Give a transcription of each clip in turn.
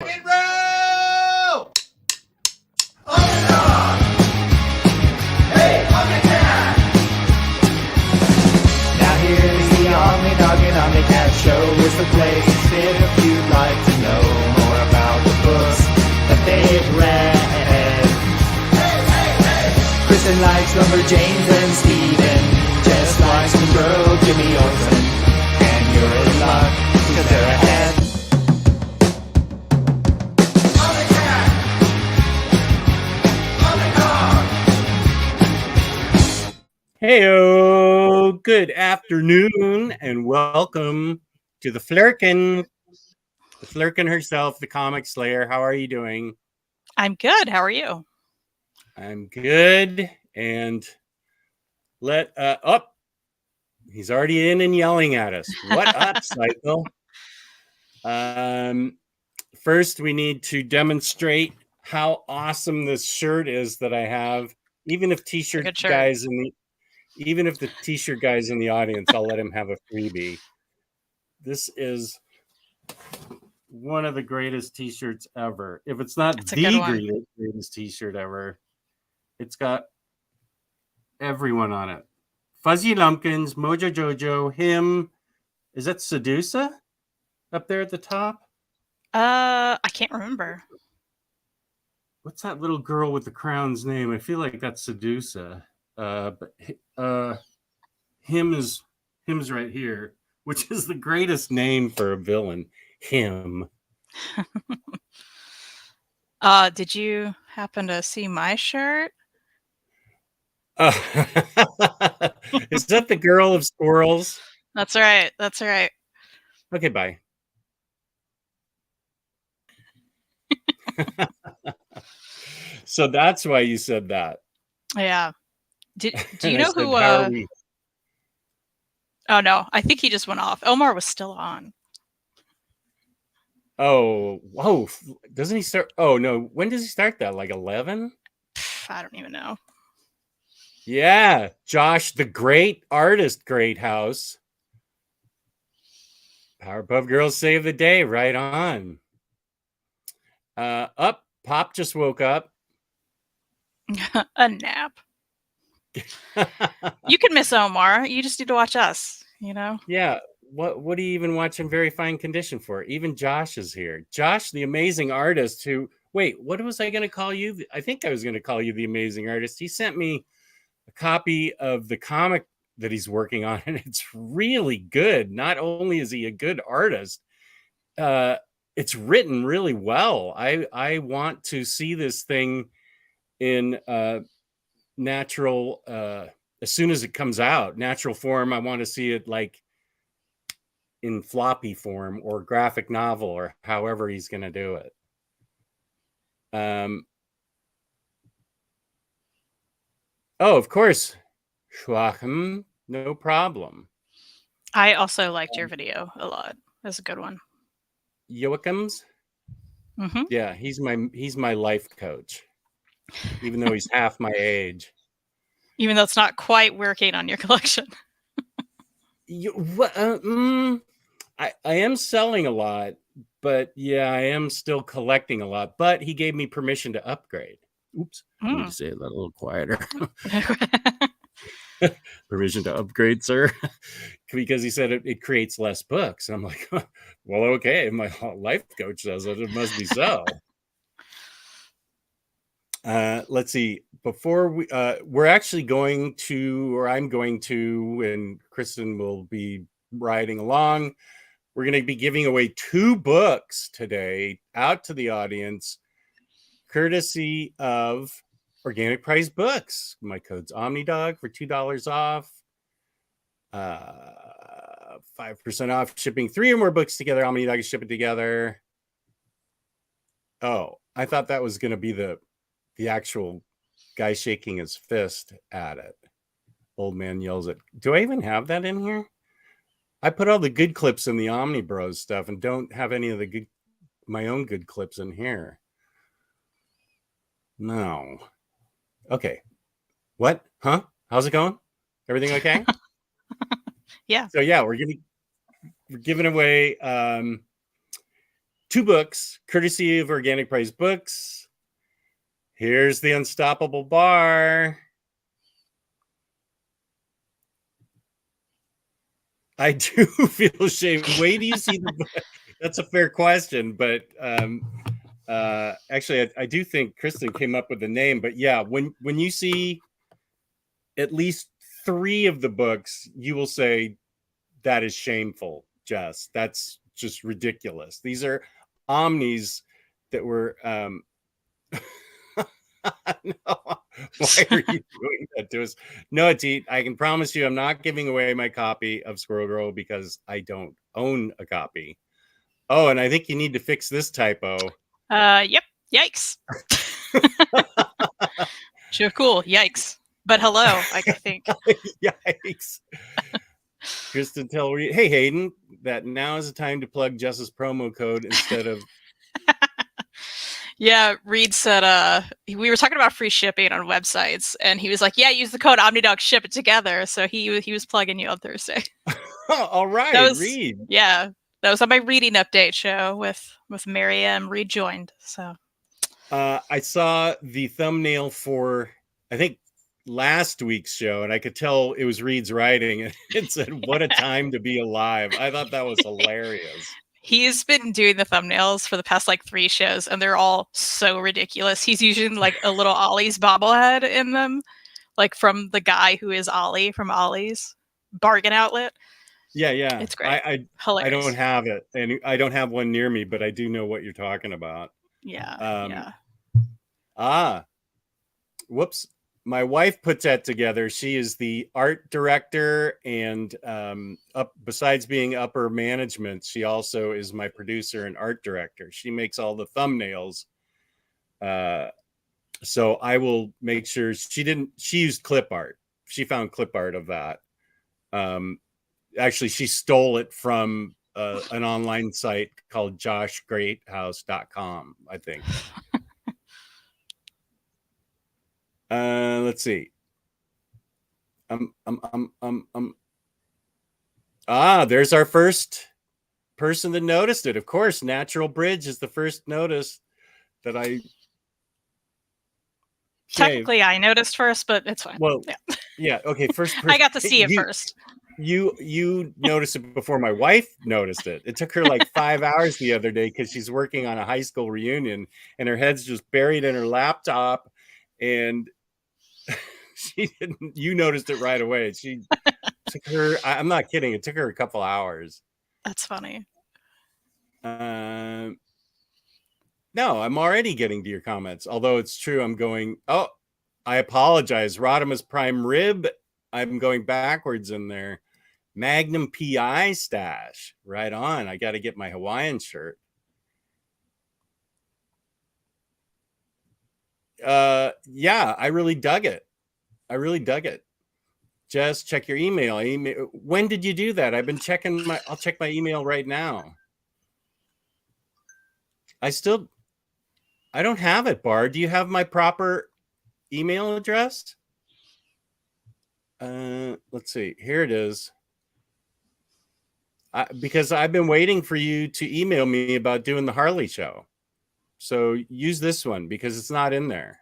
Get roll! OmniDog! Hey, OmniCat! Now here's the OmniDog and OmniCat show. Is the place if you'd like to know more about the books that they've read. Kristen likes Lumberjanes and Steven just likes to grow Jimmy Olsen. And you're in luck, cause they're ahead. OmniCat! OmniDog! Heyo, good afternoon, and welcome to the Flirkin herself, the Comic Slayer. How are you doing? I'm good. How are you? I'm good, and he's already in and yelling at us. What up, Cycle? First, we need to demonstrate how awesome this shirt is that I have. Even if the t-shirt guys in the audience, I'll let him have a freebie. This is one of the greatest t-shirts ever. If it's not the greatest t-shirt ever, it's got everyone on it. Fuzzy Lumpkins, Mojo Jojo, him. Is that Sedusa up there at the top? I can't remember. What's that little girl with the crown's name? I feel like that's Sedusa. But him's right here, which is the greatest name for a villain. Him. Did you happen to see my shirt? Is that the girl of squirrels? That's right. That's right. Okay, bye. So that's why you said that. Yeah. Do you know who? Oh no, I think he just went off. Omar was still on. Oh, whoa! Doesn't he start? Oh no, when does he start that? Like 11? I don't even know. Yeah, Josh, the great artist, Great House. Powerpuff Girls save the day. Right on. Pop just woke up. A nap. You can miss Omar. You just need to watch us, you know? Yeah. What are you even watching Very Fine Condition for? Even Josh is here. Josh, the amazing artist who... Wait, what was I going to call you? I think I was going to call you the amazing artist. He sent me a copy of the comic that he's working on, and it's really good. Not only is he a good artist, it's written really well. I want to see this thing in natural, as soon as it comes out, natural form. I want to see it like in floppy form or graphic novel or however he's going to do it. Oh, of course. Schwachem, no problem. I also liked your video a lot. That's a good one. Joachim's? Mm-hmm. Yeah, he's my life coach, even though he's half my age. Even though it's not quite working on your collection. I am selling a lot, but yeah, I am still collecting a lot. But he gave me permission to upgrade. Oops, I need to say that a little quieter. Permission to upgrade, sir, because he said it creates less books. And I'm like, well, okay, my life coach says it must be so. Let's see. Before we're actually going to, or I'm going to, and Kristen will be riding along. We're going to be giving away 2 books today out to the audience, courtesy of Organic Price Books. My code's OmniDog for $2 off. 5% off shipping 3 or more books together. OmniDog is shipping together. Oh, I thought that was going to be the actual guy shaking his fist at it. Old man yells at. Do I even have that in here? I put all the good clips in the Omni Bros stuff and don't have any of the my own good clips in here. No. Okay. What? Huh? How's it going? Everything okay? Yeah. So yeah, we're giving away 2 books, courtesy of Organic Price Books. Here's The Unstoppable Bar. I do feel ashamed. Wait, do you see the book? That's a fair question, but actually, I do think Kristen came up with the name. But yeah, when you see at least 3 of the books, you will say that is shameful. Jess, that's just ridiculous. These are Omnis that were. No, why are you doing that to us? No, Teet, I can promise you I'm not giving away my copy of Squirrel Girl because I don't own a copy. Oh, and I think you need to fix this typo. Yep. Yikes. Sure, cool. Yikes. But hello, I think. Yikes. Kristen, tell Reed, hey Hayden, that now is the time to plug Jess's promo code instead of. Yeah, Reed said we were talking about free shipping on websites, and he was like, "Yeah, use the code OmniDog, ship it together." So he was plugging you on Thursday. All right, That was, Reed. Yeah, that was on my reading update show with Miriam rejoined. So I saw the thumbnail for I think last week's show, and I could tell it was Reed's writing, and it said, "What a time to be alive." I thought that was hilarious. He's been doing the thumbnails for the past like 3 shows, and they're all so ridiculous. He's using like a little Ollie's bobblehead in them, like from the guy who is Ollie from Ollie's bargain outlet. Yeah, It's great. I Hilarious. don't have it, and I don't have one near me, but I do know what you're talking about. Yeah. Whoops. My wife puts that together. She is the art director, and besides being upper management, she also is my producer and art director. She makes all the thumbnails. So I will make sure she used clip art. She found clip art of that. Actually, she stole it from an online site called joshgreathouse.com, I think. Let's see. There's our first person that noticed it. Of course, Natural Bridge is the first notice that I. Technically, I noticed first, but it's fine. Well, yeah. Okay, first person. I got to see it first. You noticed it before my wife noticed it. It took her like 5 hours the other day because she's working on a high school reunion, and her head's just buried in her laptop, and she didn't. You noticed it right away. She took her. I'm not kidding. It took her a couple hours. That's funny. No, I'm already getting to your comments. Although it's true, I'm going. Oh, I apologize. Rodimus Prime Rib. I'm going backwards in there. Magnum PI stash. Right on. I got to get my Hawaiian shirt. Yeah, I really dug it. Just check your email. When did you do that? I've been checking I'll check my email right now. I don't have it, Bar. Do you have my proper email address? Let's see. Here it is. Because I've been waiting for you to email me about doing the Harley show. So use this one because it's not in there.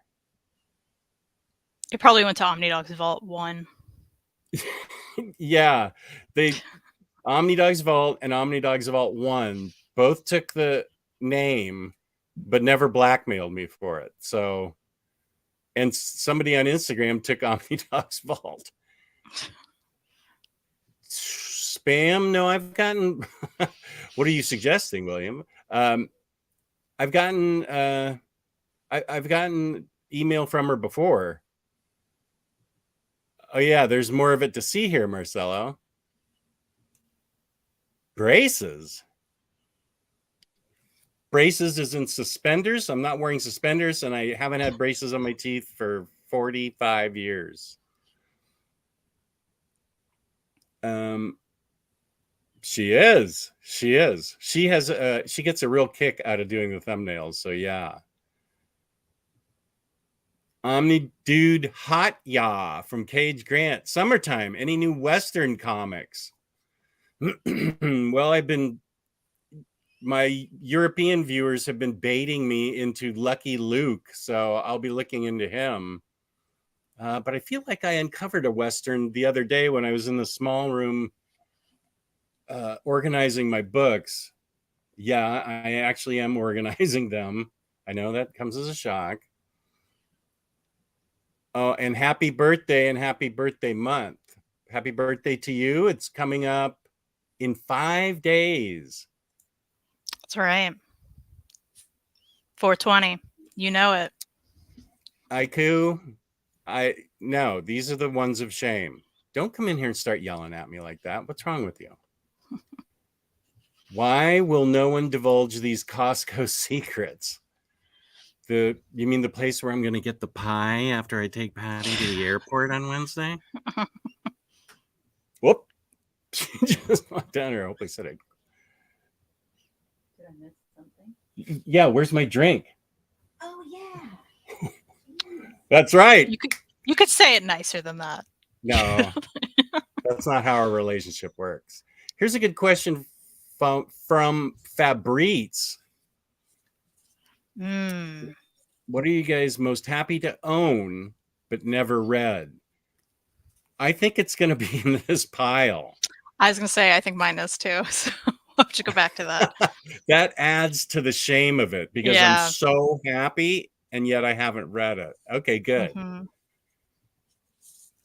It probably went to OmniDog's Vault 1. Yeah. OmniDog's Vault and OmniDog's Vault 1 both took the name, but never blackmailed me for it. So, and somebody on Instagram took OmniDog's Vault. Spam? No, I've gotten. What are you suggesting, William? I've gotten email from her before. Oh yeah, there's more of it to see here, Marcelo. Braces. Braces is in suspenders. I'm not wearing suspenders, and I haven't had braces on my teeth for 45 years. She is. She has she gets a real kick out of doing the thumbnails. So yeah. Omni Dude Hot Ya from Cage Grant. Summertime. Any new Western comics? Well, I've been my European viewers have been baiting me into Lucky Luke, so I'll be looking into him. But I feel like I uncovered a Western the other day when I was in the small room organizing my books. Yeah, I actually am organizing them. I know that comes as a shock. Oh, and happy birthday month. Happy birthday to you. It's coming up in 5 days. That's right. 420. You know it. Aiku, no, these are the ones of shame. Don't come in here and start yelling at me like that. What's wrong with you? Why will no one divulge these Costco secrets? You mean the place where I'm going to get the pie after I take Patty to the airport on Wednesday? Whoop. She just walked down here. I hope I said it. Did I miss something? Yeah, where's my drink? Oh yeah. That's right. You could say it nicer than that. No, that's not how our relationship works. Here's a good question from Fabrice. What are you guys most happy to own but never read? I think it's going to be in this pile. I was going to say, I think mine is too. So we'll have to go back to that. That adds to the shame of it because I'm so happy and yet I haven't read it. Okay, good.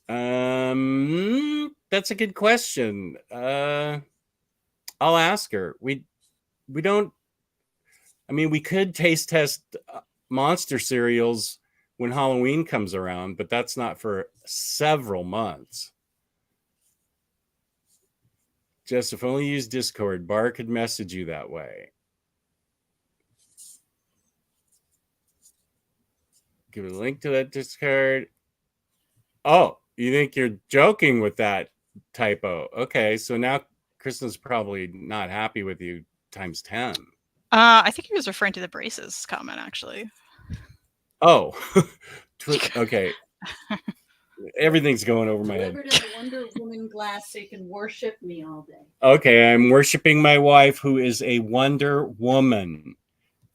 That's a good question. I'll ask her. We don't. I mean, we could taste test monster cereals when Halloween comes around, but that's not for several months. Jess, if only you use Discord, Bar could message you that way. Give a link to that Discord. Oh, you think you're joking with that typo? Okay, so now Kristen's probably not happy with you times 10. I think he was referring to the braces comment, actually. Oh, okay. Everything's going over my head. Delivered in a Wonder Woman glass so you can worship me all day. Okay, I'm worshiping my wife who is a Wonder Woman.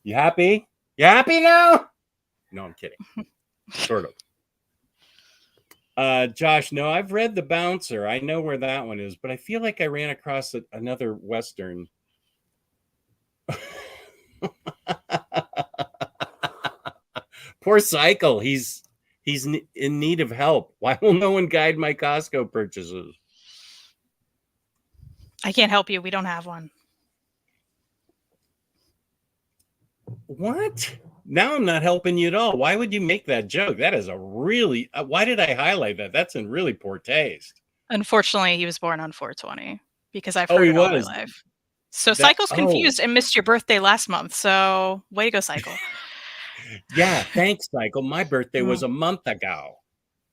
You happy? You happy now? No, I'm kidding. Sort of. Josh, no, I've read The Bouncer. I know where that one is, but I feel like I ran across another Western. Poor Cycle. He's in need of help. Why will no one guide my Costco purchases? I can't help you. We don't have one. What? Now I'm not helping you at all. Why would you make that joke? That is a really... why did I highlight that? That's in really poor taste. Unfortunately, he was born on 420 because I've heard it all my life. So Cycle's confused and missed your birthday last month. So way to go, Cycle. Yeah, thanks, Cycle. My birthday was a month ago.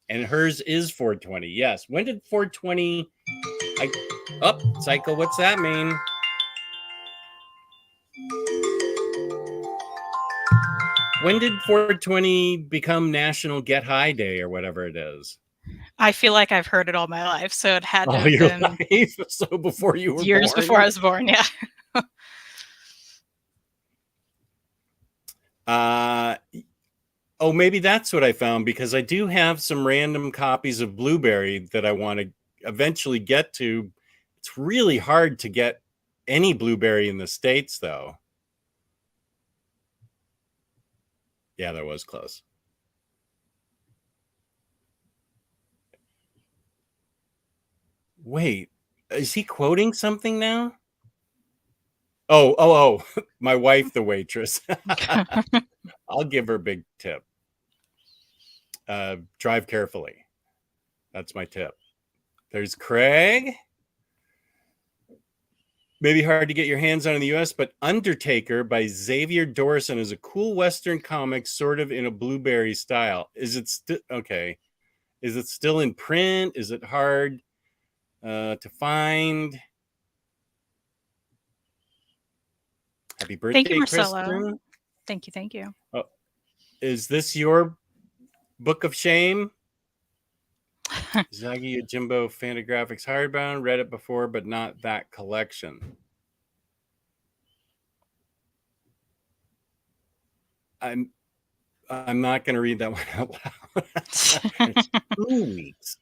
And hers is 420. Yes. When did 420... Cycle, what's that mean? When did 420 become National Get High Day or whatever it is? I feel like I've heard it all my life. So it had to have been life? So before you were years born? Before I was born, yeah. Maybe that's what I found, because I do have some random copies of Blueberry that I want to eventually get to. It's really hard to get any Blueberry in the States, though. Yeah, that was close. Wait, is he quoting something now? Oh, my wife, the waitress. I'll give her a big tip. Drive carefully. That's my tip. There's Craig. Maybe hard to get your hands on in the US, but Undertaker by Xavier Dorson is a cool Western comic, sort of in a Blueberry style. Is it still okay? Is it still in print? Is it hard to find? Happy birthday, thank you, Marcelo. Kristen. Thank you. Oh, is this your book of shame? Zaggy Jimbo Fantagraphics hardbound. Read it before, but not that collection. I'm not going to read that one out loud. 2 weeks.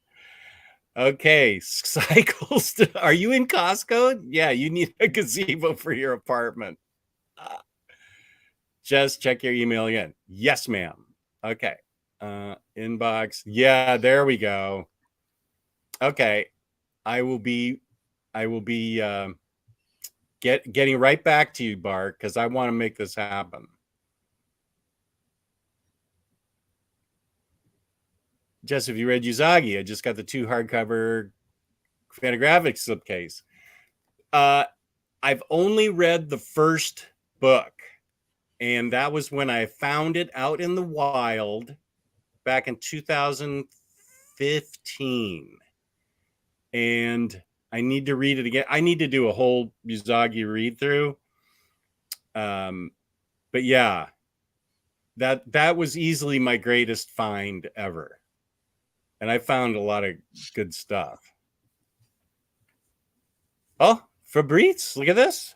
Okay, cycles. Are you in Costco? Yeah, you need a gazebo for your apartment. Just check your email again. Yes, ma'am. Okay. Inbox. Yeah, there we go. Okay. I will be getting right back to you, Bart, because I want to make this happen. Jess, if you read Usagi, I just got the 2 hardcover Fantagraphics slipcase. I've only read the first book, and that was when I found it out in the wild back in 2015. And I need to read it again. I need to do a whole Usagi read through. But yeah, that was easily my greatest find ever. And I found a lot of good stuff. Oh, Fabrice, look at this.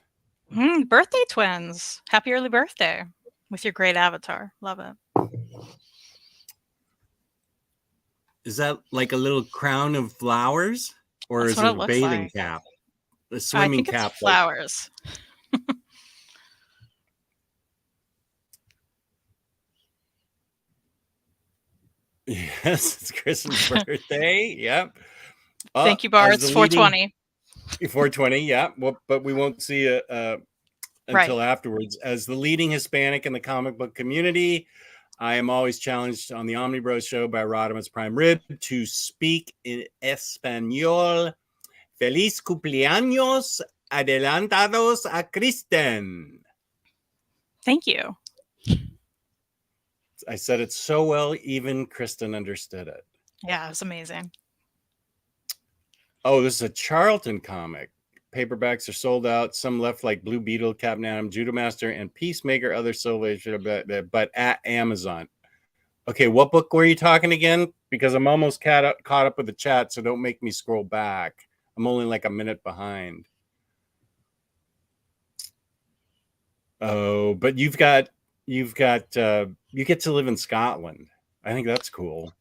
Birthday twins. Happy early birthday with your great avatar. Love it. Is that like a little crown of flowers? Or That's is what it it a looks bathing like. cap? A I swimming think cap. it's flowers. Yes, it's Kristen's birthday. Yep. Thank you, Bart. It's 420. 420, yeah. Well, but we won't see it until Right. afterwards. As the leading Hispanic in the comic book community, I am always challenged on the Omnibros show by Rodimus Prime Rib to speak in Espanol. Feliz cumpleaños adelantados a Kristen. Thank you. I said it so well, even Kristen understood it. Yeah, it was amazing. Oh, this is a Charlton comic. Paperbacks are sold out. Some left like Blue Beetle, Captain Atom, Judo Master, and Peacemaker. Other sold, but at Amazon. Okay, what book were you talking again? Because I'm almost caught up with the chat, so don't make me scroll back. I'm only like a minute behind. Oh, but you get to live in Scotland. I think that's cool.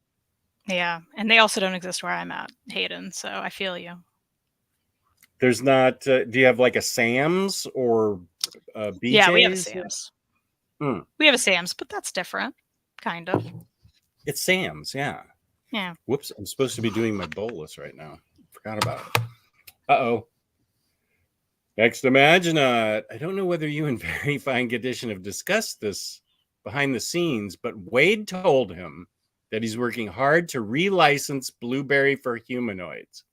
Yeah, and they also don't exist where I'm at, Hayden. So I feel you. There's not. Do you have like a Sam's or BJ's? Yeah, we have a Sam's. Hmm. We have a Sam's, but that's different, kind of. It's Sam's, yeah. Yeah. Whoops, I'm supposed to be doing my bolus right now. Forgot about it. Uh-oh. Next Imaginaut. I don't know whether you in Very Fine Condition have discussed this behind the scenes, but Wade told him that he's working hard to relicense Blueberry for humanoids.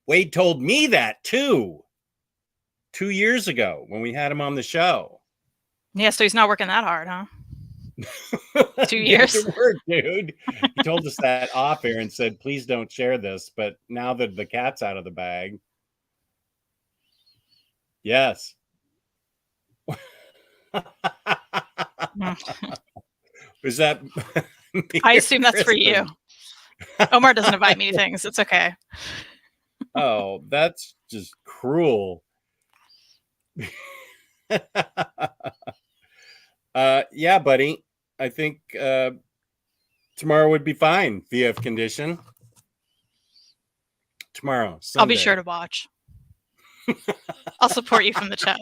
Wade told me that too 2 years ago when we had him on the show. Yeah, so he's not working that hard, huh? 2 years. Get to work, dude. He told us that off air and said, please don't share this. But now that the cat's out of the bag. Yes. Was that? I assume that's for you. Omar doesn't invite me to things. It's okay. Oh, that's just cruel. Yeah, buddy. I think tomorrow would be fine. VF condition. Tomorrow, Sunday. I'll be sure to watch. I'll support you from the chat.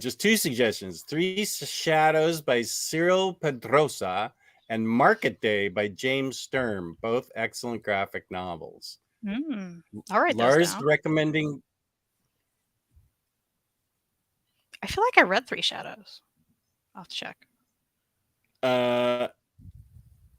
Just 2 suggestions. 3 Shadows by Cyril Pedrosa and Market Day by James Sturm. Both excellent graphic novels. All right. Lars recommending. I feel like I read 3 Shadows. I'll have to check.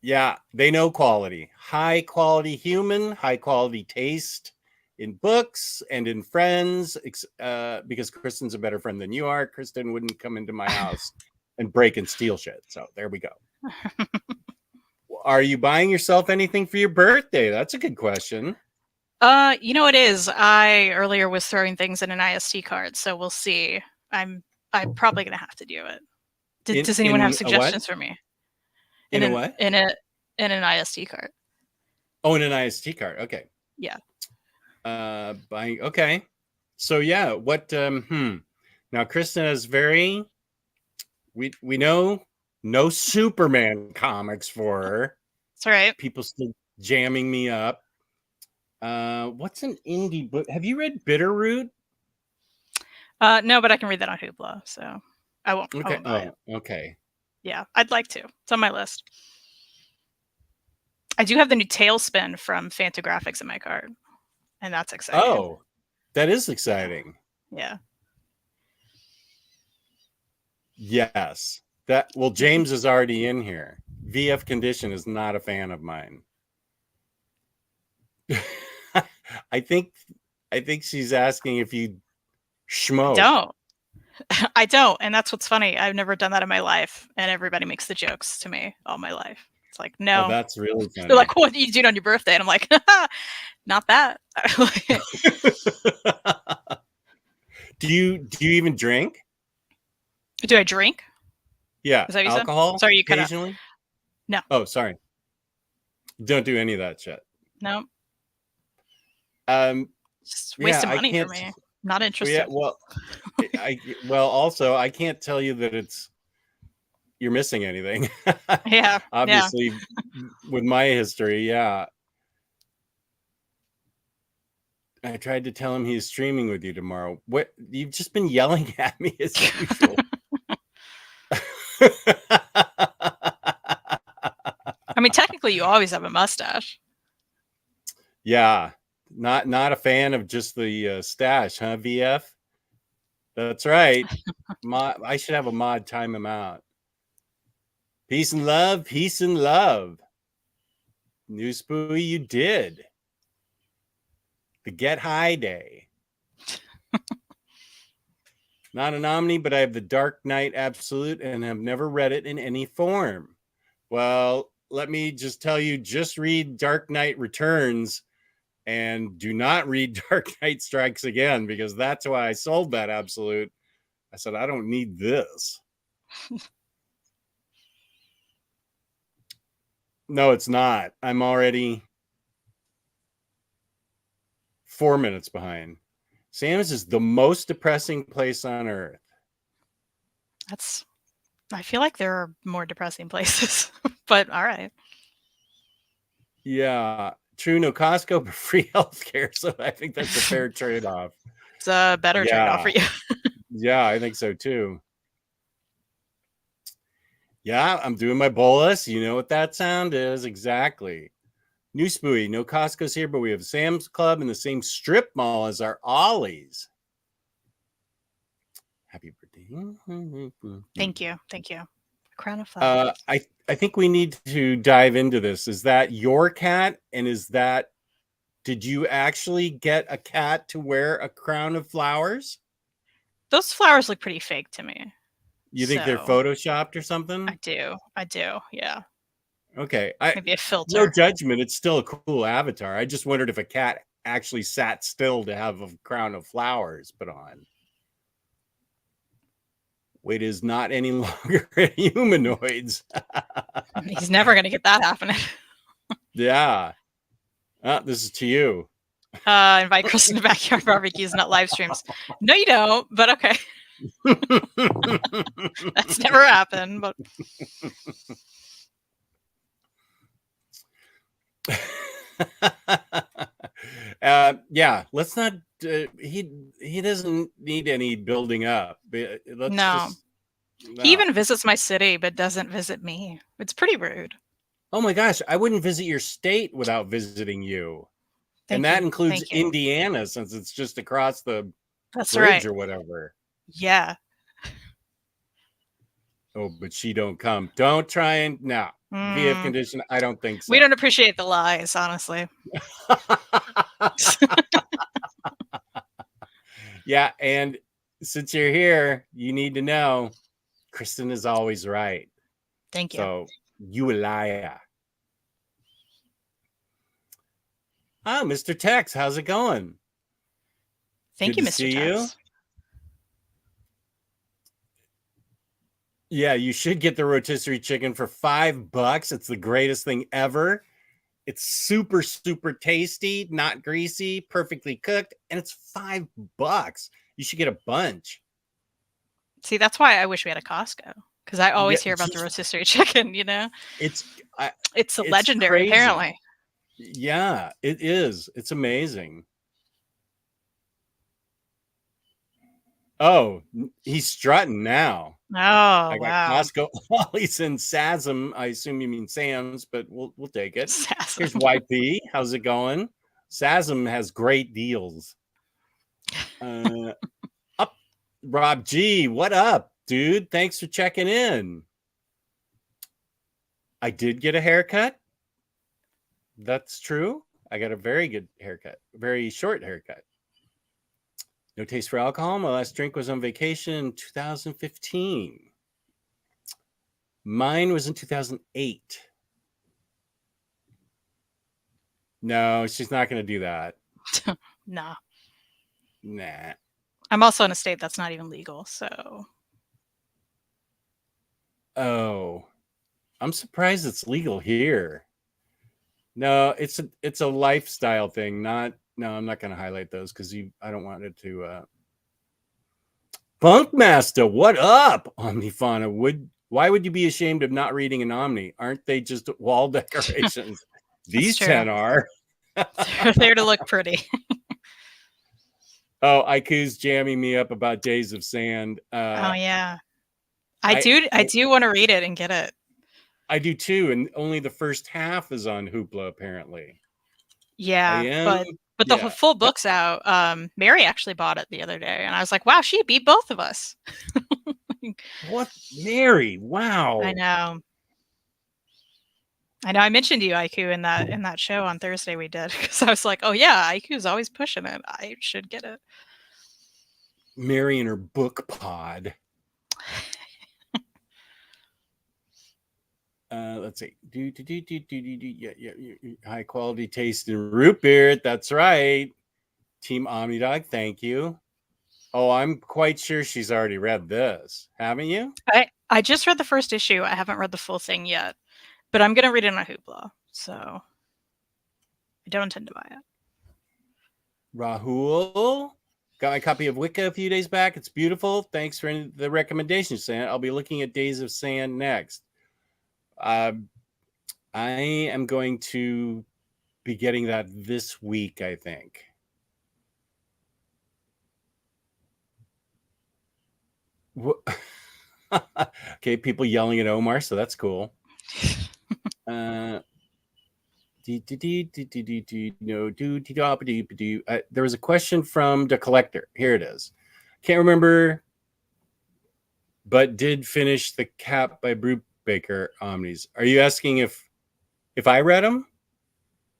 Yeah, they know quality. High quality human, high quality taste in books and in friends. Because Kristen's a better friend than you are. Kristen wouldn't come into my house and break and steal shit. So there we go. Are you buying yourself anything for your birthday? That's a good question. You know, it is. I earlier was throwing things in an IST card, so we'll see. I'm probably gonna have to do it. Does anyone have suggestions for me? In a what? In an IST card. Oh, in an IST card. Okay. Yeah. Buying. Okay. So yeah, what now Kristen is very we know no Superman comics for her. It's all right. People still jamming me up. What's an indie book? Have you read Bitterroot? No, but I can read that on Hoopla, so I won't. I Okay. won't buy it. Okay. Yeah, I'd like to. It's on my list. I do have the new Tailspin from Fantagraphics in my cart, and that's exciting. Oh, that is exciting. Yeah. Yes. That well, James is already in here. VF Condition is not a fan of mine. I think she's asking if you schmo. Don't. I don't, and that's what's funny. I've never done that in my life, and everybody makes the jokes to me all my life. It's like, no. Oh, that's really funny. They're like, what do you do on your birthday? And I'm like, not that. Do you even drink? Do I drink? Yeah. Is that what you alcohol? said? Sorry, you cut out. Occasionally? No. Oh, sorry. Don't do any of that shit. No. Just Yeah, wasting I money for can't. me. Not interested. Yeah, well, also I can't tell you that you're missing anything. Yeah. Obviously, with my history, yeah. I tried to tell him he's streaming with you tomorrow. What? You've just been yelling at me as usual. I mean, technically, you always have a mustache. Yeah, not a fan of just the stash, huh, VF? That's right. I should have a mod time him out. Peace and love, peace and love. New Spooey, you did. The Get High Day. Not an Omni, but I have the Dark Knight Absolute and have never read it in any form. Well, let me just tell you, just read Dark Knight Returns and do not read Dark Knight Strikes Again, because that's why I sold that Absolute. I said, I don't need this. No, it's not. I'm already 4 minutes behind. Sam's is the most depressing place on earth. I feel like there are more depressing places, but all right. Yeah, true. No Costco, but free healthcare. So I think that's a fair trade-off. It's a better trade-off for you. Yeah, I think so too. Yeah, I'm doing my bolus. You know what that sound is. Exactly. New Spooey. No Costco's here, but we have Sam's Club in the same strip mall as our Ollie's. Happy birthday. Thank you. Thank you. Crown of flowers. I think we need to dive into this. Is that your cat? And did you actually get a cat to wear a crown of flowers? Those flowers look pretty fake to me. You think they're photoshopped or something? I do. Yeah. Okay. Maybe a filter. No judgment. It's still a cool avatar. I just wondered if a cat actually sat still to have a crown of flowers put on. Wait is not any longer humanoids. He's never going to get that happening. Yeah. This is to you. Invite Kristen to backyard barbecues, not live streams. No, you don't, but okay. That's never happened, but yeah, let's not he doesn't need any building up. No. He even visits my city but doesn't visit me. It's pretty rude. Oh my gosh, I wouldn't visit your state without visiting you. And that includes Indiana, since it's just across the bridge or whatever. Yeah. Oh, but she don't come. Don't try and VF Condition. I don't think so. We don't appreciate the lies, honestly. Yeah, and since you're here, you need to know Kristen is always right. Thank you. So you a liar. Oh, Mr. Tex, how's it going? Thank you, Mr. Tex. Yeah, you should get the rotisserie chicken for $5. It's the greatest thing ever. It's super, super tasty, not greasy, perfectly cooked, and it's $5. You should get a bunch. See, that's why I wish we had a Costco, because I always Yeah, hear about the rotisserie chicken. You know, it's it's it's legendary, crazy. apparently. Yeah, it is. It's amazing. Oh, he's strutting now. Oh, I got wow. Costco. Ollie's in Sasm. I assume you mean Sam's, but we'll take it. Sassy. Here's YP. How's it going? Sasm has great deals. Up, Rob G. What up, dude? Thanks for checking in. I did get a haircut. That's true. I got a very good haircut, very short haircut. No taste for alcohol. My last drink was on vacation in 2015. Mine was in 2008. No, she's not going to do that. Nah. Nah. I'm also in a state that's not even legal, so. Oh, I'm surprised it's legal here. No, it's a lifestyle thing. No, I'm not going to highlight those because I don't want it to. Bunkmaster, what up, Omnifauna? Why would you be ashamed of not reading an Omni? Aren't they just wall decorations? These 10 are. They're there to look pretty. Oh, Iku's jamming me up about Days of Sand. Oh yeah, I do want to read it and get it. I do too, and only the first half is on Hoopla apparently. Yeah, but the full book's out. Mary actually bought it the other day, and I was like, "Wow, she beat both of us." What, Mary? Wow. I know. I mentioned you, Iku, in that show on Thursday we did, because I was like, "Oh yeah, Iku's always pushing it. I should get it." Mary and her book pod. Let's see. Yeah. High quality taste in root beer. That's right. Team OmniDog, thank you. Oh, I'm quite sure she's already read this. Haven't you? I just read the first issue. I haven't read the full thing yet, but I'm gonna read it on Hoopla, so I don't intend to buy it. Rahul, got my copy of Wicca a few days back. It's beautiful. Thanks for the recommendation, Sand. I'll be looking at Days of Sand next. I am going to be getting that this week, I think. Okay, people yelling at Omar, so that's cool. There was a question from the collector. Here it is. Can't remember, but did finish the Cap by Brubaker Omnis. Are you asking if I read them?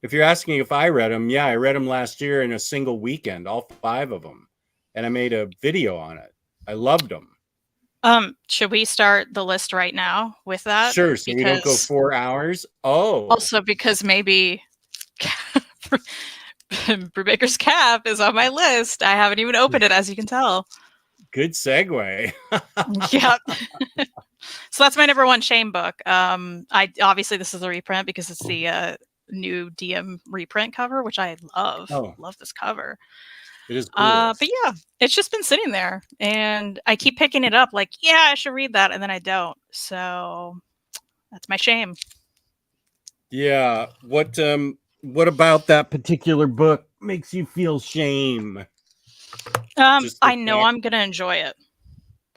If you're asking if I read them, yeah, I read them last year in a single weekend, all 5 of them, and I made a video on it. I loved them. Should we start the list right now with that? Sure, so we don't go 4 hours. Oh, also because maybe Brubaker's Cap is on my list. I haven't even opened it, as you can tell. Good segue. Yep. So that's my number 1 shame book. I obviously this is a reprint because it's the new DM reprint cover, which I love. Oh. Love this cover. It is cool. But yeah, it's just been sitting there, and I keep picking it up like, yeah, I should read that, and then I don't. So that's my shame. Yeah. What about that particular book makes you feel shame? I know I'm gonna enjoy it.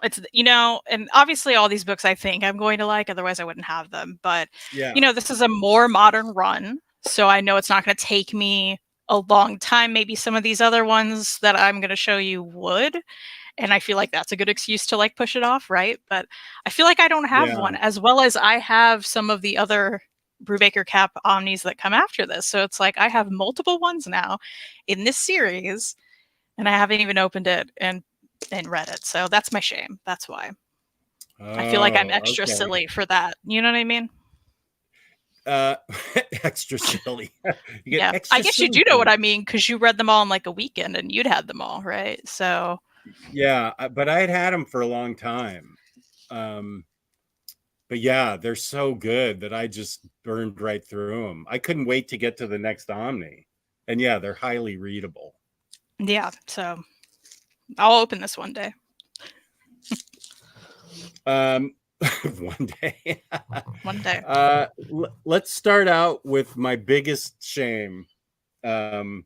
It's, and obviously all these books I think I'm going to like, otherwise I wouldn't have them. But yeah, this is a more modern run, so I know it's not going to take me a long time. Maybe some of these other ones that I'm going to show you would, and I feel like that's a good excuse to like push it off, right? But I feel like I don't have one, as well as I have some of the other Brubaker Cap Omnis that come after this. So it's like I have multiple ones now in this series, and I haven't even opened it and read it. So that's my shame. That's why. I feel like I'm extra silly for that. You know what I mean? Extra silly. Yeah, I guess you do know what I mean, because you read them all in like a weekend and you'd had them all, right? So yeah, but I had them for a long time. But yeah, they're so good that I just burned right through them. I couldn't wait to get to the next Omni. And yeah, they're highly readable. Yeah, so I'll open this one day. One day. One day. Let's start out with my biggest shame that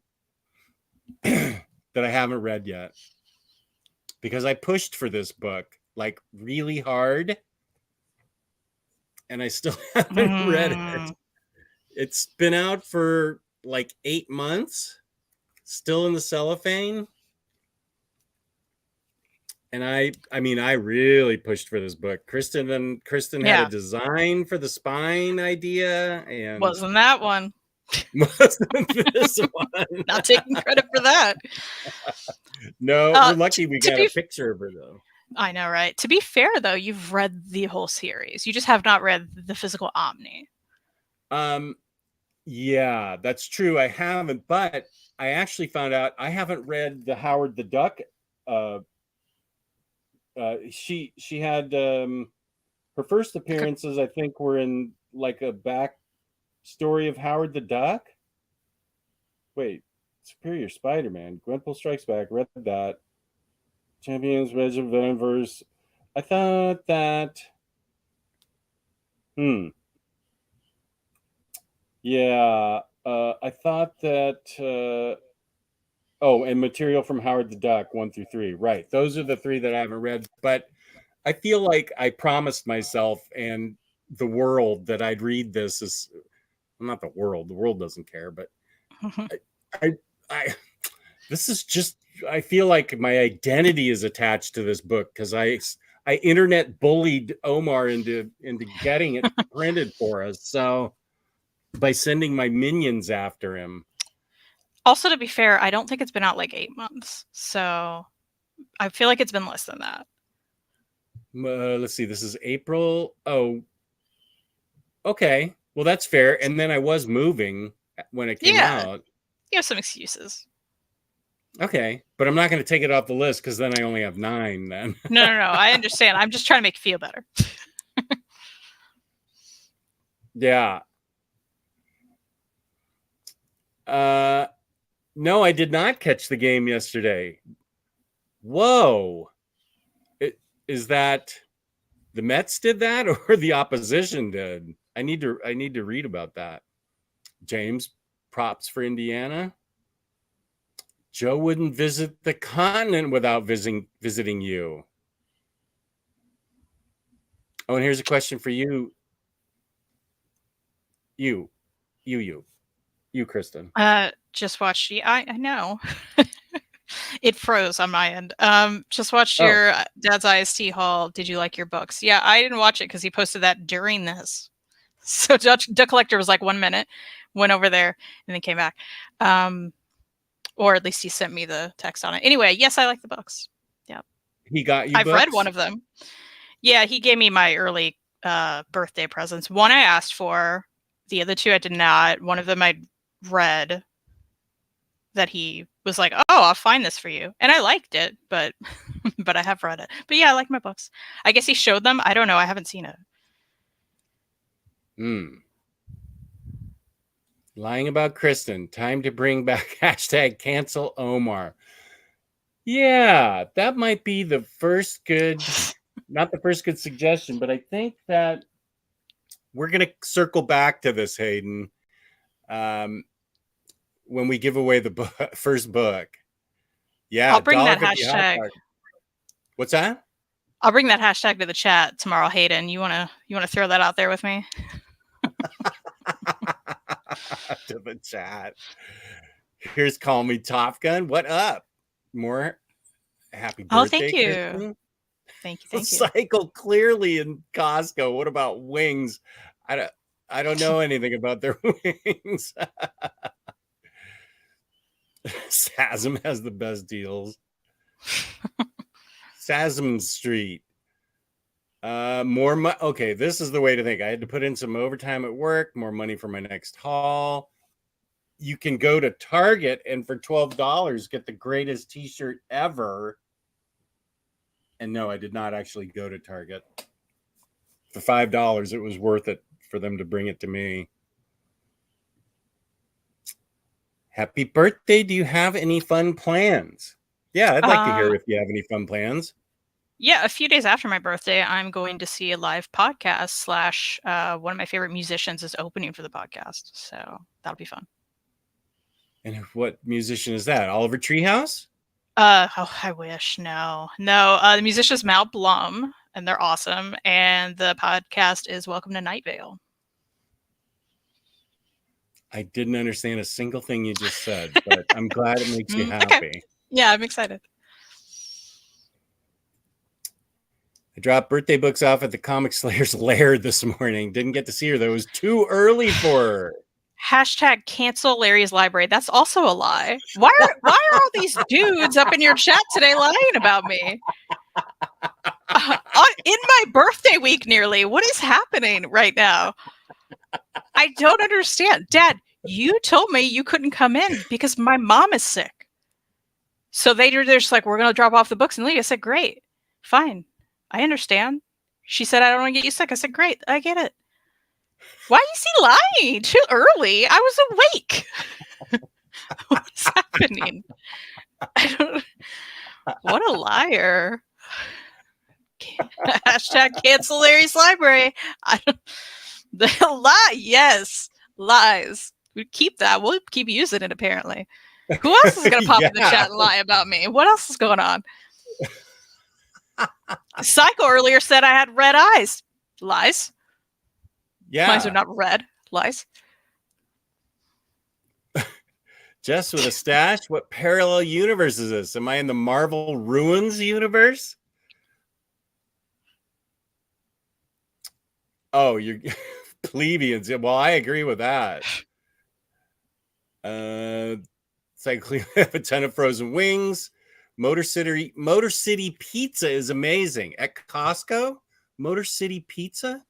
I haven't read yet. Because I pushed for this book like really hard. And I still haven't read it. It's been out for like 8 months, still in the cellophane. And I mean, I really pushed for this book. Kristen had a design for the spine idea, and wasn't that one? Wasn't this one? Not taking credit for that. No, we're lucky we got a picture of her though. I know, right? To be fair, though, you've read the whole series. You just have not read the physical Omni. Yeah, that's true. I haven't, but I actually found out I haven't read the Howard the Duck. She had her first appearances, I think, were in like a back story of Howard the Duck. Wait, Superior Spider-Man, Gwenpool Strikes Back, read that. Champions, Reg of Venverse. I thought that. Yeah, I thought that. Oh, and material from Howard the Duck 1 through 3. Right, those are the 3 that I haven't read. But I feel like I promised myself and the world that I'd read this. As well, not the world. The world doesn't care, but I this is just. I feel like my identity is attached to this book because I internet bullied Omar into getting it printed for us. So by sending my minions after him. Also, to be fair, I don't think it's been out like 8 months. So I feel like it's been less than that. Let's see. This is April. Oh, okay. Well, that's fair. And then I was moving when it came out. You have some excuses. Okay, but I'm not going to take it off the list because then I only have 9 then. No. I understand. I'm just trying to make you feel better. Yeah. No, I did not catch the game yesterday. Whoa. Is that the Mets did that or the opposition did? I need to read about that. James, props for Indiana. Joe wouldn't visit the continent without visiting you. Oh, and here's a question for you. You, Kristen. Just watched. I know. It froze on my end. Just watched your Dad's IST haul. Did you like your books? Yeah, I didn't watch it because he posted that during this. So Duck Collector was like 1 minute, went over there, and then came back. Or at least he sent me the text on it. Anyway, yes, I like the books. Yeah. He got you I've read one of them. Yeah, he gave me my early birthday presents. One I asked for. The other 2 I did not. One of them I read that he was like, oh, I'll find this for you. And I liked it, but I have read it. But yeah, I like my books. I guess he showed them. I don't know. I haven't seen it. Lying about Kristen. Time to bring back # cancel Omar. Yeah, that might be the first good, not the first good suggestion, but I think that we're going to circle back to this, Hayden, when we give away the first book. Yeah, I'll bring that hashtag. What's that? I'll bring that hashtag to the chat tomorrow, Hayden. You wanna throw that out there with me? To the chat. Here's Call Me Top Gun. What up? More happy birthday. Oh, thank you. Kristen. Thank you. Cycle clearly in Costco. What about wings? I don't know anything about their wings. Sasm has the best deals. Sasm Street. More money. Okay, this is the way to think. I had to put in some overtime at work, more money for my next haul. You can go to Target and for $12 get the greatest t-shirt ever. And no, I did not actually go to Target. For $5, it was worth it for them to bring it to me. Happy birthday. Do you have any fun plans? Yeah, I'd like to hear if you have any fun plans. Yeah, a few days after my birthday, I'm going to see a live podcast slash one of my favorite musicians is opening for the podcast. So that'll be fun. And what musician is that? Oliver Treehouse? I wish. No. The musician's Mal Blum, and they're awesome. And the podcast is Welcome to Night Vale. I didn't understand a single thing you just said, but I'm glad it makes you happy. Okay. Yeah, I'm excited. I dropped birthday books off at the Comic Slayer's lair this morning. Didn't get to see her, though. It was too early for her. Hashtag cancel Larry's library. That's also a lie. Why are all these dudes up in your chat today lying about me? In my birthday week nearly. What is happening right now? I don't understand. Dad, you told me you couldn't come in because my mom is sick. So they're just like, we're going to drop off the books and leave. I said, great. Fine. I understand. She said, I don't want to get you sick. I said, great. I get it. Why is he lying? Too early. I was awake. What's happening? What a liar. Hashtag cancel Larry's library. The lie. Yes. Lies. We keep that. We'll keep using it, apparently. Who else is going to pop in the chat and lie about me? What else is going on? Psycho earlier said I had red eyes. Lies. Yeah. Mine are not red. Lies. Jess with a stash. What parallel universe is this? Am I in the Marvel Ruins universe? Oh, you're plebeians. Well, I agree with that. It's like a ton of frozen wings. Motor City Pizza is amazing. At Costco, Motor City Pizza.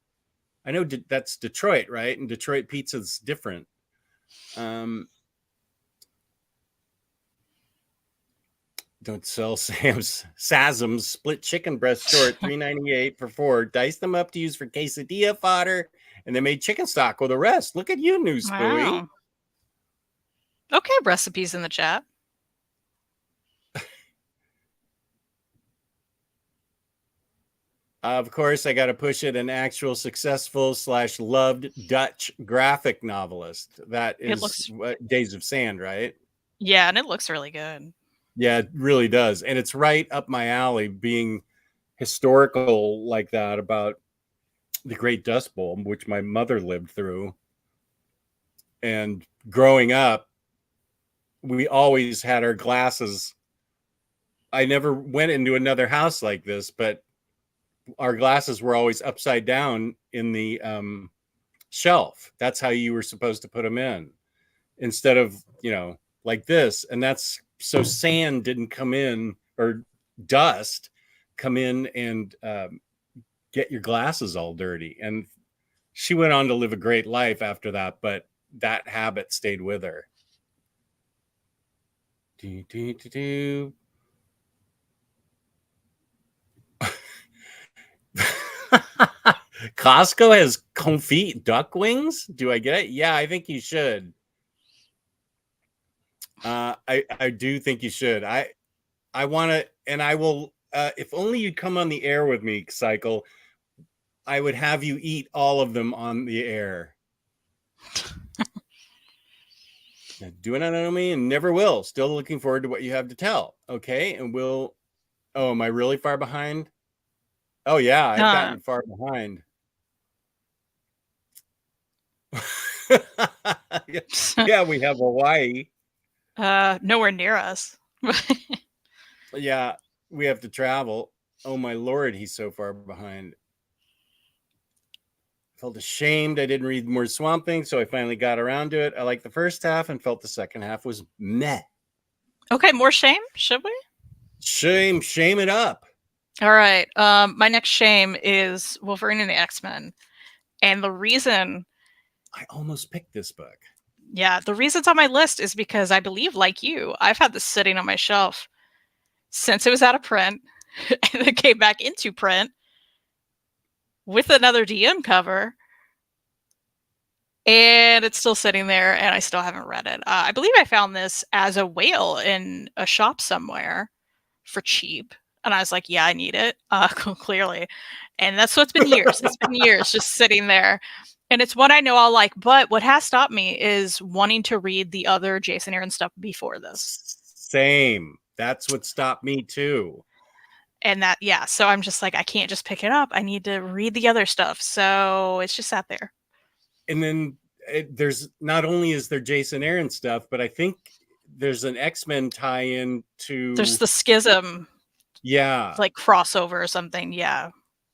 I know that's Detroit, right? And Detroit pizza is different. Don't sell Sazam's split chicken breast short, $3.98 for 4. Dice them up to use for quesadilla fodder, and they made chicken stock with the rest. Look at you, New Spooey. Wow. Okay, recipes in the chat. Of course, I got to push it. An actual successful / loved Dutch graphic novelist. That is Days of Sand, right? Yeah, and it looks really good. Yeah, it really does. And it's right up my alley, being historical like that about the Great Dust Bowl, which my mother lived through. And growing up, we always had our glasses. I never went into another house like this, but our glasses were always upside down in the shelf. That's how you were supposed to put them in, instead of, like this. And that's so sand didn't come in, or dust come in and get your glasses all dirty. And she went on to live a great life after that, but that habit stayed with her. Costco has confit duck wings. Do I get it? Yeah, I think you should. I do think you should. I want to, and I will. If only you'd come on the air with me, Cycle. I would have you eat all of them on the air. Do it on me, and never will. Still looking forward to what you have to tell. Okay, and we'll. Oh, am I really far behind? Oh yeah, I've gotten far behind. Yeah, we have Hawaii. Nowhere near us. Yeah, we have to travel. Oh my Lord, he's so far behind. Felt ashamed I didn't read more Swamp Thing, so I finally got around to it. I liked the first half and felt the second half was meh. Okay, more shame? Should we? Shame it up. All right. My next shame is Wolverine and the X-Men. And the reason... I almost picked this book. Yeah, the reason it's on my list is because I believe, like you, I've had this sitting on my shelf since it was out of print and it came back into print. with another DM cover. And it's still sitting there, and I still haven't read it. I believe I found this as a whale in a shop somewhere for cheap. And I was like, yeah, I need it, clearly. And that's what's been years. It's been years just sitting there. And it's one I know I'll like. But what has stopped me is wanting to read the other Jason Aaron stuff before this. Same. That's what stopped me too. And that, yeah. So I'm just like, I can't just pick it up. I need to read the other stuff. So it's just sat there. And then there's not only is there Jason Aaron stuff, but I think there's an X-Men tie-in to. There's the Schism. Yeah. Like crossover or something. Yeah.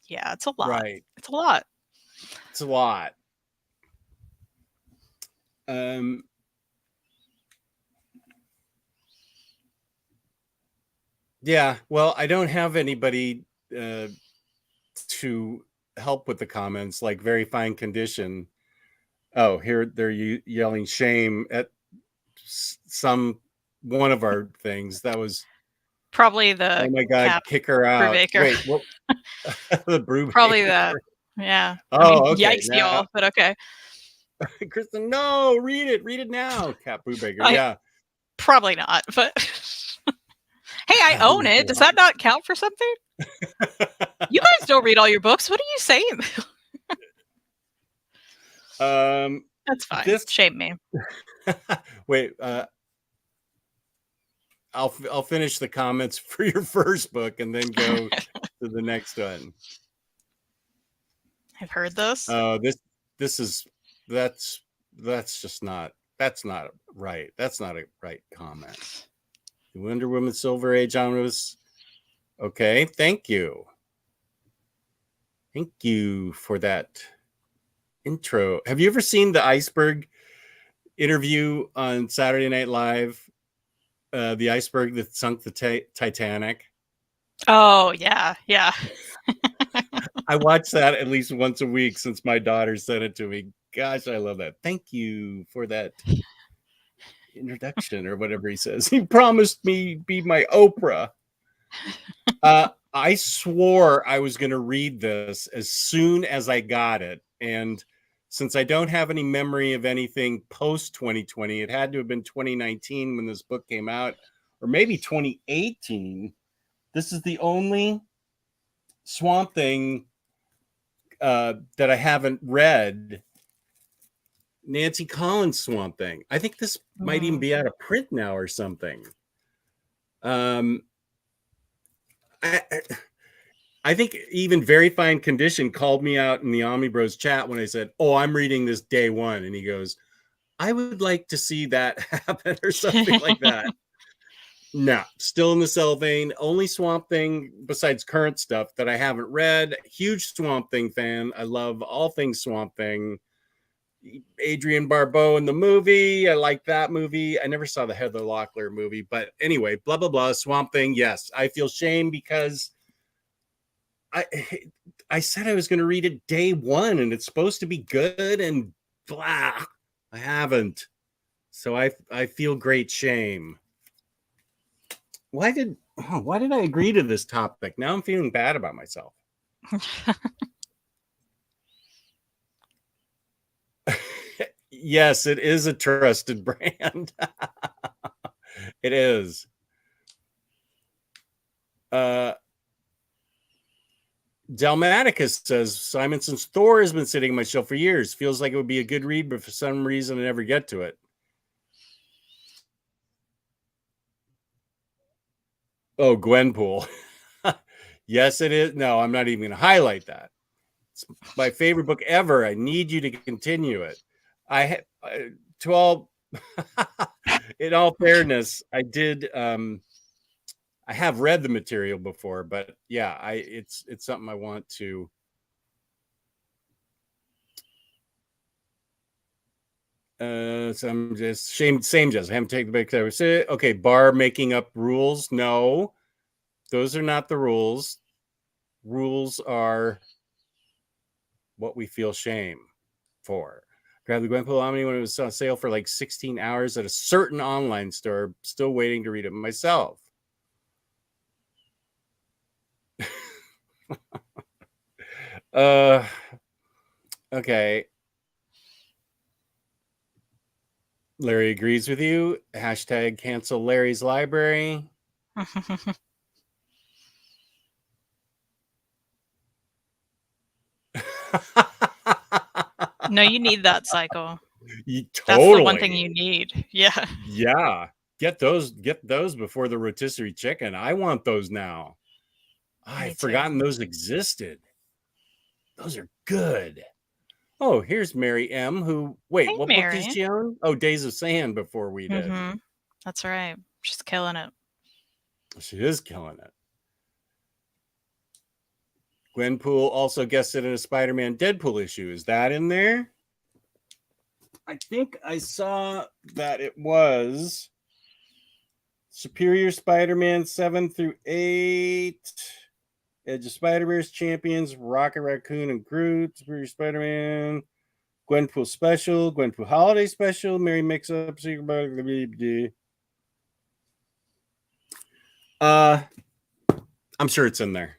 Yeah. It's a lot. Right. It's a lot. It's a lot. Yeah, well, I don't have anybody to help with the comments, like very fine condition. Oh, here they're yelling shame at one of our things. That was probably the oh my god, kick her out. Brubaker. Wait, what? The Brubaker. Probably that. Yeah. Oh, I mean, okay. Yikes, y'all, but okay. Kristen, no, read it now. Cat Brubaker. Yeah. Probably not, but hey, I own it. Does that not count for something? You guys don't read all your books. What are you saying? That's fine. Shame me. Wait, I'll finish the comments for your first book and then go to the next one. I've heard this. That's not right. That's not a right comment. The Wonder Woman Silver Age Omnis. Okay, thank you. Thank you for that intro. Have you ever seen the iceberg interview on Saturday Night Live? The iceberg that sunk the Titanic. Oh, yeah. Yeah. I watch that at least once a week since my daughter sent it to me. Gosh, I love that. Thank you for that introduction or whatever he says. He promised me be my Oprah. I swore I was going to read this as soon as I got it. And since I don't have any memory of anything post 2020, it had to have been 2019 when this book came out, or maybe 2018. This is the only Swamp Thing that I haven't read. Nancy Collins Swamp Thing. I think this might even be out of print now or something. I think even Very Fine Condition called me out in the Omni Bros chat when I said, "Oh, I'm reading this day one," and he goes, "I would like to see that happen," or something like that. No, still in the cellophane. Only Swamp Thing besides current stuff that I haven't read. Huge Swamp Thing fan. I love all things Swamp Thing. Adrienne Barbeau in the movie. I like that movie. I never saw the Heather Locklear movie, but anyway, blah, blah, blah. Swamp Thing. Yes. I feel shame because I said I was going to read it day one and it's supposed to be good and blah. I haven't. So I feel great shame. Why did I agree to this topic? Now I'm feeling bad about myself. Yes, it is a trusted brand. It is. Dalmaticus says, Simonson's Thor has been sitting on my shelf for years. Feels like it would be a good read, but for some reason I never get to it. Oh, Gwenpool. Yes, it is. No, I'm not even going to highlight that. It's my favorite book ever. I need you to continue it. In all fairness, I did. I have read the material before, but yeah, it's something I want to. So I'm just same just I haven't taken the book. Okay, bar making up rules. No, those are not the rules. Rules are what we feel shame for. Grabbed the Gwenpool Omni when it was on sale for like 16 hours at a certain online store. Still waiting to read it myself. Okay. Larry agrees with you. Hashtag cancel Larry's library. No, you need that cycle. That's the one thing Totally. you need. Yeah. Yeah. Get those before the rotisserie chicken. I want those now. Me I've too. forgotten those existed. Those are good. Oh, here's Mary M. Who wait, Hey, what book Mary. did she own? Oh, Days of Sand before we did. Mm-hmm. That's right. She's killing it. She is killing it. Gwenpool also guested in a Spider-Man Deadpool issue. Is that in there? I think I saw that it was Superior Spider-Man 7 through 8. Edge of Spider-Verse Champions, Rocket Raccoon and Groot, Superior Spider-Man, Gwenpool Special, Gwenpool Holiday Special, Merry Mix-Up, Secret Bug. I'm sure it's in there.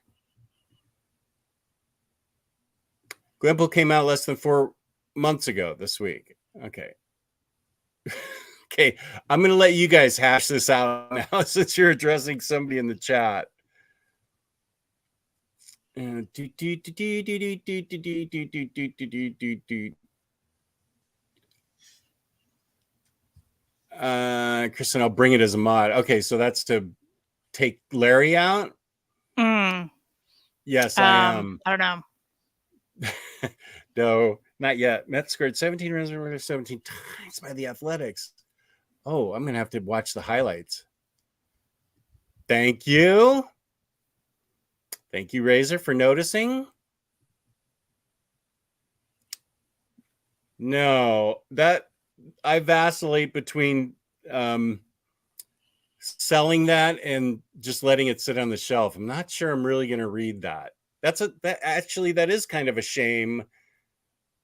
Gwenpool came out less than 4 months ago this week. Okay. Okay, I'm going to let you guys hash this out now since you're addressing somebody in the chat. Kristen, I'll bring it as a mod. Okay, so that's to take Larry out? Yes, I am. I don't know. No, not yet. Mets scored 17 runs over 17 times by the Athletics. Oh, I'm going to have to watch the highlights. Thank you. Thank you, Razor, for noticing. No, that I vacillate between selling that and just letting it sit on the shelf. I'm not sure I'm really going to read that. That is kind of a shame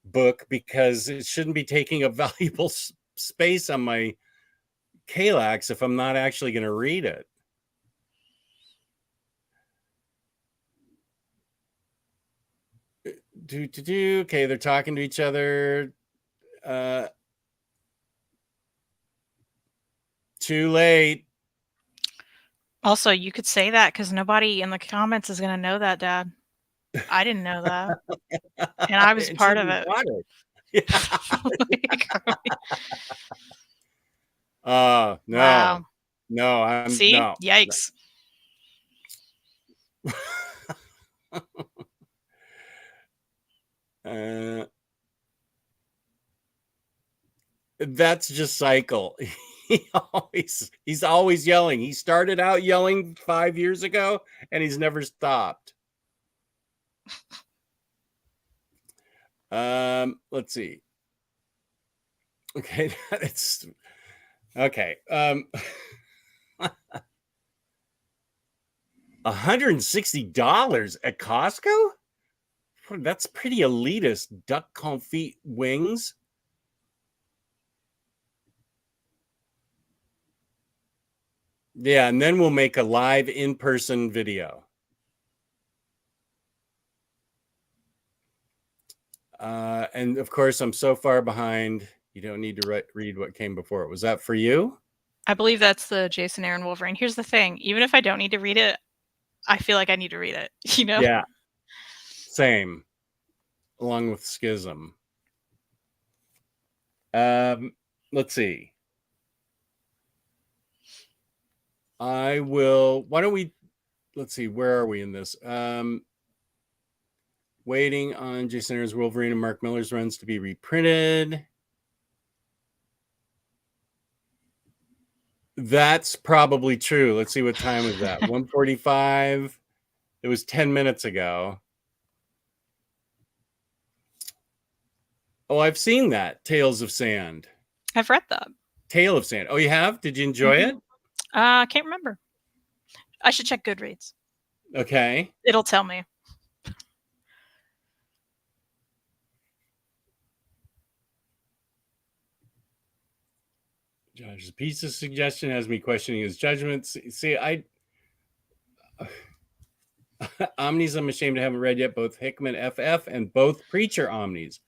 book because it shouldn't be taking up valuable space on my Kallax if I'm not actually going to read it. Okay, they're talking to each other. Too late. Also, you could say that because nobody in the comments is going to know that, Dad. I didn't know that. And I was part of it. No. Wow. No, I'm See? no. Yikes. That's just cycle. He's always yelling. He started out yelling 5 years ago and he's never stopped. Let's see. Okay, it's okay. $160 at Costco? That's pretty elitist. Duck confit wings. Yeah, and then we'll make a live in-person video. And of course, I'm so far behind. You don't need to read what came before it. Was that for you? I believe that's the Jason Aaron Wolverine. Here's the thing. Even if I don't need to read it, I feel like I need to read it. You know? Yeah. Same. Along with Schism. Let's see. I will. Why don't we? Let's see. Where are we in this? Waiting on Jason Aaron's Wolverine and Mark Miller's runs to be reprinted. That's probably true. Let's see what time was that. 1:45. It was 10 minutes ago. Oh, I've seen that. Tales of Sand. I've read that. Tale of Sand. Oh, you have? Did you enjoy it? I can't remember. I should check Goodreads. Okay. It'll tell me. Josh's pizza suggestion has me questioning his judgments. See, Omnis I'm ashamed I haven't read yet, both Hickman FF and both Preacher Omnis.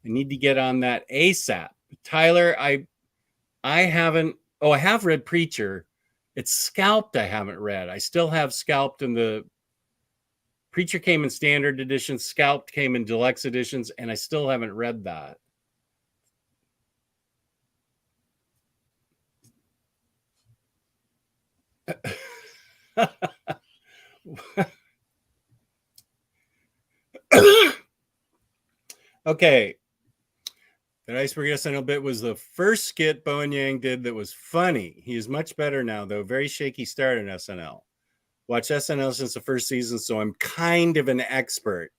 I need to get on that ASAP. Tyler, I haven't. Oh, I have read Preacher. It's Scalped I haven't read. I still have Scalped in the Preacher came in standard editions, Scalped came in deluxe editions, and I still haven't read that. Okay. That Iceberg SNL bit was the first skit Bowen Yang did that was funny. He is much better now, though. Very shaky start in SNL. Watch SNL since the first season, so I'm kind of an expert.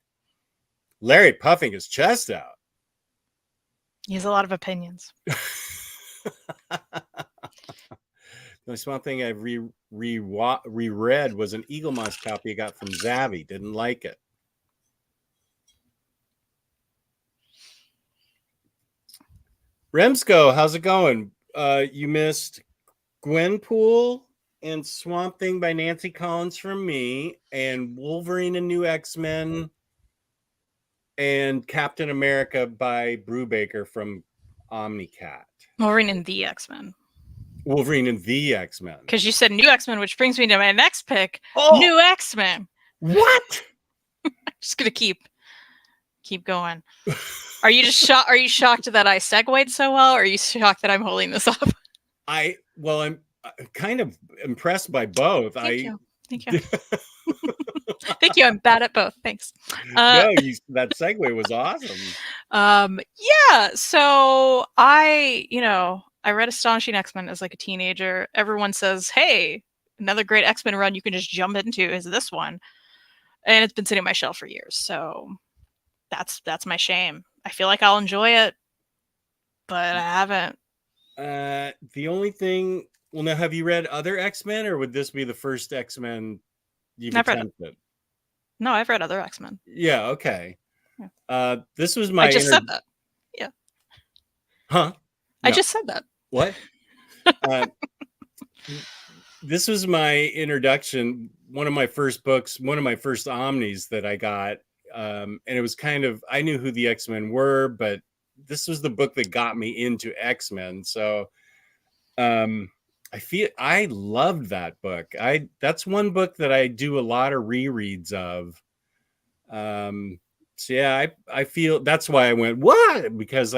Larry puffing his chest out. He has a lot of opinions. The small thing I reread was an Eagle Moss copy I got from Zavi. Didn't like it. Remsco, how's it going? You missed Gwenpool and Swamp Thing by Nancy Collins from me, and Wolverine and New X-Men, and Captain America by Brubaker from OmniCat. Wolverine and the X-Men. Wolverine and the X-Men. Because you said New X-Men, which brings me to my next pick. Oh! New X-Men. What? I'm just gonna keep going. Are you just shocked? Are you shocked that I segued so well, or are you shocked that I'm holding this up? I'm kind of impressed by both. Thank you. Thank you. I'm bad at both. Thanks. No, that segue was awesome. Yeah. So I read Astonishing X-Men as like a teenager. Everyone says, "Hey, another great X-Men run you can just jump into is this one," and it's been sitting on my shelf for years. So that's my shame. I feel like I'll enjoy it, but I haven't. The only thing. Well, now, have you read other X-Men, or would this be the first X-Men you've attempted? No, I've read other X-Men. Yeah. Okay. Yeah. This was my. I just said that. Yeah. Huh? No. I just said that. What? This was my introduction. One of my first books. One of my first Omnis that I got. And it was kind of, I knew who the X-Men were, but this was the book that got me into X-Men. So I loved that book. That's one book that I do a lot of rereads of. So yeah, I feel that's why I went, what? Because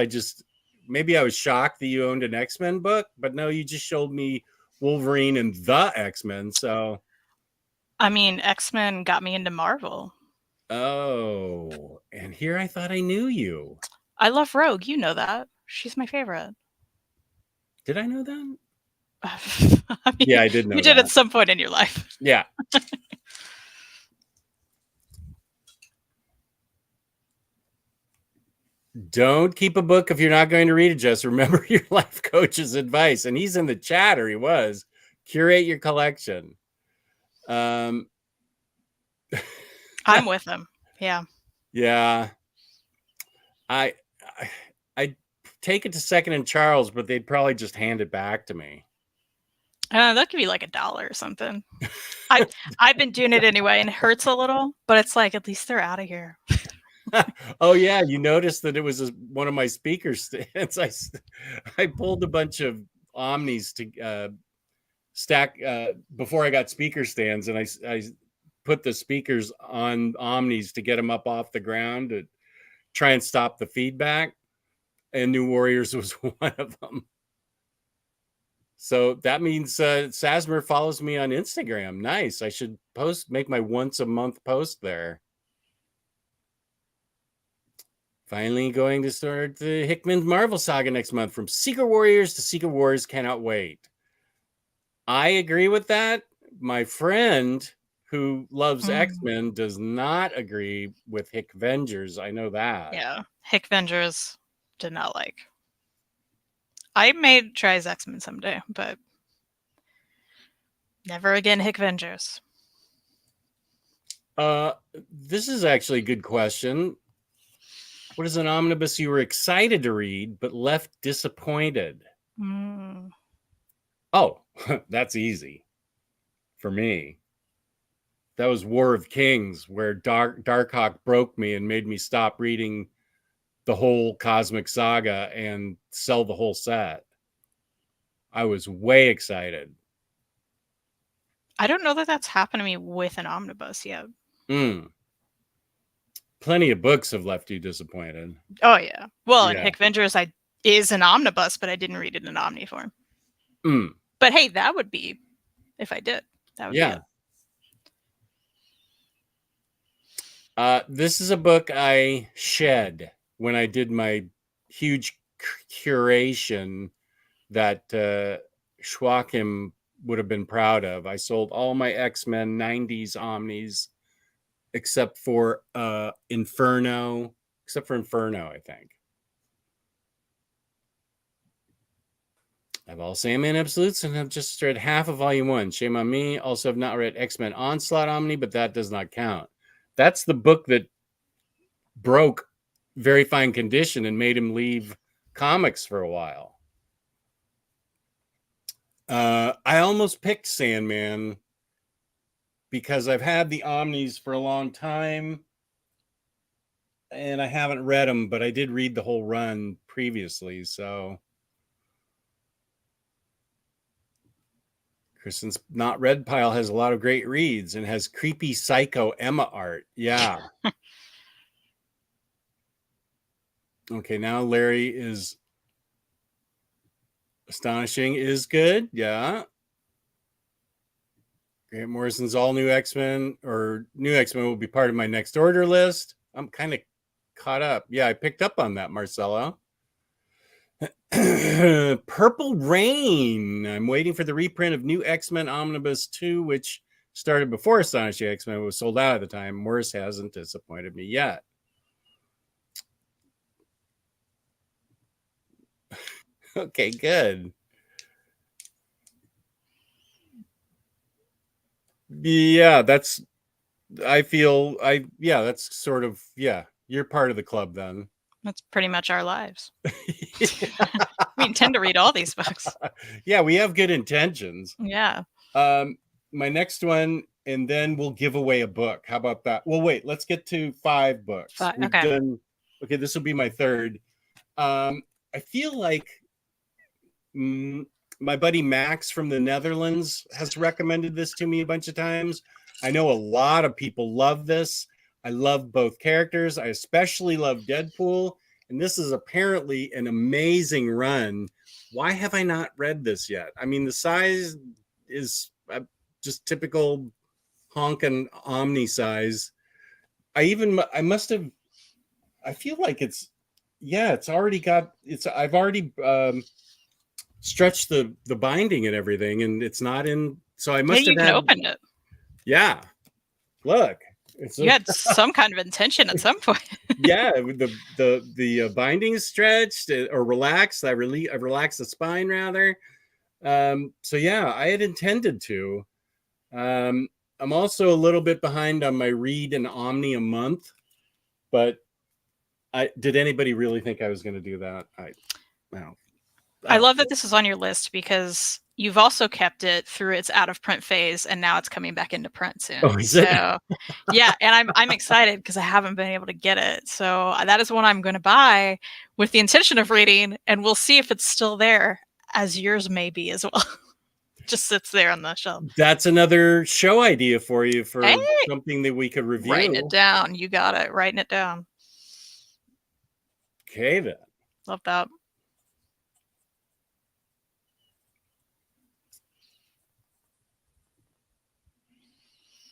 maybe I was shocked that you owned an X-Men book, but no, you just showed me Wolverine and the X-Men. So I mean, X-Men got me into Marvel. Oh, and here I thought I knew you. I love Rogue. You know that. She's my favorite. Did I know that? I mean, yeah, I did know you did that. at some point in your life. Yeah. Don't keep a book if you're not going to read it. Just remember your life coach's advice. And he's in the chat, or he was. Curate your collection. I'm with him. Yeah. Yeah. I take it to Second and Charles, but they'd probably just hand it back to me. That could be like $1 or something. I've been doing it anyway, and it hurts a little, but it's like at least they're out of here. Oh yeah, you noticed that it was one of my speaker stands. I pulled a bunch of Omnis to stack before I got speaker stands, and I put the speakers on Omnis to get them up off the ground to try and stop the feedback. And New Warriors was one of them. So that means Sasmer follows me on Instagram. Nice. I should make my once a month post there. Finally going to start the Hickman Marvel Saga next month. From Secret Warriors to Secret Wars. Cannot wait. I agree with that. My friend who loves X-Men does not agree with Hick Vengers. I know that. Yeah. Hick Vengers did not like. I may try his X-Men someday, but never again Hick Vengers. This is actually a good question. What is an omnibus you were excited to read but left disappointed? Oh, that's easy for me. That was War of Kings, where Darkhawk broke me and made me stop reading the whole Cosmic Saga and sell the whole set. I was way excited. I don't know that that's happened to me with an omnibus yet. Plenty of books have left you disappointed. Oh yeah. Well, in Yeah. Hickvengers, is an omnibus, but I didn't read it in omni form. But hey, that would be if I did. That would be it. This is a book I shed when I did my huge curation that Schwackham would have been proud of. I sold all my X-Men 90s Omnis except for Inferno, I think. I have all Sandman Absolutes and have just read half of Volume 1. Shame on me. Also have not read X-Men Onslaught Omni, but that does not count. That's the book that broke Very Fine Condition and made him leave comics for a while. I almost picked Sandman because I've had the Omnis for a long time and I haven't read them, but I did read the whole run previously, so... Kristen's Not Read pile has a lot of great reads and has creepy psycho Emma art. Yeah. Okay, now Larry is Astonishing is good. Yeah. Grant Morrison's All New X-Men or New X-Men will be part of my next order list. I'm kind of caught up. Yeah, I picked up on that, Marcelo. Purple Rain. I'm waiting for the reprint of New X-Men Omnibus 2, which started before Astonishing X-Men was sold out at the time. Morris hasn't disappointed me yet. Okay, good. Yeah, that's sort of, you're part of the club then. That's pretty much our lives. We intend to read all these books. Yeah, we have good intentions. Yeah. My next one, and then we'll give away a book. How about that? Well, wait, let's get to 5 books. Okay, this will be my third. I feel like my buddy Max from the Netherlands has recommended this to me a bunch of times. I know a lot of people love this. I love both characters. I especially love Deadpool. And this is apparently an amazing run. Why have I not read this yet? I mean, the size is just typical honkin' Omni size. I feel like I've already stretched the binding and everything, and it's not in, so I must have opened it. Yeah. Look. You had some kind of intention at some point. Yeah, the binding is stretched or relaxed. I've relaxed the spine rather. So yeah, I had intended to. I'm also a little bit behind on my read an Omni a month, but did anybody really think I was going to do that? I love that this is on your list because you've also kept it through its out of print phase, and now it's coming back into print soon. Oh, is it? So, yeah, and I'm excited because I haven't been able to get it. So that is one I'm going to buy with the intention of reading, and we'll see if it's still there, as yours may be as well. Just sits there on the shelf. That's another show idea for you for something that we could review. Writing it down. You got it. Writing it down. Okay, then. Love that.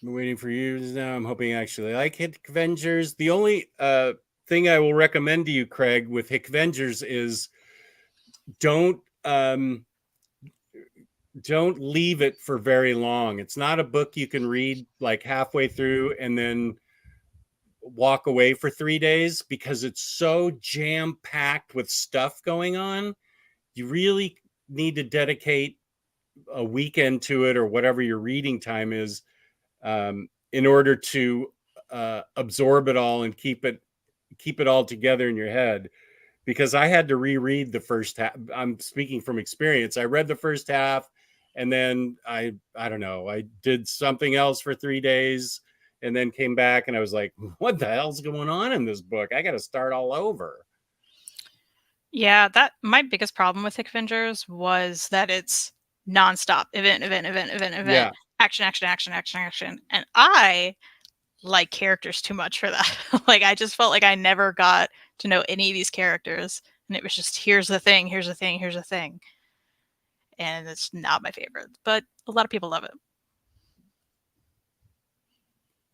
I'm waiting for years now. I'm hoping actually like Hickvengers. The only thing I will recommend to you, Craig, with Hickvengers is don't leave it for very long. It's not a book you can read like halfway through and then walk away for 3 days because it's so jam-packed with stuff going on. You really need to dedicate a weekend to it or whatever your reading time is. In order to absorb it all and keep it all together in your head, because I had to reread the first half. I'm speaking from experience. I read the first half And then I don't know, I did something else for 3 days and then came back and I was like, what the hell's going on in this book? I got to start all over. Yeah, that my biggest problem with Thick Avengers was that it's nonstop event, Yeah. action, action, action, action, action. And I like characters too much for that. Like I just felt like I never got to know any of these characters. And it was just here's the thing, here's the thing, here's the thing. And it's not my favorite. But a lot of people love it.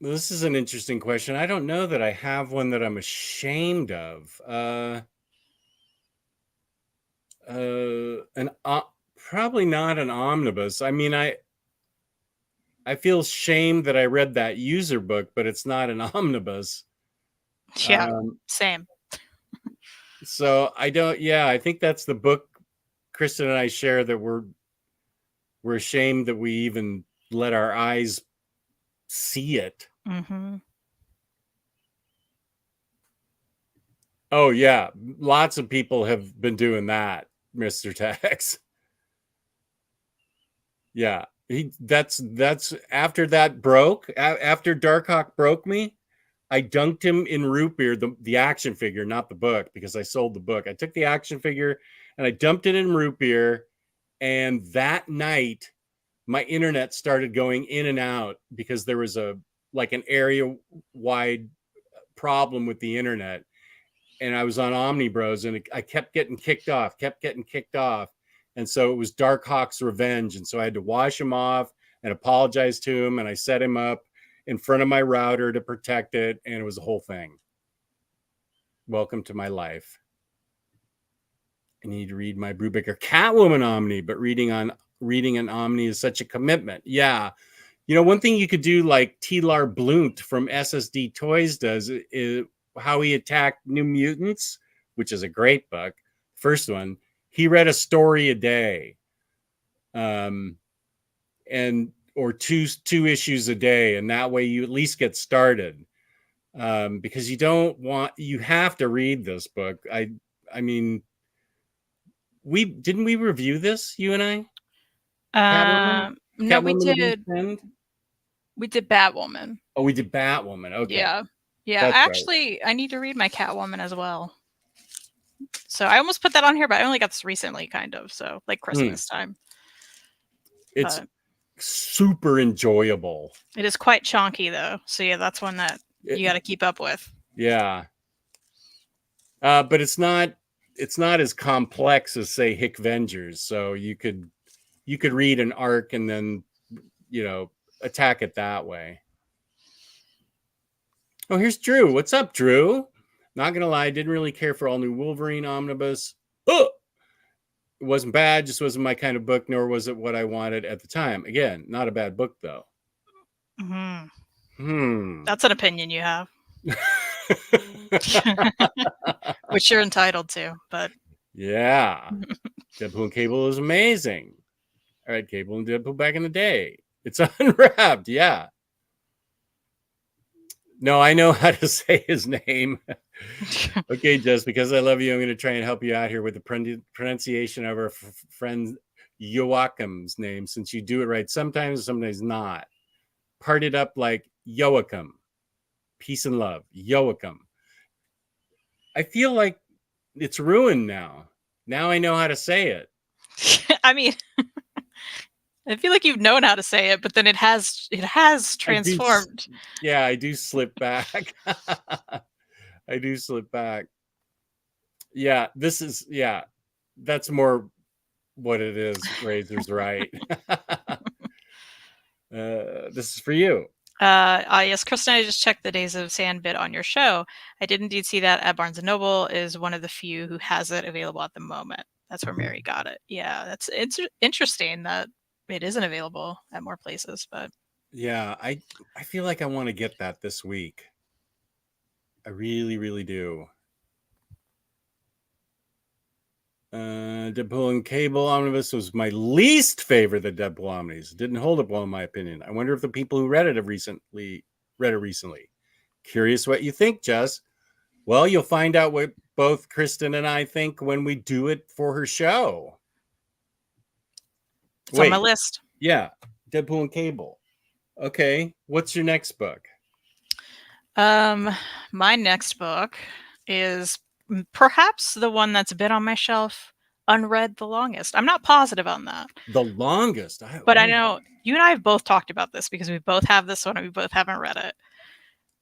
This is an interesting question. I don't know that I have one that I'm ashamed of. Probably not an omnibus. I mean, I feel shame that I read that user book, but it's not an omnibus. Yeah, same. So I don't. Yeah, I think that's the book Kristen and I share, that we're ashamed that we even let our eyes see it. Mm-hmm. Oh yeah, lots of people have been doing that, Mr. Tex. Yeah, that's after that broke, after Darkhawk broke me, I dunked him in root beer, the action figure, not the book, because I sold the book. I took the action figure and I dumped it in root beer, and that night my internet started going in and out because there was an area wide problem with the internet. And I was on Omnibros and I kept getting kicked off. And so it was Darkhawk's revenge. And so I had to wash him off and apologize to him. And I set him up in front of my router to protect it. And it was a whole thing. Welcome to my life. I need to read my Brubaker Catwoman Omni, but reading an Omni is such a commitment. Yeah. You know, one thing you could do, like T-Lar Blunt from SSD Toys does, is how he attacked New Mutants, which is a great book. First one, he read a story a day, or two issues a day, and that way you at least get started. Because you have to read this book. I mean, we review this, you and I? No, we Catwoman we did Batwoman. Oh, we did Batwoman. Okay. Yeah. That's Actually, right. I need to read my Catwoman as well. So I almost put that on here, but I only got this recently, kind of. So like Christmas time. It's super enjoyable. It is quite chonky though. So yeah, that's one that you got to keep up with. Yeah. But it's not as complex as, say, Hick Vengers. So you could read an arc and then, attack it that way. Oh, here's Drew. What's up, Drew? Not gonna lie, didn't really care for All New Wolverine Omnibus. Oh! It wasn't bad, just wasn't my kind of book, nor was it what I wanted at the time. Again, not a bad book though. That's an opinion you have. Which you're entitled to, but yeah. Deadpool and Cable is amazing. All right, Cable and Deadpool back in the day. It's unwrapped, yeah. No, I know how to say his name. Okay, just because I love you, I'm going to try and help you out here with the pronunciation of our friend Joachim's name, since you do it right sometimes not. Part it up like Joachim. Peace and love. Joachim. I feel like it's ruined now. Now I know how to say it. I mean, I feel like you've known how to say it, but then it has transformed. I do slip back. Yeah, that's more what it is. Razor's right. This is for you. Yes, Kristen, I just checked the Days of Sand bit on your show. I did indeed see that at Barnes & Noble is one of the few who has it available at the moment. That's where Mary got it. Yeah, it's interesting that it isn't available at more places, but yeah, I feel like I want to get that this week. I really, really do. Deadpool and Cable Omnibus was my least favorite of Deadpool Omnis. It didn't hold up well in my opinion. I wonder if the people who read it recently. Curious what you think, Jess. Well, you'll find out what both Kristen and I think when we do it for her show. It's on my list. Yeah, Deadpool and Cable. Okay, what's your next book? My next book is perhaps the one that's been on my shelf unread the longest. I'm not positive on that. The longest. But I know you and I have both talked about this because we both have this one and we both haven't read it.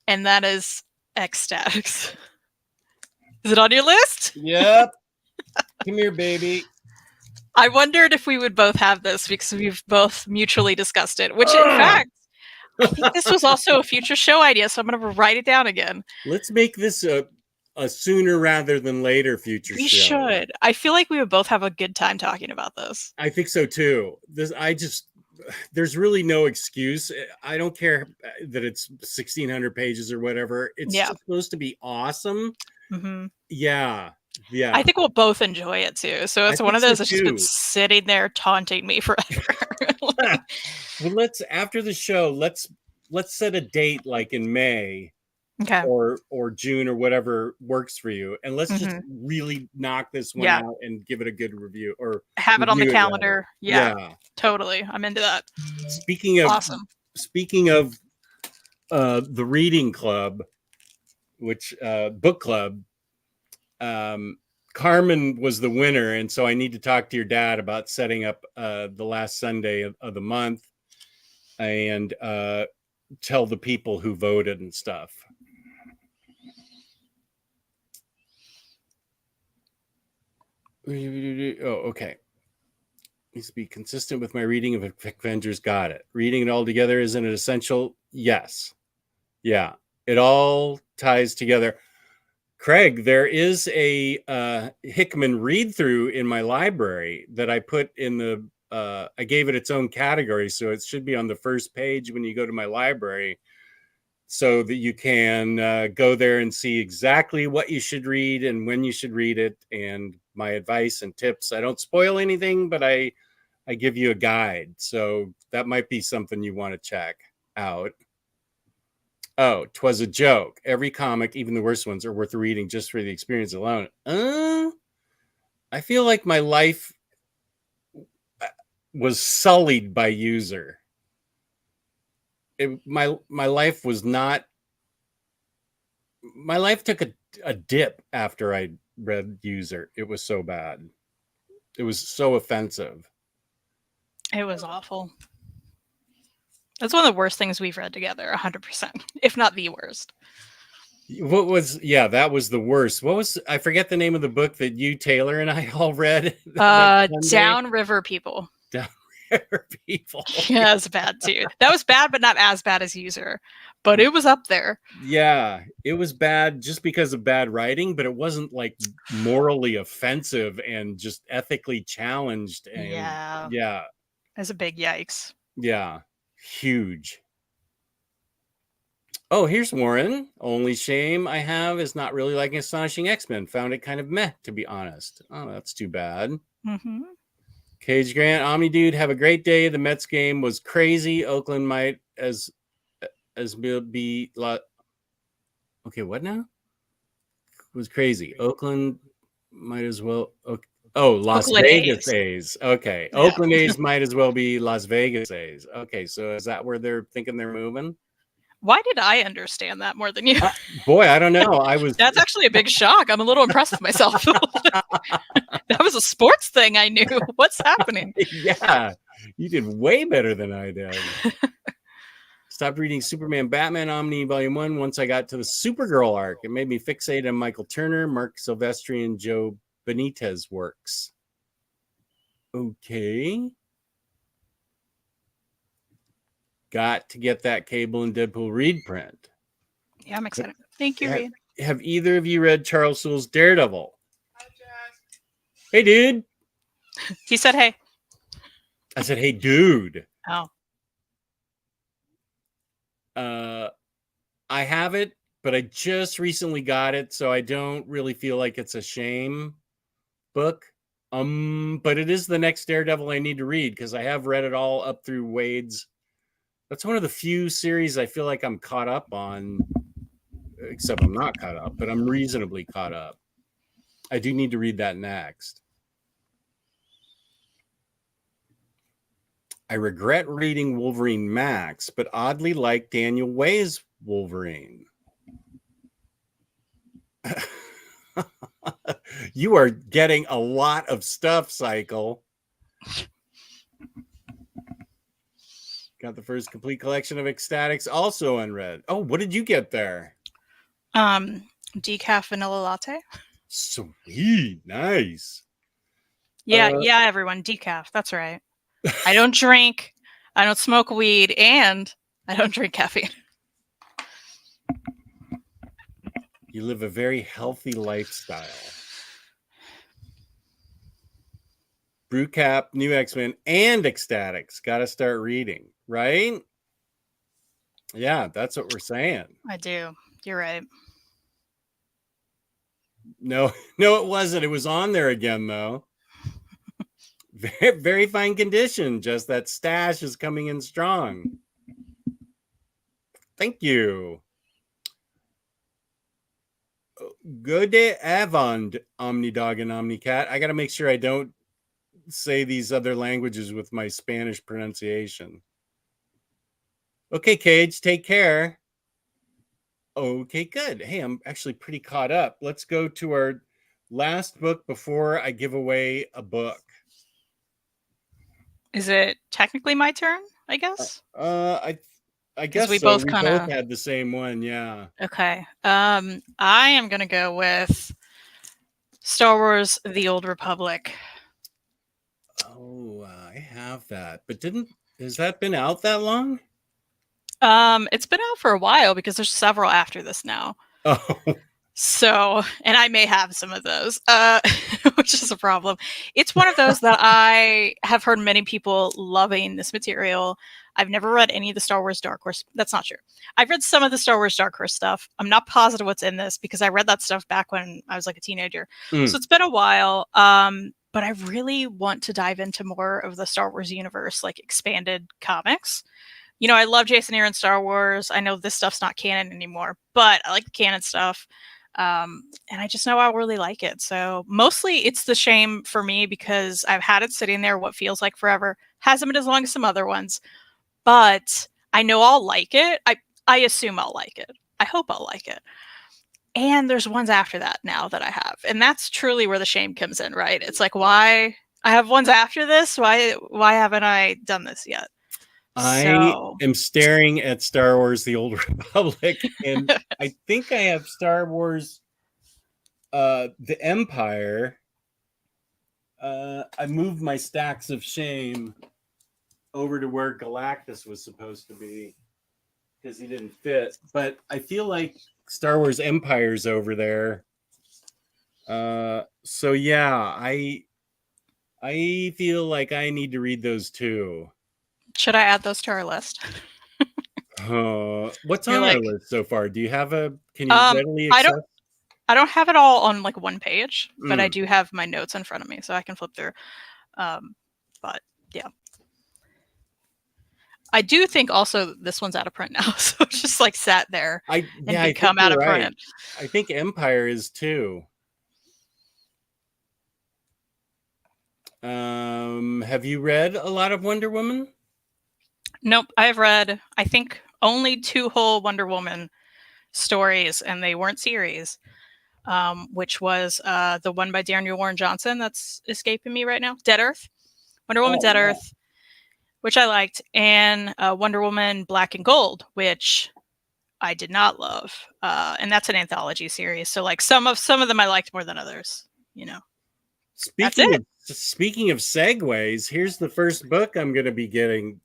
And that is Ecstatics. Is it on your list? Yep. Come here, baby. I wondered if we would both have this because we've both mutually discussed it, which in fact, I think this was also a future show idea, so I'm going to write it down again. Let's make this a sooner rather than later future show. We should. I feel like we would both have a good time talking about this. I think so too. There's really no excuse. I don't care that it's 1,600 pages or whatever. It's just supposed to be awesome. Mm-hmm. Yeah. I think we'll both enjoy it too. So it's one of those that's just been sitting there taunting me forever. Well, after the show, let's set a date like in May. Okay. Or June or whatever works for you, and let's just really knock this one out and give it a good review or have it on the calendar. Yeah, totally. I'm into that. Speaking of the reading club, which book club, Carmen was the winner, and so I need to talk to your dad about setting up the last Sunday of the month and tell the people who voted and stuff. Oh, okay. Needs to be consistent with my reading of Avengers. Got it. Reading it all together, isn't it essential? Yes. Yeah. It all ties together. Craig, there is a Hickman read through in my library that I put in the I gave it its own category, so it should be on the first page when you go to my library, so that you can go there and see exactly what you should read and when you should read it, and my advice and tips. I don't spoil anything, but I give you a guide. So that might be something you want to check out. Oh, 'twas a joke. Every comic, even the worst ones, are worth reading just for the experience alone. I feel like my life was sullied by User. My life was not. My life took a dip after I read User. It was so bad. It was so offensive. It was awful. That's one of the worst things we've read together, 100%, if not the worst. That was the worst. I forget the name of the book that you, Taylor, and I all read. Downriver People. Downriver People. Yeah, it's bad too. That was bad, but not as bad as User. But it was up there. Yeah, it was bad just because of bad writing, but it wasn't like morally offensive and just ethically challenged. And yeah. That's a big yikes. Yeah, huge. Oh, here's Warren. Only shame I have is not really liking Astonishing X-Men. Found it kind of meh, to be honest. Oh, that's too bad. Mm-hmm. Cage Grant, Omni Dude, have a great day. The Mets game was crazy. Oakland might as be okay. What now? It was crazy. Oakland might as well. Okay. Oh, Las Vegas A's. Okay, yeah. Oakland A's might as well be Las Vegas A's. Okay, so is that where they're thinking they're moving? Why did I understand that more than you? Boy, I don't know. That's actually a big shock. I'm a little impressed with myself. That was a sports thing I knew. What's happening? Yeah, you did way better than I did. Stopped reading Superman Batman Omni Volume 1 once I got to the Supergirl arc. It made me fixate on Michael Turner, Mark Silvestri, and Joe Benitez works. Okay. Got to get that Cable and Deadpool read print. Yeah, I'm excited. Thank you, Reed. Have either of you read Charles Soule's Daredevil? Hi, Jess. Hey, dude. He said, hey. I said, hey, dude. Oh. I have it, but I just recently got it, so I don't really feel like it's a shame book. But it is the next Daredevil I need to read because I have read it all up through Wade's. That's one of the few series I feel like I'm caught up on, except I'm not caught up, but I'm reasonably caught up. I do need to read that next. I regret reading Wolverine Max, but oddly like Daniel Way's Wolverine. You are getting a lot of stuff, Cycle. Got the first complete collection of Ecstatics, also unread. Oh, what did you get there? Decaf vanilla latte. Sweet, nice. Yeah, everyone, decaf. That's right. I don't drink, I don't smoke weed, and I don't drink caffeine. You live a very healthy lifestyle. Brewcap, New X-Men, and Ecstatics. Got to start reading, right? Yeah, that's what we're saying. I do. You're right. No, it wasn't. It was on there again, though. Very, very fine condition. Just that stash is coming in strong. Thank you. Good day, Avond, OmniDog and OmniCat. I got to make sure I don't say these other languages with my Spanish pronunciation. Okay, Cage, take care. Okay, good. Hey, I'm actually pretty caught up. Let's go to our last book before I give away a book. Is it technically my turn, I guess? I guess we so. both We kinda- both had the same one, yeah. Okay. I am gonna go with Star Wars: The Old Republic. Oh, I have that. But has that been out that long? It's been out for a while because there's several after this now. Oh, So, and I may have some of those, which is a problem. It's one of those that I have heard many people loving this material. I've never read any of the Star Wars Dark Horse. That's not true. I've read some of the Star Wars Dark Horse stuff. I'm not positive what's in this because I read that stuff back when I was like a teenager. Mm. So it's been a while. But I really want to dive into more of the Star Wars universe, like expanded comics. You know, I love Jason Aaron Star Wars. I know this stuff's not canon anymore, but I like the canon stuff. And I just know I'll really like it. So mostly it's the shame for me because I've had it sitting there what feels like forever. Hasn't been as long as some other ones, but I know I'll like it. I assume I'll like it. I hope I'll like it. And there's ones after that now that I have. And that's truly where the shame comes in, right? It's like, why I have ones after this? Why haven't I done this yet? I am staring at Star Wars: The Old Republic, and I think I have Star Wars The Empire. I moved my stacks of shame over to where Galactus was supposed to be because he didn't fit. But I feel like Star Wars Empire's over there. So yeah, I feel like I need to read those too. Should I add those to our list? What's You're on our like- list so far? Do you have can you readily access? I don't have it all on like one page, but I do have my notes in front of me, so I can flip through. But yeah, I do think also this one's out of print now, so it's just like sat there and become out of print. I think Empire is too. Have you read a lot of Wonder Woman? Nope, I've read I think only 2 whole Wonder Woman stories, and they weren't series. Which was the one by Daniel Warren Johnson that's escaping me right now. Dead Earth. Wonder Woman Dead Earth, which I liked, and Wonder Woman Black and Gold, which I did not love. And that's an anthology series. So like some of them I liked more than others, you know. Speaking of segues, here's the first book I'm going to be giving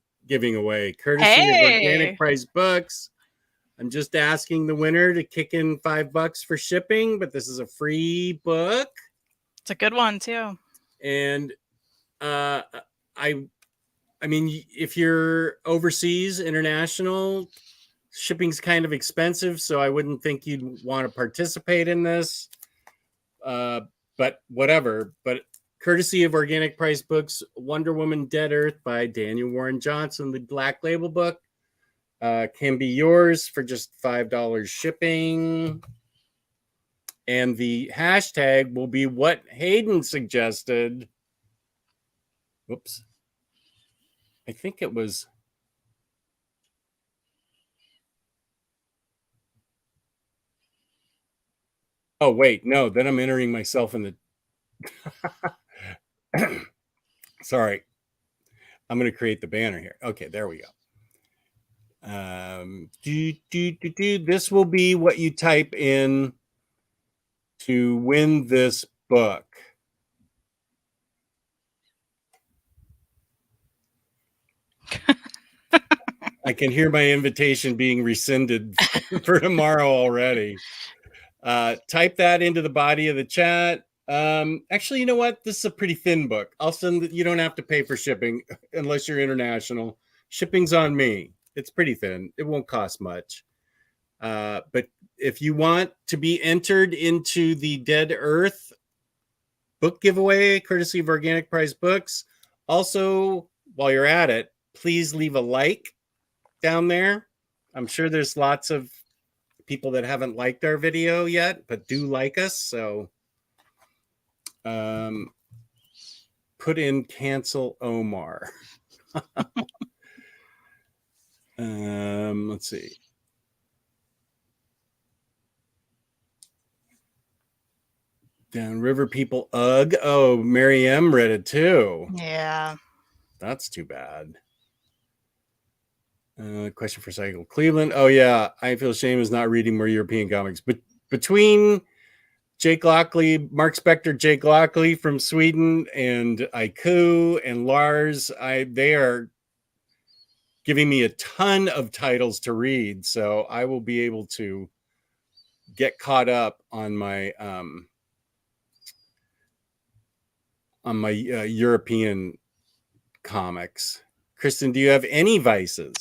away, courtesy of Organic Price Books. I'm just asking the winner to kick in $5 for shipping, but this is a free book. It's a good one too. And I mean, if you're overseas, international, shipping's kind of expensive, so I wouldn't think you'd want to participate in this. But whatever. But courtesy of Organic Price Books, Wonder Woman Dead Earth by Daniel Warren Johnson, the Black Label book, can be yours for just $5 shipping. And the hashtag will be what Hayden suggested. Whoops. I think it was. Oh, wait, no, then I'm entering myself in the. Sorry. I'm going to create the banner here. Okay, there we go. This will be what you type in to win this book. I can hear my invitation being rescinded for tomorrow already. Type that into the body of the chat. Actually, you know what? This is a pretty thin book. I'll send it. You don't have to pay for shipping unless you're international. Shipping's on me. It's pretty thin. It won't cost much. But if you want to be entered into the Dead Earth book giveaway, courtesy of Organic Prize Books, also, while you're at it, please leave a like down there. I'm sure there's lots of people that haven't liked our video yet, but do like us. So put in cancel Omar. Let's see. Downriver people, ugh. Oh, Mary M read it too. Yeah. That's too bad. Question for Cycle Cleveland. Oh yeah, I feel shame is not reading more European comics. But between Jake Lockley, Mark Spector, Jake Lockley from Sweden, and Aiku and Lars, they are giving me a ton of titles to read, so I will be able to get caught up on my European comics. Kristen, do you have any vices?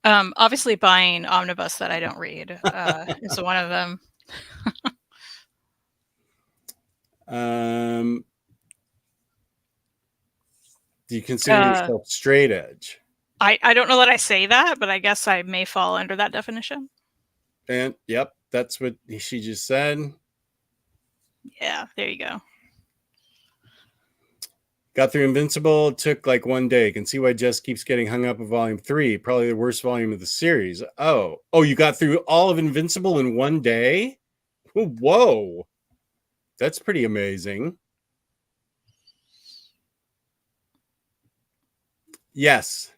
Obviously buying omnibus that I don't read is one of them. Do you consider yourself straight edge? I don't know that I say that, but I guess I may fall under that definition. And yep, that's what she just said. Yeah, there you go. Got through Invincible. It took like one day. Can see why Jess keeps getting hung up with volume 3. Probably the worst volume of the series. Oh, you got through all of Invincible in one day? Whoa. That's pretty amazing. Yes.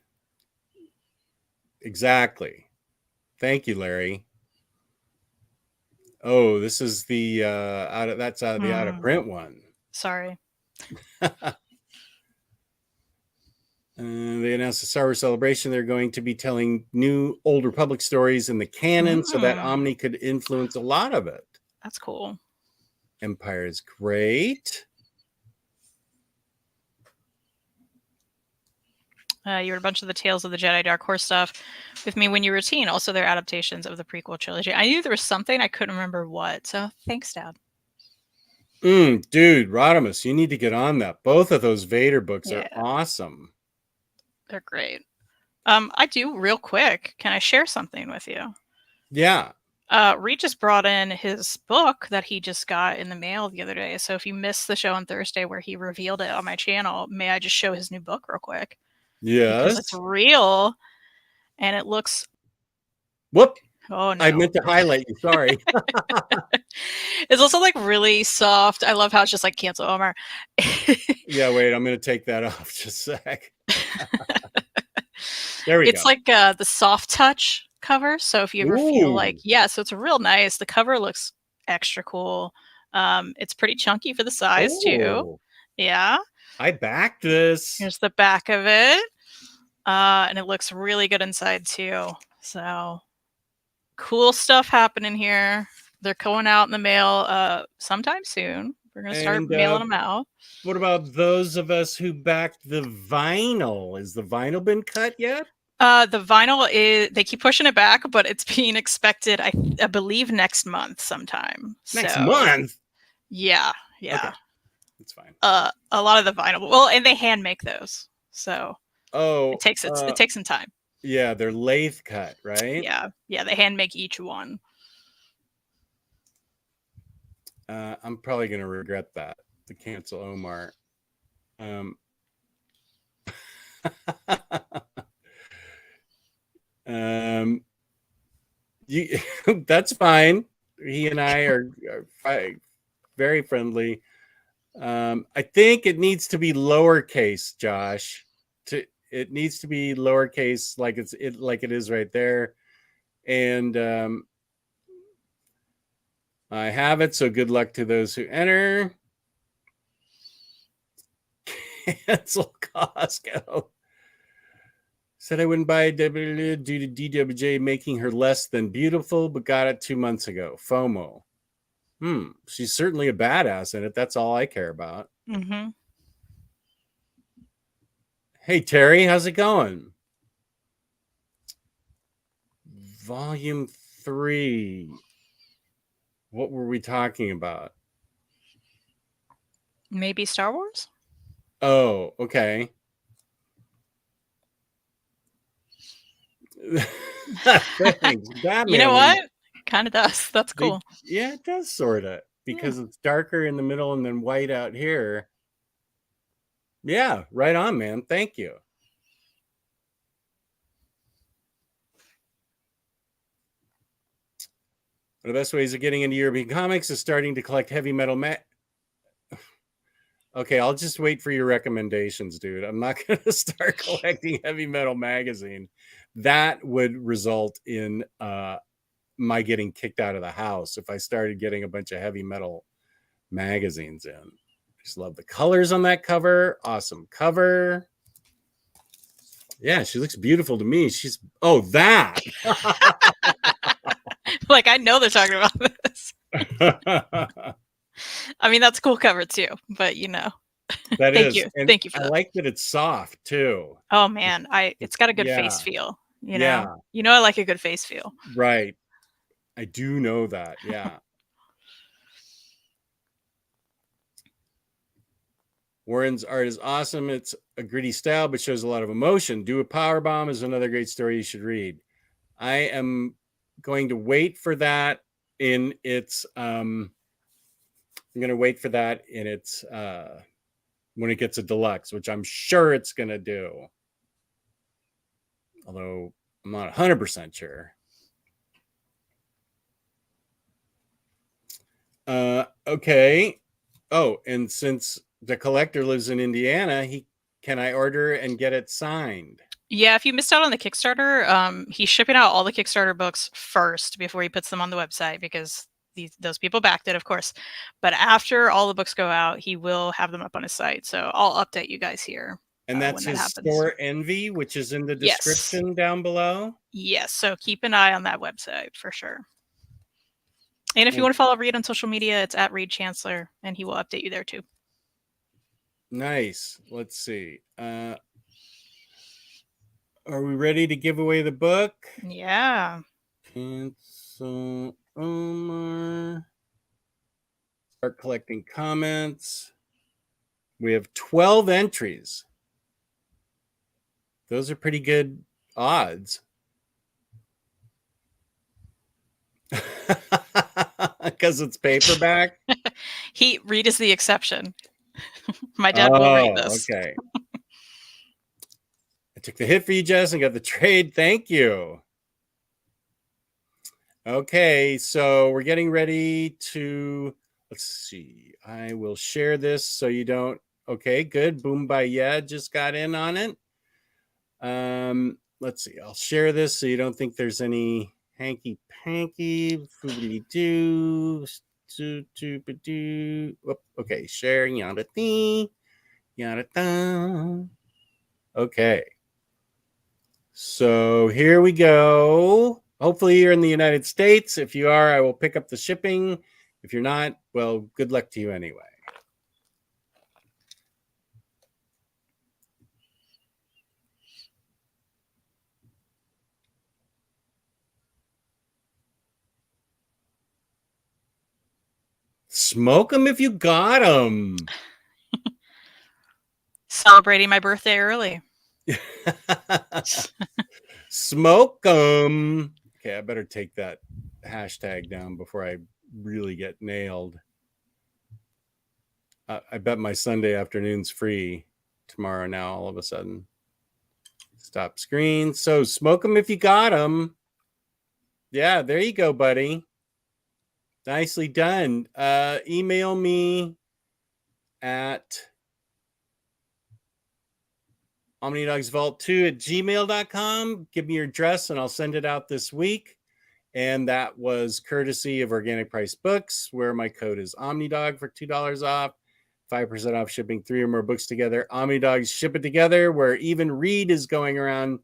Exactly. Thank you, Larry. Oh, this is the out of print one. Sorry. They announced the Star Wars Celebration. They're going to be telling new Old Republic stories in the canon so that Omni could influence a lot of it. That's cool. Empire is great. You read a bunch of the Tales of the Jedi Dark Horse stuff with me when you were a teen. Also, their adaptations of the prequel trilogy. I knew there was something. I couldn't remember what. So thanks, Dad. Dude, Rodimus, you need to get on that. Both of those Vader books are awesome. They're great. I do real quick. Can I share something with you? Yeah. Reed just brought in his book that he just got in the mail the other day. So if you missed the show on Thursday where he revealed it on my channel, may I just show his new book real quick? Yes. Because it's real and it looks. Whoop. Oh no. I meant to highlight you. Sorry. It's also like really soft. I love how it's just like cancel Omar. Yeah, wait, I'm going to take that off just a sec. There we go. It's like the soft touch cover. So if you ever feel like, so it's real nice. The cover looks extra cool. It's pretty chunky for the size too. Yeah. I backed this. Here's the back of it. And it looks really good inside too. So cool stuff happening here. They're going out in the mail sometime soon. We're going to start mailing them out. What about those of us who backed the vinyl? Has the vinyl been cut yet? The vinyl they keep pushing it back, but it's being expected, I believe, next month sometime. Next month? Yeah. Okay. It's fine. A lot of the vinyl. Well, and they hand make those. So it takes some time. Yeah, they're lathe cut, right? Yeah. Yeah, they hand make each one. I'm probably going to regret that, to cancel Omar. You that's fine. He and I are very friendly. I think it needs to be lowercase, Josh. It needs to be lowercase, like like it is right there. And I have it. So good luck to those who enter. Cancel Costco. Said I wouldn't buy a due to DWJ making her less than beautiful, but got it 2 months ago. FOMO. She's certainly a badass in it. That's all I care about. Mm-hmm. Hey, Terry, how's it going? Volume 3. What were we talking about? Maybe Star Wars? Oh, okay. Thanks. Batman, You know what? Kind of does. That's cool. Yeah, it does sort of, because it's darker in the middle and then white out here. Yeah, right on, man. Thank you. One of the best ways of getting into European comics is starting to collect heavy metal Okay, I'll just wait for your recommendations, dude. I'm not going to start collecting heavy metal magazine. That would result in my getting kicked out of the house if I started getting a bunch of heavy metal magazines in. I just love the colors on that cover. Awesome cover. Yeah, she looks beautiful to me. That. Like, I know they're talking about this. I mean, that's a cool cover too, but you know. That Thank is. you. And Thank you for I that. like that it's soft too. Oh man, it's got a good face feel. You know? Yeah. You know I like a good face feel. Right. I do know that. Yeah. Warren's art is awesome. It's a gritty style, but shows a lot of emotion. Do a Power Bomb is another great story you should read. I am going to wait for that in its I'm going to wait for that in its when it gets a deluxe, which I'm sure it's going to do. Although I'm not 100% sure. Okay. Oh, and since the collector lives in Indiana, can I order and get it signed? Yeah, if you missed out on the Kickstarter, he's shipping out all the Kickstarter books first before he puts them on the website because those people backed it, of course. But after all the books go out, he will have them up on his site. So I'll update you guys here. And that's when that his happens. store Envy, which is in the Yes. description down below. Yes, so keep an eye on that website for sure. And if you want to follow Reed on social media, it's at Reed Chancellor, and he will update you there too. Nice. Let's see. Are we ready to give away the book? Yeah. Cancel Omar. Start collecting comments. We have 12 entries. Those are pretty good odds. Because it's paperback. Reed is the exception. My dad will read this. Okay. I took the hit for you, Jess, and got the trade. Thank you. Okay, so we're getting ready to, let's see. I will share this so you don't. Okay, good. Boom by yeah, just got in on it. Let's see. I'll share this so you don't think there's any hanky panky. Foobly doo. Okay, sharing yada dee. Yada da. Okay. So here we go. Hopefully you're in the United States. If you are, I will pick up the shipping. If you're not, well, good luck to you anyway. Smoke them if you got them. Celebrating my birthday early. Smoke them. Okay, I better take that hashtag down before I really get nailed. I bet my Sunday afternoon's free tomorrow now, all of a sudden. Stop screen. So smoke them if you got them. Yeah, there you go, buddy. Nicely done. Email me at OmniDogsVault2@gmail.com. Give me your address and I'll send it out this week. And that was courtesy of Organic Price Books, where my code is OmniDog for $2 off, 5% off shipping 3 or more books together. OmniDogs Ship It Together, where even Read is going around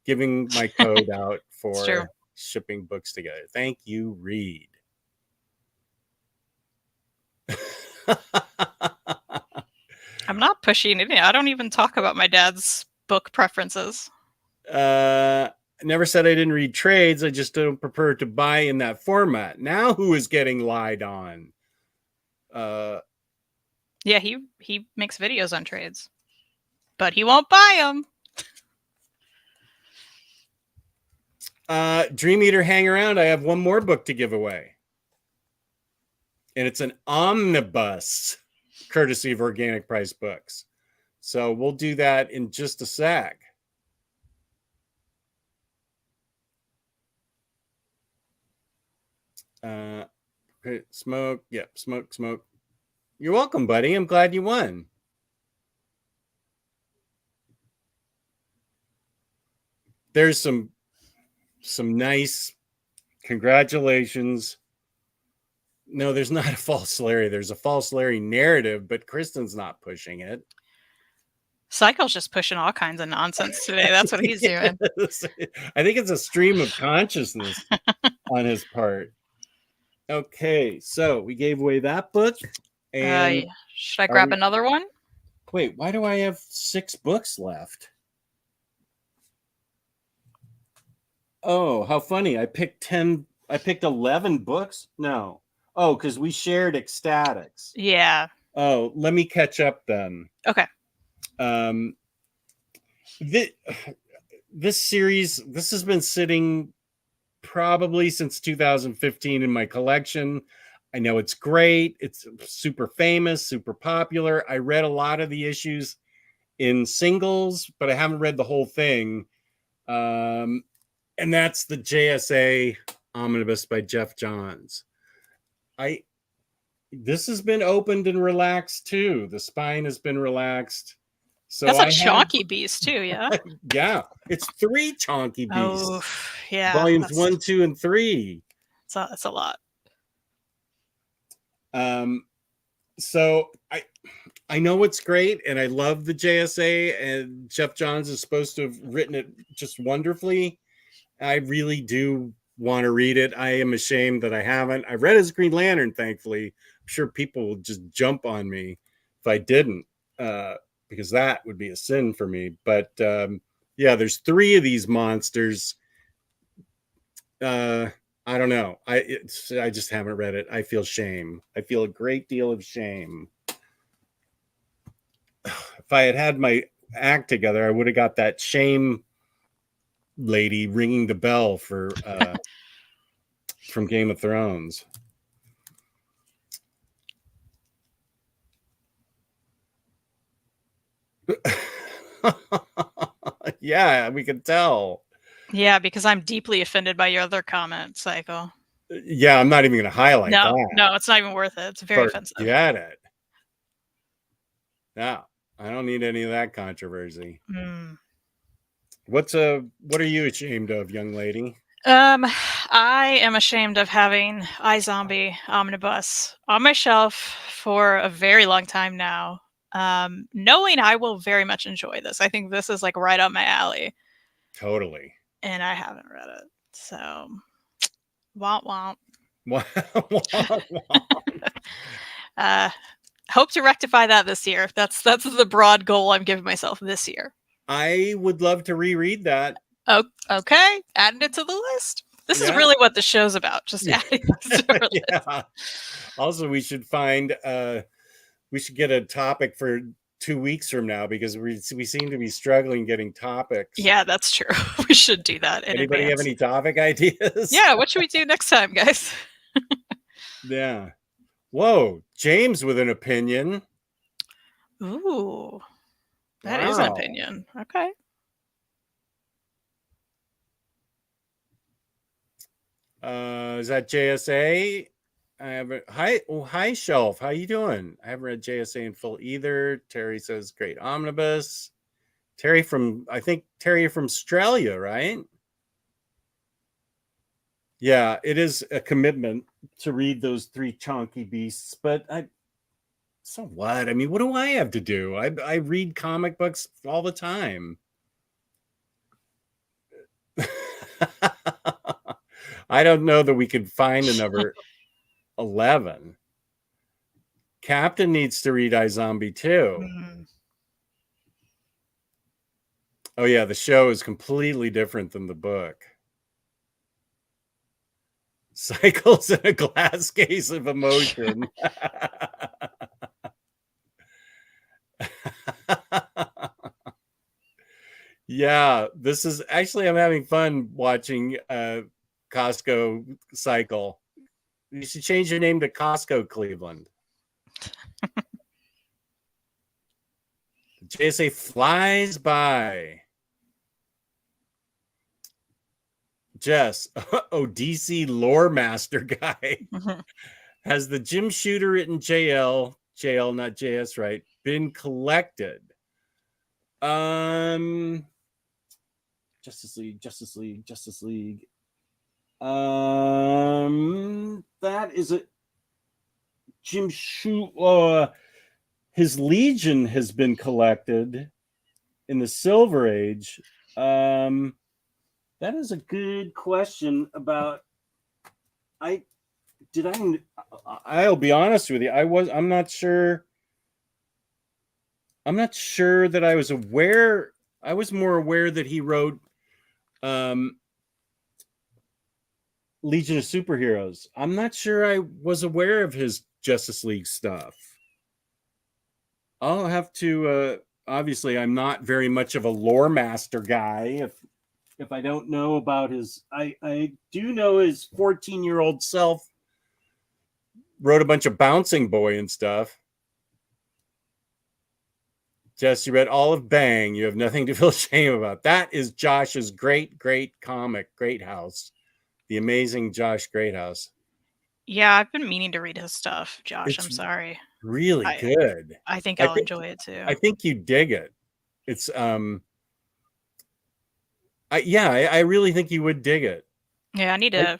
giving my code out for shipping books together. Thank you, Read. I'm not pushing it. I don't even talk about my dad's book preferences. Never said I didn't read trades. I just don't prefer to buy in that format. Now who is getting lied on? Yeah, he makes videos on trades, but he won't buy them. Dream Eater, hang around. I have one more book to give away. And it's an omnibus, courtesy of Organic Price Books. So we'll do that in just a sec. Smoke. Yep, smoke. You're welcome, buddy. I'm glad you won. There's some nice congratulations. No, there's not a false Larry. There's a false Larry narrative, but Kristen's not pushing it. Cycle's just pushing all kinds of nonsense today. That's what he's doing. I think it's a stream of consciousness on his part. Okay, so we gave away that book. And should I grab another one? Wait, why do I have 6 books left? Oh, how funny. I picked 11 books? No. Oh, because we shared ecstatics. Yeah. Oh, let me catch up then. Okay. This series, this has been sitting probably since 2015 in my collection. I know it's great. It's super famous, super popular. I read a lot of the issues in singles, but I haven't read the whole thing. And that's the JSA Omnibus by Jeff Johns. This has been opened and relaxed too. The spine has been relaxed. So that's a chonky beast too, yeah? Yeah, it's 3 chonky beasts. Oh, yeah. Volumes 1, 2, and 3. That's a lot. So I know it's great, and I love the JSA, and Jeff Johns is supposed to have written it just wonderfully. I really do want to read it. I am ashamed that I haven't. I read his Green Lantern, thankfully. I'm sure people will just jump on me if I didn't, because that would be a sin for me. But yeah, there's 3 of these monsters. I don't know. I just haven't read it. I feel shame. I feel a great deal of shame. If I had my act together, I would have got that shame lady ringing the bell for from Game of Thrones. Yeah, we could tell. Yeah, because I'm deeply offended by your other comment, Cycle. Yeah, I'm not even going to highlight that. No, it's not even worth it. It's very offensive. Get it. No, I don't need any of that controversy. What are you ashamed of, young lady? I am ashamed of having iZombie Omnibus on my shelf for a very long time now. Knowing I will very much enjoy this. I think this is like right up my alley. Totally. And I haven't read it. So womp womp. Hope to rectify that this year. That's the broad goal I'm giving myself this year. I would love to reread that. Oh, okay. Adding it to the list. This is really what the show's about. Just adding this to our list. Yeah. Also, we should find we should get a topic for 2 weeks from now, because we seem to be struggling getting topics. Yeah, that's true. We should do that. Anybody have any topic ideas? Yeah, what should we do next time, guys? Yeah. Whoa, James with an opinion. Ooh, that is an opinion. Okay. Is that JSA? I haven't. Hi, Shelf. How you doing? I haven't read JSA in full either. Terry says great omnibus. Terry from Australia, right? Yeah, it is a commitment to read those 3 chunky beasts, but so what? I mean, what do I have to do? I read comic books all the time. I don't know that we could find another 11. Captain needs to read iZombie too. Mm. Oh yeah, the show is completely different than the book. Cycles in a glass case of emotion. Yeah, this is actually, I'm having fun watching Costco cycle. You should change your name to Costco Cleveland. JSA flies by. Jess, DC lore master guy, has the Jim Shooter written JL, not JS, right, been collected? Justice League. That is a Jim Shooter. His Legion has been collected in the Silver Age. That is a good question about. I'll be honest with you. I'm not sure. I'm not sure that I was aware. I was more aware that he wrote Legion of Superheroes. I'm not sure I was aware of his Justice League stuff. I'll have to. Obviously, I'm not very much of a lore master guy. If I don't know about his, I do know his 14-year-old self wrote a bunch of Bouncing Boy and stuff. Jess, you read all of Bang. You have nothing to feel shame about. That is Josh's great comic, Greathouse. The amazing Josh Greathouse. Yeah, I've been meaning to read his stuff, Josh. I'm sorry. Really good. I think I'll enjoy it too. I think you dig it. It's I really think you would dig it. Yeah, I need to.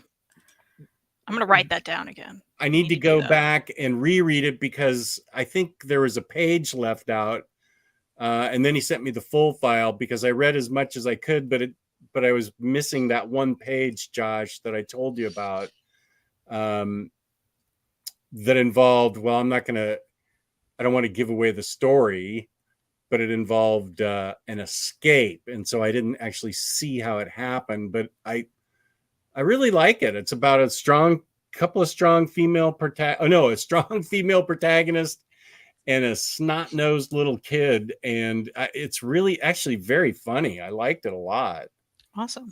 I'm gonna write that down again. I need to go back and reread it because I think there was a page left out, and then he sent me the full file because I read as much as I could, but I was missing that one page, Josh, that I told you about. That involved. Well, I don't want to give away the story, but it involved an escape, and so I didn't actually see how it happened. But I really like it. It's about a strong female protagonist and a snot-nosed little kid, and it's really actually very funny. I liked it a lot. Awesome.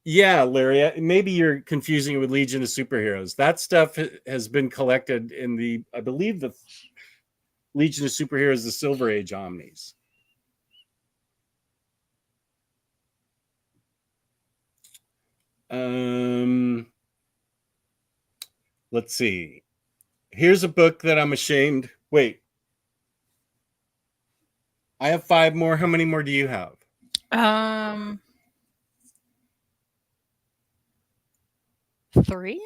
Yeah, Larry, maybe you're confusing it with Legion of Superheroes. That stuff has been collected in I believe the Legion of Superheroes, the Silver Age Omnis. Let's see. Here's a book that I'm ashamed. Wait. I have 5 more. How many more do you have? 3?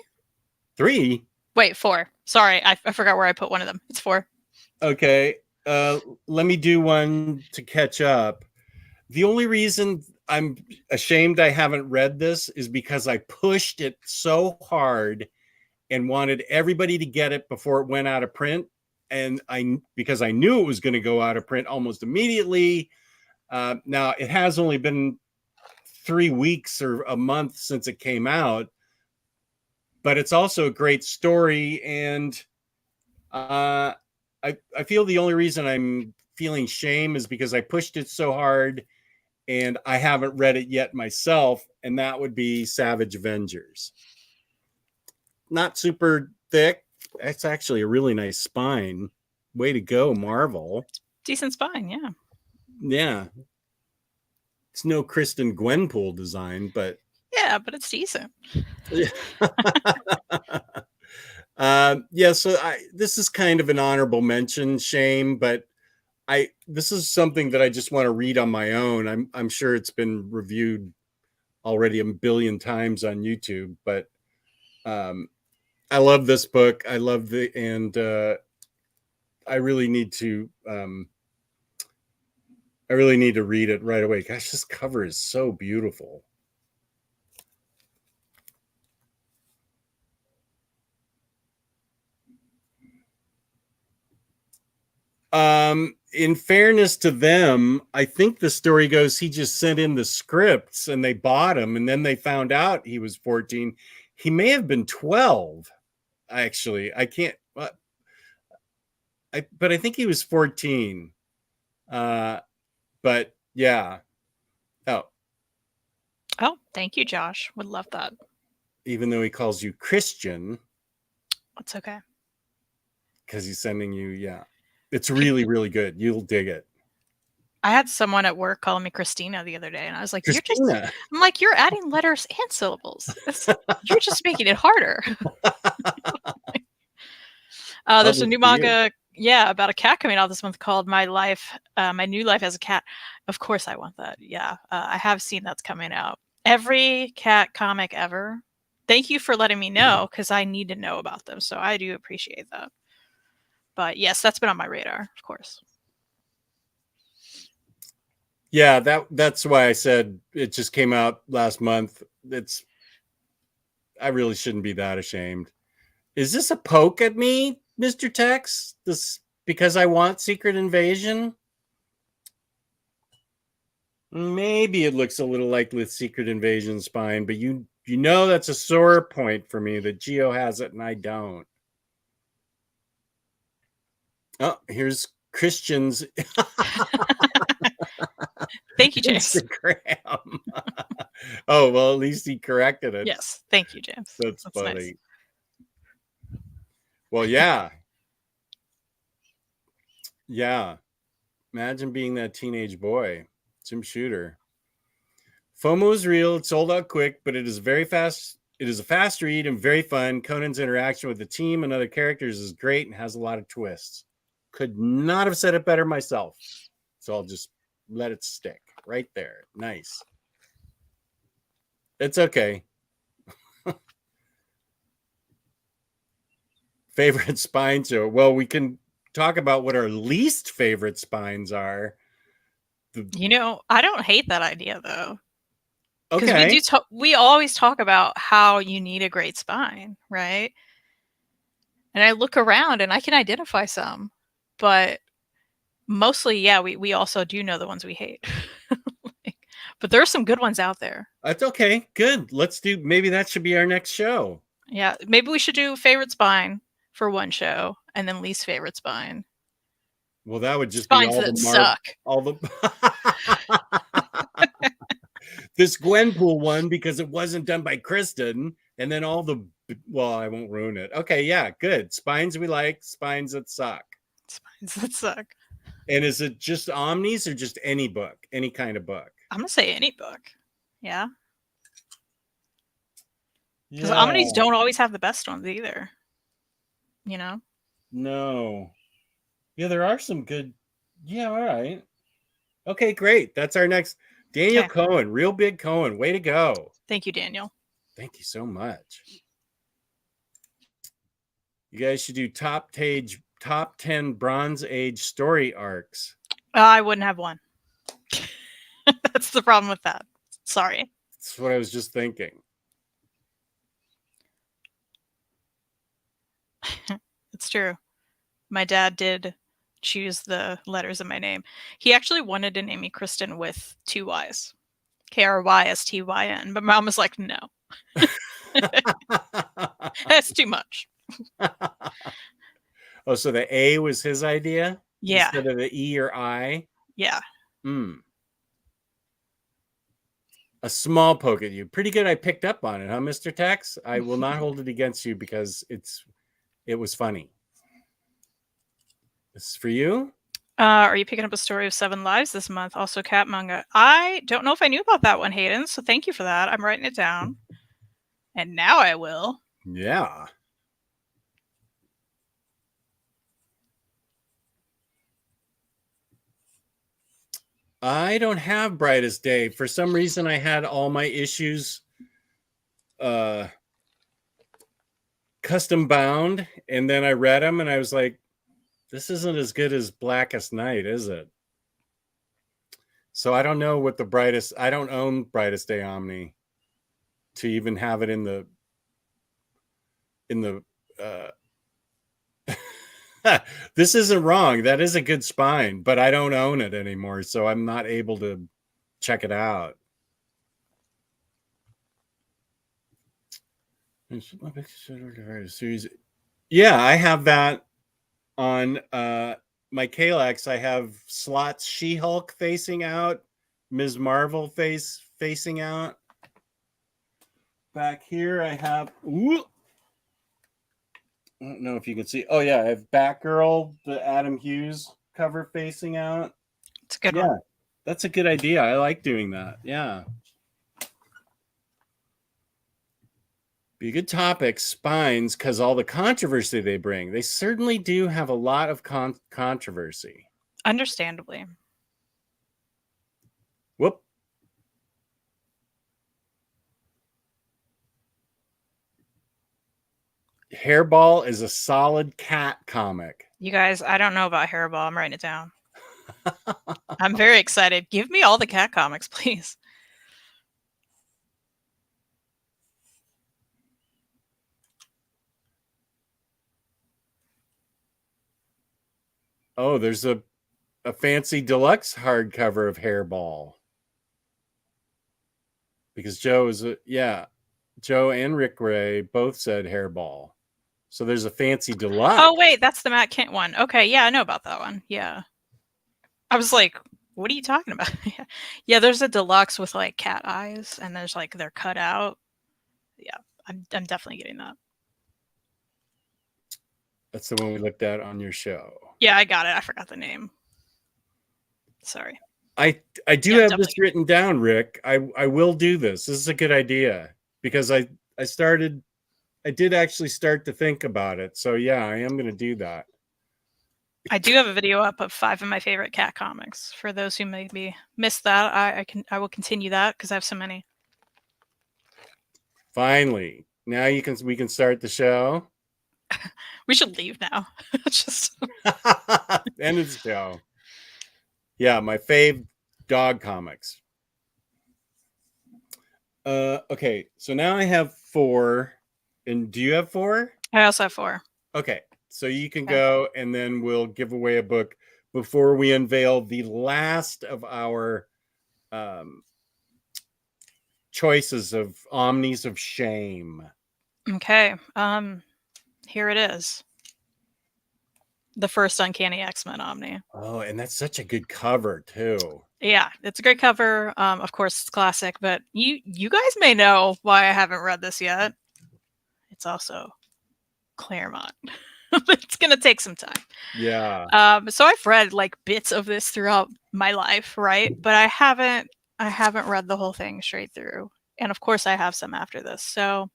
3? Wait, 4. Sorry, I forgot where I put one of them. It's 4. Okay. Let me do one to catch up. The only reason I'm ashamed I haven't read this is because I pushed it so hard and wanted everybody to get it before it went out of print. And because I knew it was going to go out of print almost immediately. Now it has only been 3 weeks or a month since it came out, but it's also a great story. And I feel the only reason I'm feeling shame is because I pushed it so hard and I haven't read it yet myself. And that would be Savage Avengers. Not super thick. It's actually a really nice spine. Way to go, Marvel. Decent spine, yeah. Yeah. It's no Kristen Gwenpool design, but Yeah, but it's decent. Yeah, so this is kind of an honorable mention, shame, but this is something that I just want to read on my own. I'm sure it's been reviewed already a billion times on YouTube, but I love this book. I love I really need to read it right away. Gosh, this cover is so beautiful. In fairness to them, I think the story goes he just sent in the scripts and they bought him, and then they found out he was 14. He may have been 12, actually. I can't, but I think he was 14. But yeah. Oh, thank you, Josh. Would love that. Even though he calls you Christian. That's okay. Because he's sending you, yeah. It's really, really good. You'll dig it. I had someone at work calling me Christina the other day, and I was like, Christina. I'm like, you're adding letters and syllables. You're just making it harder. There's a new manga, about a cat coming out this month called My New Life as a Cat. Of course I want that. Yeah, I have seen that's coming out. Every cat comic ever. Thank you for letting me know, because I need to know about them, so I do appreciate that. But yes, that's been on my radar, of course. Yeah, that's why I said it just came out last month. I really shouldn't be that ashamed. Is this a poke at me, Mr. Tex? This because I want Secret Invasion? Maybe it looks a little like the Secret Invasion spine, but you know that's a sore point for me that Geo has it and I don't. Oh, here's Christian's. Thank you, James. Instagram. Oh, well, at least he corrected it. Yes. Thank you, James. That's funny. Nice. Well, yeah. Yeah. Imagine being that teenage boy. Jim Shooter. FOMO is real. It's sold out quick, but it is very fast. It is a fast read and very fun. Conan's interaction with the team and other characters is great and has a lot of twists. Could not have said it better myself. So I'll just let it stick right there. Nice. It's okay. Favorite spine show. Well, we can talk about what our least favorite spines are. I don't hate that idea though. Okay. Because we always talk about how you need a great spine, right? And I look around and I can identify some, but mostly, yeah, we also do know the ones we hate. But there are some good ones out there. That's okay. Good. Maybe that should be our next show. Yeah, maybe we should do favorite spine for one show and then least favorite spine. Well, that would just Spines be all that the suck. All the this Gwenpool one because it wasn't done by Kristen, and then all the I won't ruin it. Okay, yeah, good. Spines we like, spines that suck. Spines that suck. And is it just Omnis or just any book, any kind of book? I'm gonna say any book. Yeah. Because Omnis don't always have the best ones either. No. Yeah, there are some good. Yeah, all right. Okay, great. That's our next. Daniel Cohen, real big Cohen. Way to go. Thank you, Daniel. Thank you so much. You guys should do top 10 Bronze Age story arcs. I wouldn't have one. That's the problem with that. Sorry. That's what I was just thinking. It's true. My dad did choose the letters of my name. He actually wanted to name me Kristen with 2 Y's. Krystyn. But Mom was like, no. That's too much. Oh, so the A was his idea? Yeah. Instead of the E or I? Yeah. A small poke at you. Pretty good. I picked up on it, huh, Mr. Tex? I will not hold it against you because it was funny. This is for you? Are you picking up a story of 7 Lives this month? Also cat manga. I don't know if I knew about that one, Hayden, so thank you for that. I'm writing it down. And now I will. Yeah. I don't have Brightest Day. For some reason, I had all my issues custom bound, and then I read them, and I was like, this isn't as good as Blackest Night, is it? So I don't know what the brightest. I don't own Brightest Day Omni to even have it in the this isn't wrong. That is a good spine, but I don't own it anymore, so I'm not able to check it out. Yeah, I have that on my Kalex. I have slots She-Hulk facing out, Ms. Marvel facing out. Back here I have I don't know if you can see. Oh yeah, I have Batgirl, the Adam Hughes cover facing out. It's a good one. That's a good idea. I like doing that. Yeah. Be a good topic, spines, because all the controversy they bring. They certainly do have a lot of controversy. Understandably. Whoop. Hairball is a solid cat comic. You guys, I don't know about Hairball. I'm writing it down. I'm very excited. Give me all the cat comics, please. Oh, there's a fancy deluxe hardcover of Hairball. Because Joe is Joe and Rick Ray both said Hairball. So there's a fancy deluxe. Oh, wait, that's the Matt Kent one. Okay, yeah, I know about that one. Yeah. I was like, what are you talking about? Yeah, there's a deluxe with like cat eyes and there's like they're cut out. Yeah, I'm definitely getting that. That's the one we looked at on your show. Yeah, I got it. I forgot the name. Sorry. I do have this written down, Rick. I will do this. This is a good idea because I did actually start to think about it. So yeah, I am going to do that. I do have a video up of 5 of my favorite cat comics. For those who maybe missed that, I will continue that because I have so many. Finally, now we can start the show. We should leave now. Just end of the show. Yeah, my fave dog comics. Okay, so now I have 4. And do you have 4? I also have 4. Okay, so you can go, and then we'll give away a book before we unveil the last of our choices of Omnis of Shame. Okay, here it is. The first Uncanny X-Men Omni. Oh, and that's such a good cover too. Yeah, it's a great cover. Of course, it's classic, but you guys may know why I haven't read this yet. It's also Claremont. It's gonna take some time. Yeah. So I've read like bits of this throughout my life, right? But I haven't read the whole thing straight through. And of course, I have some after this. So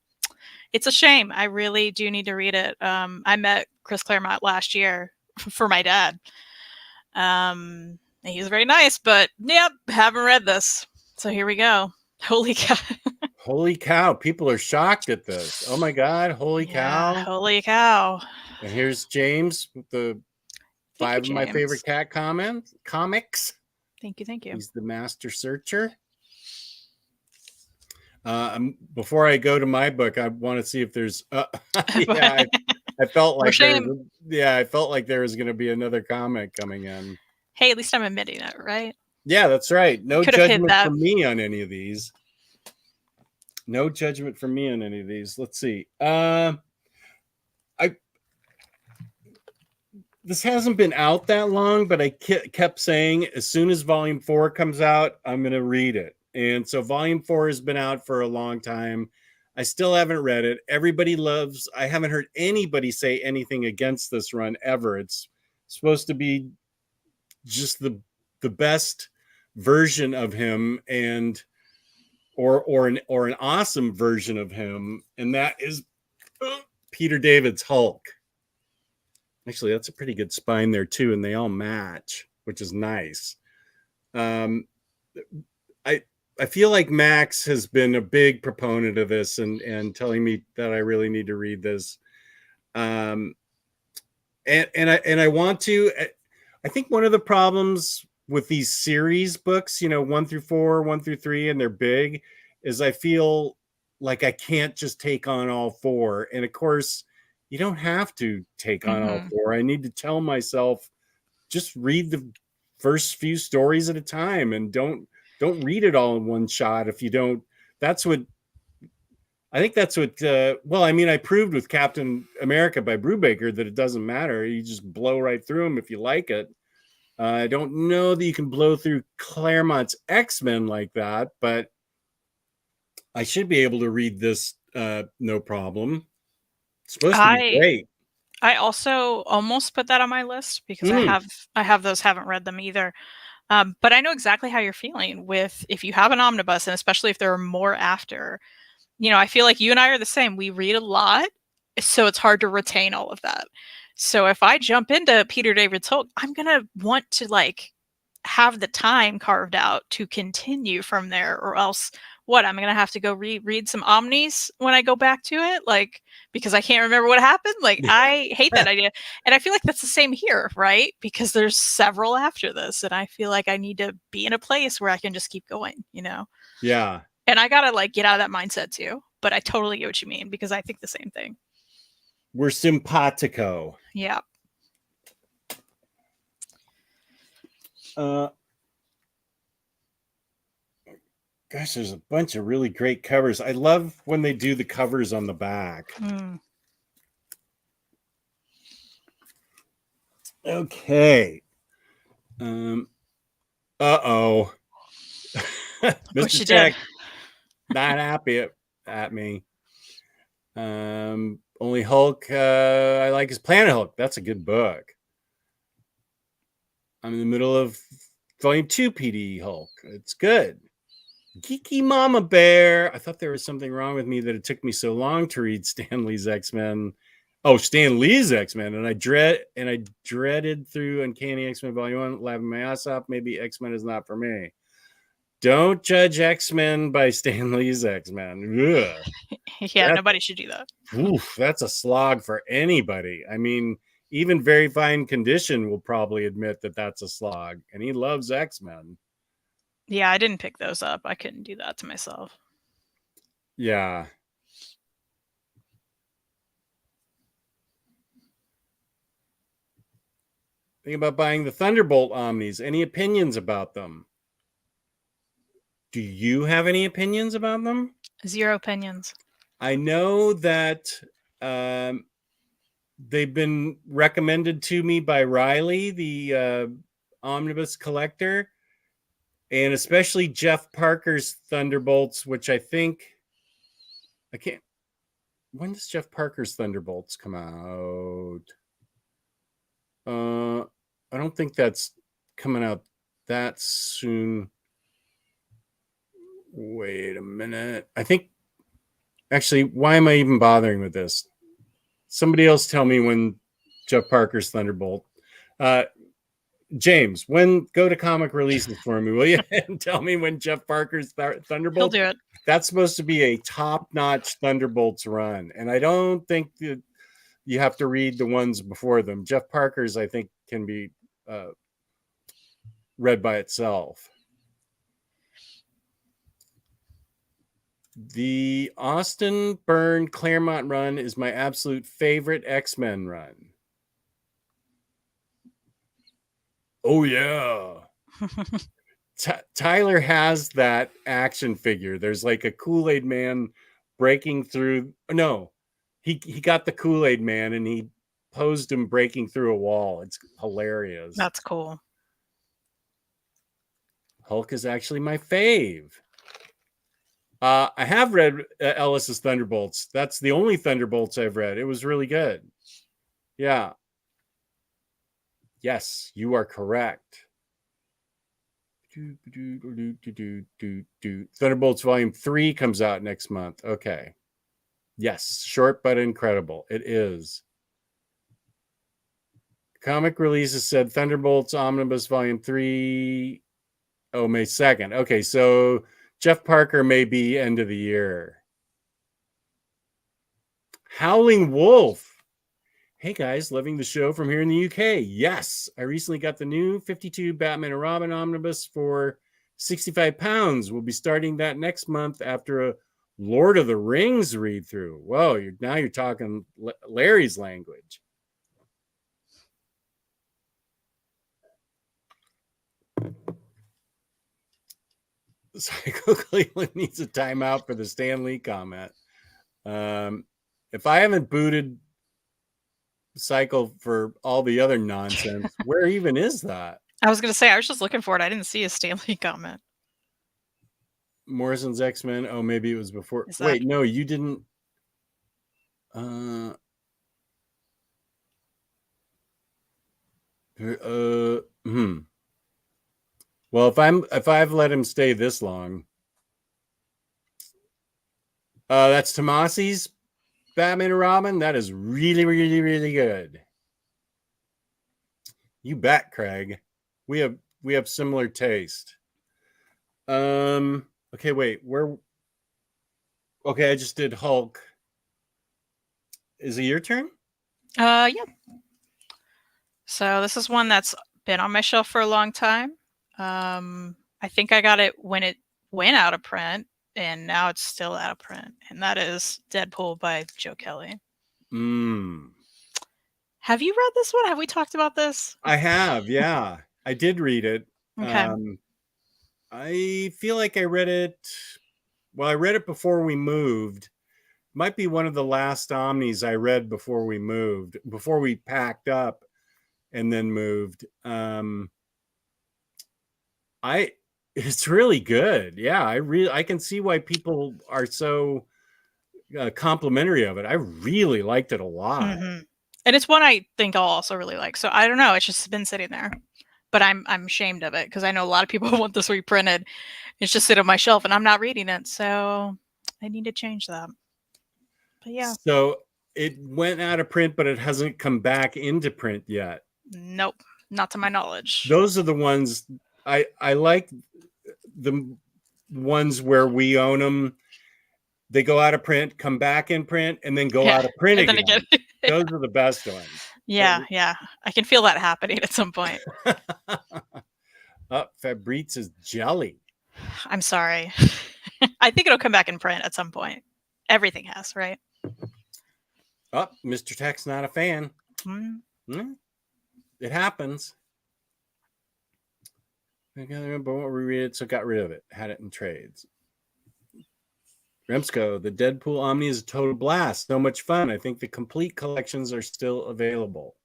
it's a shame. I really do need to read it. I met Chris Claremont last year for my dad. He was very nice, but yep, haven't read this. So here we go. Holy cow. Holy cow. People are shocked at this. Oh my God. Holy cow. Holy cow. And here's James with the 5 of my favorite cat comics. Thank you. He's the master searcher. Before I go to my book, I want to see if there's I felt like I felt like there was going to be another comic coming in. Hey, at least I'm admitting it, right? Yeah, that's right. No judgment from me on any of these. No judgment from me on any of these. Let's see. This hasn't been out that long, but I kept saying as soon as volume 4 comes out, I'm going to read it. And so volume 4 has been out for a long time. I still haven't read it. Everybody I haven't heard anybody say anything against this run ever. It's supposed to be just the best version of him, and or an awesome version of him, and that is Peter David's Hulk. Actually, that's a pretty good spine there too, and they all match, which is nice. I feel like Max has been a big proponent of this and telling me that I really need to read this. And I want to. I think one of the problems with these series books, 1 through 4, 1 through 3, and they're big, is I feel like I can't just take on all 4. And of course, you don't have to take on all 4. I need to tell myself, just read the first few stories at a time, and don't read it all in one shot. If you don't, I think that's what, I proved with Captain America by Brubaker that it doesn't matter. You just blow right through them if you like it. I don't know that you can blow through Claremont's X-Men like that, but I should be able to read this no problem. It's supposed to be great. I also almost put that on my list because I have those, haven't read them either. But I know exactly how you're feeling with, if you have an omnibus, and especially if there are more after, I feel like you and I are the same. We read a lot, so it's hard to retain all of that. So if I jump into Peter David's Hulk, I'm going to want to have the time carved out to continue from there, or else I'm going to have to go read some Omnis when I go back to it, because I can't remember what happened. I hate that idea. And I feel like that's the same here, right? Because there's several after this, and I feel like I need to be in a place where I can just keep going, Yeah. And I got to get out of that mindset too. But I totally get what you mean, because I think the same thing. We're simpatico. Yeah. Gosh, there's a bunch of really great covers. I love when they do the covers on the back. Okay. Uh-oh. Mr. Tech, not happy at me. Only Hulk I like is Planet Hulk. That's a good book. I'm in the middle of Volume 2 PD Hulk. It's good. Geeky Mama Bear. I thought there was something wrong with me that it took me so long to read Stan Lee's X-Men. Oh, Stan Lee's X-Men. And I dreaded through Uncanny X-Men Volume 1, laughing my ass off. Maybe X-Men is not for me. Don't judge X-Men by Stan Lee's X-Men. Yeah, nobody should do that. Oof, that's a slog for anybody. I mean, even Very Fine Condition will probably admit that that's a slog, and he loves X-Men. Yeah, I didn't pick those up. I couldn't do that to myself. Yeah. Think about buying the Thunderbolt Omnis. Any opinions about them? Do you have any opinions about them? 0 opinions. I know that they've been recommended to me by Riley, the omnibus collector, and especially Jeff Parker's Thunderbolts, which I think when does Jeff Parker's Thunderbolts come out? I don't think that's coming out that soon. Wait a minute. I think, actually, why am I even bothering with this? Somebody else tell me when Jeff Parker's Thunderbolt. James, go to comic releases for me, will you? And tell me when Jeff Parker's Thunderbolt. He'll do it. That's supposed to be a top-notch Thunderbolts run. And I don't think that you have to read the ones before them. Jeff Parker's, I think, can be read by itself. The Austin Byrne Claremont run is my absolute favorite X-Men run. Oh, yeah. Tyler has that action figure. There's like a Kool-Aid man breaking through. No, he got the Kool-Aid man and he posed him breaking through a wall. It's hilarious. That's cool. Hulk is actually my fave. I have read Ellis's Thunderbolts. That's the only Thunderbolts I've read. It was really good. Yeah. Yes, you are correct. Thunderbolts Volume 3 comes out next month. Okay. Yes, short but incredible. It is. Comic releases said Thunderbolts Omnibus Volume 3. Oh, May 2nd. Okay, so Jeff Parker may be end of the year. Howling Wolf. Hey guys, loving the show from here in the UK. Yes, I recently got the new 52 Batman and Robin Omnibus for £65. We'll be starting that next month after a Lord of the Rings read through. Whoa, now you're talking Larry's language. Psycho Cleveland needs a timeout for the Stan Lee comment. If I haven't booted Cycle for all the other nonsense, where even is that? I was going to say, I was just looking for it. I didn't see a Stanley comment. Morrison's X-Men. Oh, maybe it was before. Is Wait, that- no, you didn't. Well, if I've let him stay this long, that's Tomasi's Batman and Robin. That is really, really, really good. You bet, Craig. We have similar taste. Okay, wait. Okay, I just did Hulk. Is it your turn? Yeah. So this is one that's been on my shelf for a long time. I think I got it when it went out of print, and now it's still out of print. And that is Deadpool by Joe Kelly. Have you read this one? Have we talked about this? I have, yeah. I did read it. Okay. I feel like I read it. Well, I read it before we moved. Might be one of the last Omnis I read before we moved, before we packed up and then moved. It's really good. Yeah, I can see why people are so complimentary of it. I really liked it a lot. Mm-hmm. And it's one I think I'll also really like. So I don't know. It's just been sitting there, but I'm ashamed of it because I know a lot of people want this reprinted. It's just sitting on my shelf, and I'm not reading it. So I need to change that. But yeah. So it went out of print, but it hasn't come back into print yet. Nope, not to my knowledge. Those are the ones I like. The ones where we own them, they go out of print, come back in print, and then go out of print again. Those are the best ones. Yeah. I can feel that happening at some point. Fabrice's jelly. I'm sorry. I think it'll come back in print at some point. Everything has, right? Mr. Tech's not a fan. It happens. I can't remember what we read, so got rid of it. Had it in trades. Remsco, the Deadpool Omni is a total blast. So much fun. I think the complete collections are still available.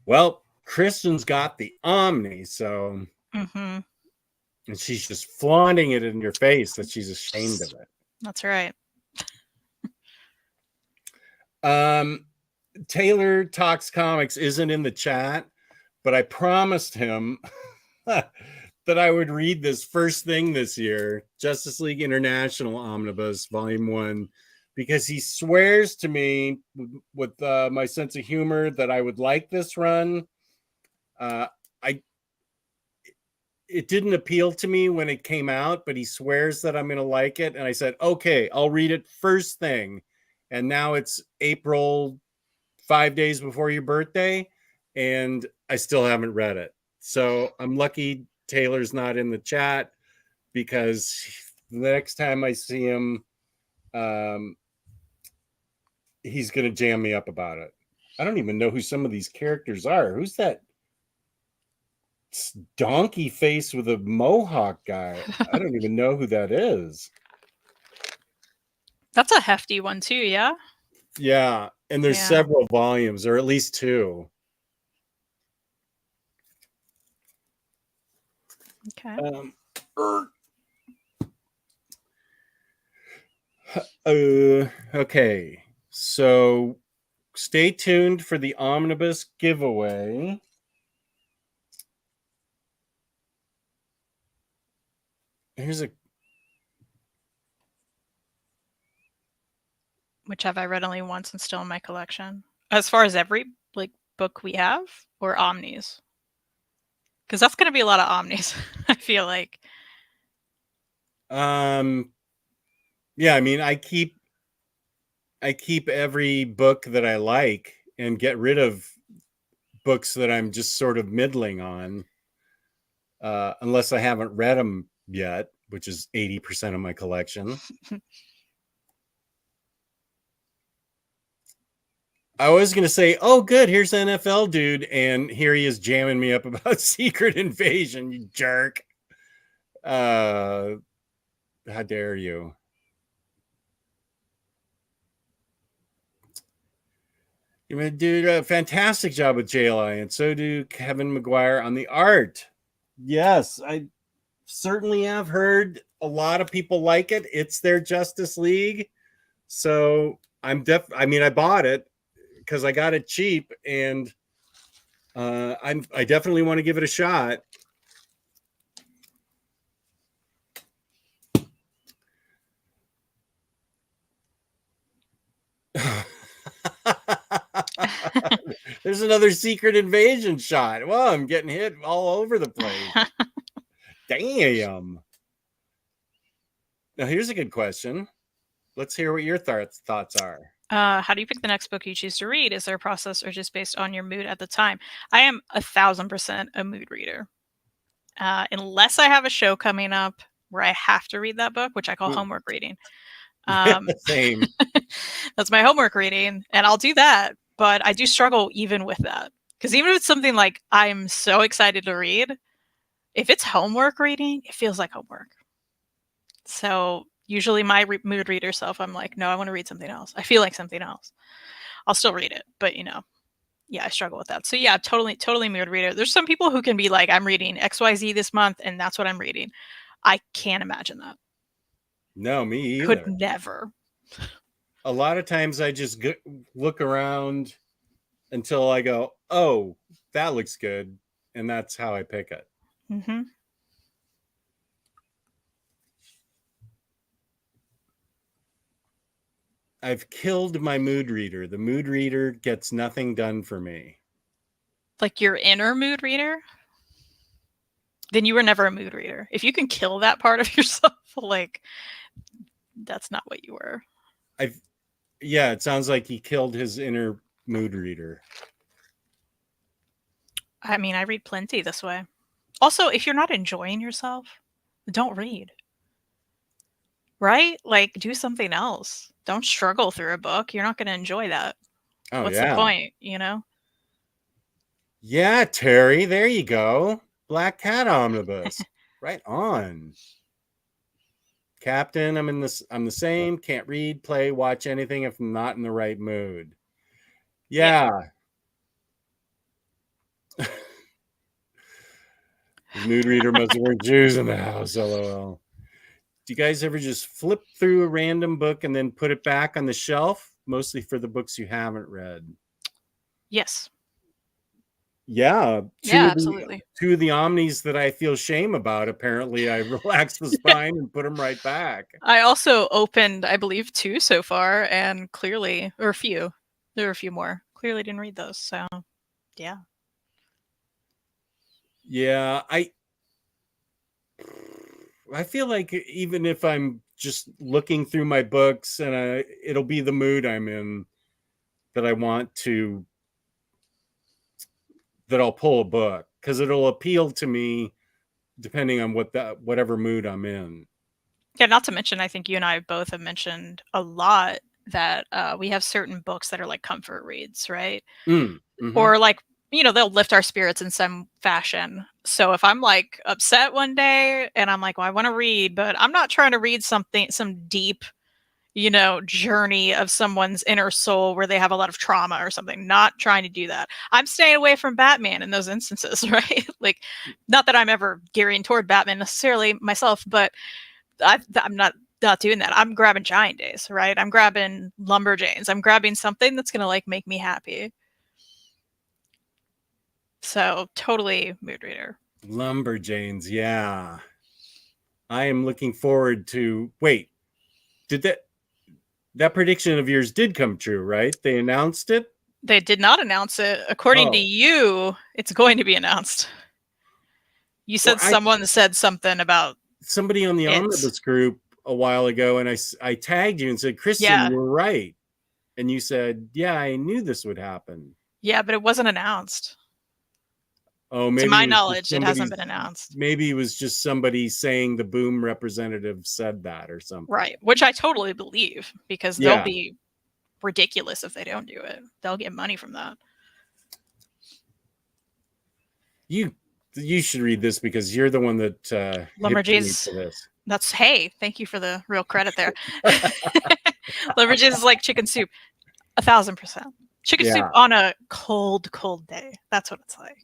Well, Kristen's got the Omni, so and she's just flaunting it in your face that she's ashamed of it. That's right. Taylor Talks Comics isn't in the chat, but I promised him that I would read this first thing this year, Justice League International Omnibus, Volume 1, because he swears to me with my sense of humor that I would like this run. It didn't appeal to me when it came out, but he swears that I'm going to like it. And I said, okay, I'll read it first thing. And now it's April, 5 days before your birthday, and I still haven't read it. So I'm lucky Taylor's not in the chat, because the next time I see him, he's going to jam me up about it. I don't even know who some of these characters are. Who's that donkey face with a mohawk guy? I don't even know who that is. That's a hefty one too, yeah? Yeah, and there's several volumes, or at least 2. Okay. Okay, so stay tuned for the Omnibus giveaway. Here's a Which have I read only once and still in my collection? As far as every like book we have, or Omnis? Because that's going to be a lot of Omnis. I feel like. Yeah, I mean, I keep every book that I like and get rid of books that I'm just sort of middling on, unless I haven't read them yet, which is 80% of my collection. I was going to say, oh, good, here's the NFL dude. And here he is jamming me up about Secret Invasion, you jerk. How dare you? You did a fantastic job with JLI, and so do Kevin McGuire on the art. Yes, I certainly have heard a lot of people like it. It's their Justice League. So I bought it because I got it cheap, and I definitely want to give it a shot. There's another Secret Invasion shot. Well, I'm getting hit all over the place. Damn. Now, here's a good question. Let's hear what your thoughts are. How do you pick the next book you choose to read? Is there a process or just based on your mood at the time? I am 1,000% a mood reader. Unless I have a show coming up where I have to read that book, which I call homework reading. Same. That's my homework reading, and I'll do that. But I do struggle even with that. Because even if it's something like I'm so excited to read, if it's homework reading, it feels like homework. So usually my mood reader self, I'm like, no, I want to read something else. I feel like something else. I'll still read it, but yeah, I struggle with that. So yeah, totally mood reader. There's some people who can be like, I'm reading XYZ this month, and that's what I'm reading. I can't imagine that. No, me either. Could never. A lot of times I just look around until I go, oh, that looks good. And that's how I pick it. Mm-hmm. I've killed my mood reader. The mood reader gets nothing done for me. Like your inner mood reader? Then you were never a mood reader. If you can kill that part of yourself, like, that's not what you were. Yeah, it sounds like he killed his inner mood reader. I mean, I read plenty this way. Also, if you're not enjoying yourself, don't read. Right? Like, do something else. Don't struggle through a book. You're not going to enjoy that. Oh, What's yeah. the point, Yeah, Terry, there you go. Black Cat Omnibus. Right on. Captain, I'm the same. Can't read, play, watch anything if I'm not in the right mood. Yeah. The mood reader must have wear Jews in the house. LOL. Do you guys ever just flip through a random book and then put it back on the shelf? Mostly for the books you haven't read. Yes. Yeah. Absolutely. Two of the Omnis that I feel shame about. Apparently, I relaxed the spine and put them right back. I also opened, I believe, 2 so far, and clearly, or a few. There are a few more. Clearly didn't read those. So, yeah. Yeah, I feel like even if I'm just looking through my books and it'll be the mood I'm in that I want to, that I'll pull a book because it'll appeal to me depending on whatever mood I'm in. Yeah, not to mention, I think you and I both have mentioned a lot that we have certain books that are like comfort reads, right? Mm-hmm. Or like, they'll lift our spirits in some fashion. So if I'm like upset one day and I'm like, well, I want to read, but I'm not trying to read some deep, journey of someone's inner soul where they have a lot of trauma or something. Not trying to do that. I'm staying away from Batman in those instances, right? Like, not that I'm ever gearing toward Batman necessarily myself, but I'm not doing that. I'm grabbing Giant Days, right? I'm grabbing Lumberjanes. I'm grabbing something that's going to like make me happy. So totally mood reader. Lumberjanes, yeah. I am looking forward to. Wait, did that prediction of yours did come true, right? They announced it. They did not announce it. According to Oh. you, it's going to be announced. You Well, said someone said something about somebody on the it. Omnibus group a while ago, and I tagged you and said, Kristen, Yeah. you were right. And you said, yeah, I knew this would happen. Yeah, but it wasn't announced. Oh, maybe to my knowledge, it hasn't been announced. Maybe it was just somebody saying the Boom representative said that or something. Right, which I totally believe, because they'll be ridiculous if they don't do it. They'll get money from that. You should read this because you're the one that Lumberjays. This. That's hey, thank you for the real credit there. Lumberjays is like chicken soup, 1,000%. Chicken soup on a cold day. That's what it's like.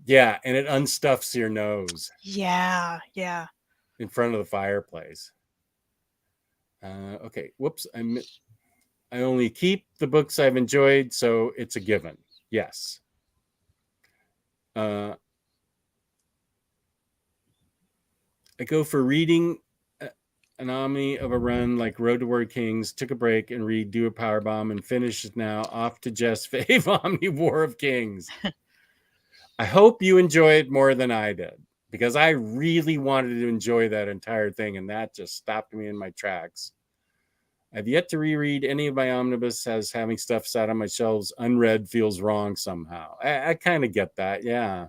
Yeah, and it unstuffs your nose. Yeah. In front of the fireplace. Okay, whoops. I only keep the books I've enjoyed, so it's a given. Yes. I go for reading an Omni of a run like Road to Word Kings, took a break and read Do a Powerbomb, and finished now off to Jess Fave Omni War of Kings. I hope you enjoy it more than I did, because I really wanted to enjoy that entire thing, and that just stopped me in my tracks. I've yet to reread any of my omnibus, as having stuff sat on my shelves unread feels wrong somehow. I kind of get that, yeah.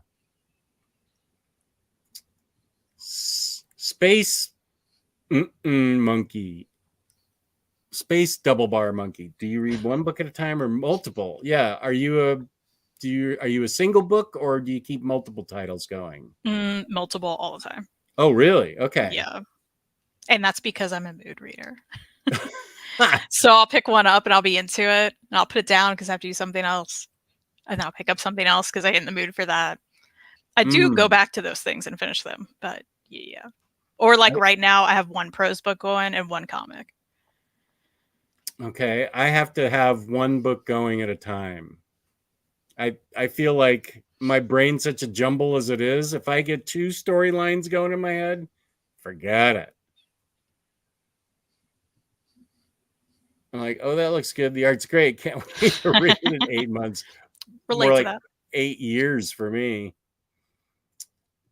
Space Monkey. Space Double Bar Monkey. Do you read one book at a time or multiple? Yeah. Are you a single book, or do you keep multiple titles going? Multiple all the time. Oh, really? Okay. Yeah. And that's because I'm a mood reader. So I'll pick one up and I'll be into it, and I'll put it down because I have to do something else, and then I'll pick up something else because I get in the mood for that. I do go back to those things and finish them, but yeah. Or like right now, I have one prose book going and one comic. Okay, I have to have one book going at a time. I feel like my brain's such a jumble as it is. If I get two storylines going in my head, forget it. I'm like, oh, that looks good. The art's great. Can't wait to read it in 8 months. Relate More to like that. 8 years for me.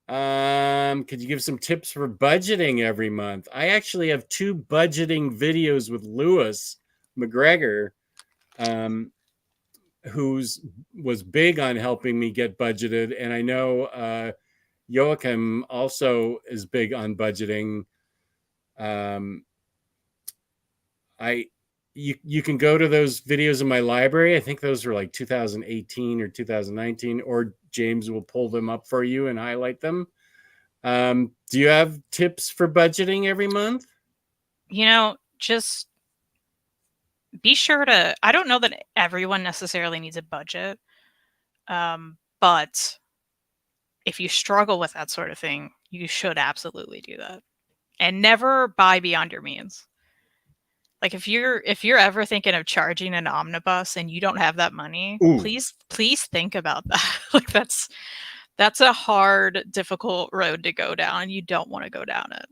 Could you give some tips for budgeting every month? I actually have 2 budgeting videos with Lewis McGregor, who's was big on helping me get budgeted, and I know Joachim also is big on budgeting. You can go to those videos in my library. I think those are like 2018 or 2019, or James will pull them up for you and highlight them. Do you have tips for budgeting every month? Just be sure to, I don't know that everyone necessarily needs a budget. But if you struggle with that sort of thing, you should absolutely do that. And never buy beyond your means. Like if you're ever thinking of charging an omnibus and you don't have that money, please think about that. Like that's a hard, difficult road to go down. You don't want to go down it.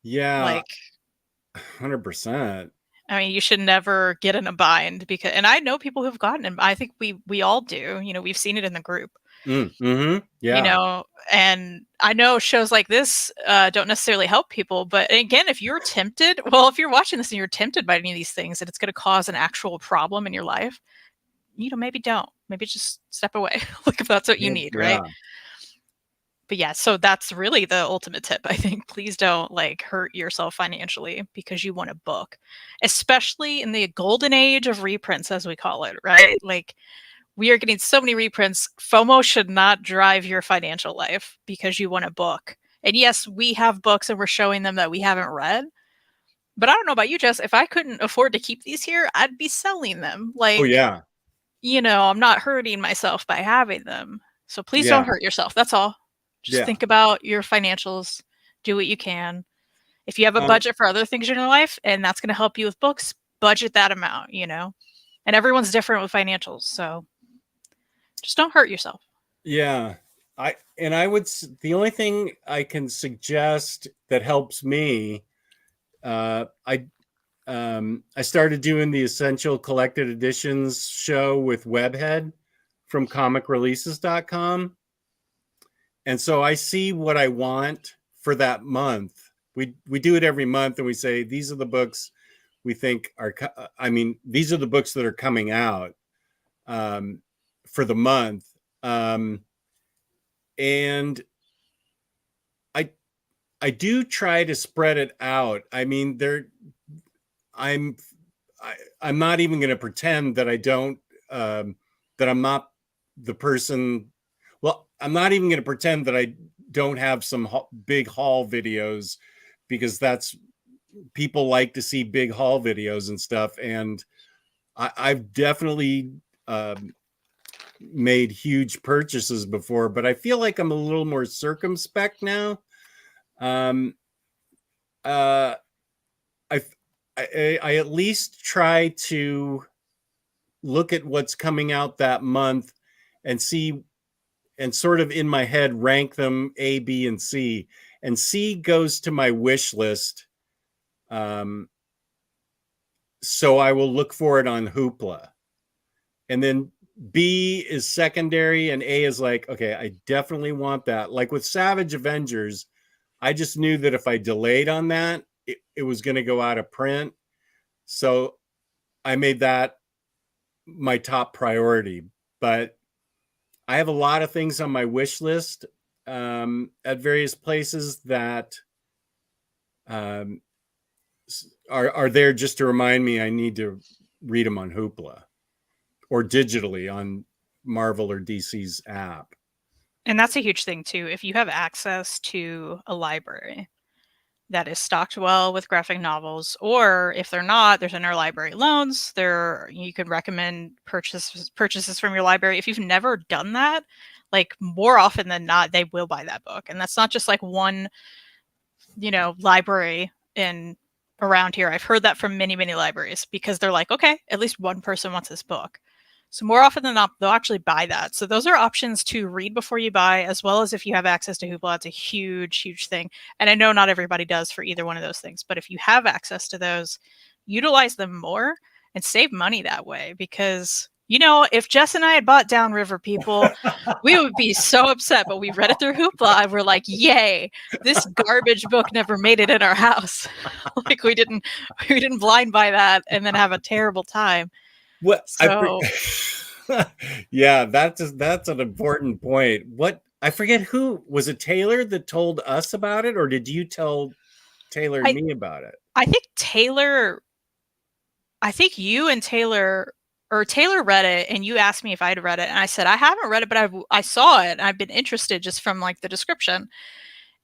Yeah. Like 100%. I mean, you should never get in a bind, because, and I know people who've gotten in. I think we all do. We've seen it in the group. Yeah. And I know shows like this don't necessarily help people, but again, if you're tempted, if you're watching this and you're tempted by any of these things and it's going to cause an actual problem in your life, maybe don't. Maybe just step away. Like if that's what you need, right? But yeah, so that's really the ultimate tip, I think. Please don't hurt yourself financially because you want a book, especially in the golden age of reprints, as we call it, right? Like we are getting so many reprints. FOMO should not drive your financial life because you want a book. And yes, we have books and we're showing them that we haven't read. But I don't know about you, Jess. If I couldn't afford to keep these here, I'd be selling them. Oh, yeah. I'm not hurting myself by having them. So please don't hurt yourself. That's all. Just think about your financials. Do what you can. If you have a budget for other things in your life and that's going to help you with books, budget that amount, And everyone's different with financials. So just don't hurt yourself. Yeah. The only thing I can suggest that helps me, I started doing the Essential Collected Editions show with Webhead from comicreleases.com. And so I see what I want for that month. We do it every month, and we say, these are the books we think are, these are the books that are coming out for the month. And I do try to spread it out. I mean, I'm not even going to pretend that I don't, that I'm not the person. Well, I'm not even going to pretend that I don't have some big haul videos, because that's, people like to see big haul videos and stuff. And I've definitely made huge purchases before, but I feel like I'm a little more circumspect now. I at least try to look at what's coming out that month and see, and sort of in my head rank them A, B, and C. And C goes to my wish list. So I will look for it on Hoopla. And then B is secondary, and A is like, okay, I definitely want that. Like with Savage Avengers, I just knew that if I delayed on that, it was going to go out of print. So I made that my top priority. But I have a lot of things on my wish list at various places that are there just to remind me I need to read them on Hoopla or digitally on Marvel or DC's app. And that's a huge thing too. If you have access to a library that is stocked well with graphic novels, or if they're not, there's interlibrary loans. You can recommend purchases from your library. If you've never done that, like more often than not, they will buy that book. And that's not just like one, library in around here. I've heard that from many, many libraries, because they're like, okay, at least one person wants this book. So more often than not, they'll actually buy that. So those are options to read before you buy, as well as if you have access to Hoopla. It's a huge, huge thing. And I know not everybody does for either one of those things, but if you have access to those, utilize them more and save money that way. Because, if Jess and I had bought Downriver, people, we would be so upset, but we read it through Hoopla and we're like, yay, this garbage book never made it in our house. Like we didn't blind buy that and then have a terrible time. What? So, yeah, that's an important point. I forget who was it. Taylor that told us about it, or did you tell Taylor and me about it? I think you and Taylor, or Taylor read it and you asked me if I'd read it, and I said I haven't read it, but I saw it and I've been interested just from like the description.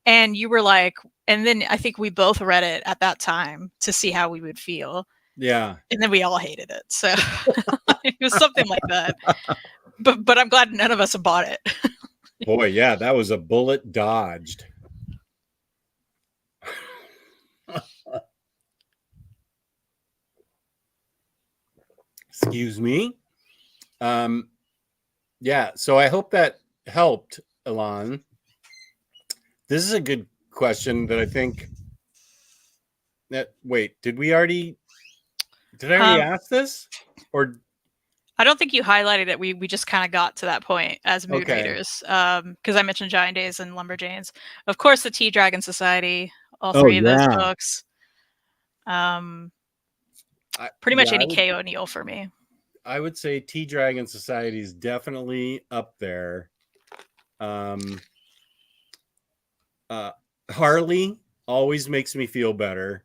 And you were like, and then I think we both read it at that time to see how we would feel. Yeah. And then we all hated it. So it was something like that. But I'm glad none of us bought it. Boy, yeah, that was a bullet dodged. Excuse me. Yeah, so I hope that helped, Elan. This is a good question that I think that, wait, did I already ask this? Or I don't think you highlighted it. We just kind of got to that point as mood readers. Because I mentioned Giant Days and Lumberjanes. Of course, the Tea Dragon Society, all three of those books. Pretty much any K. O'Neill for me. I would say Tea Dragon Society is definitely up there. Harley always makes me feel better.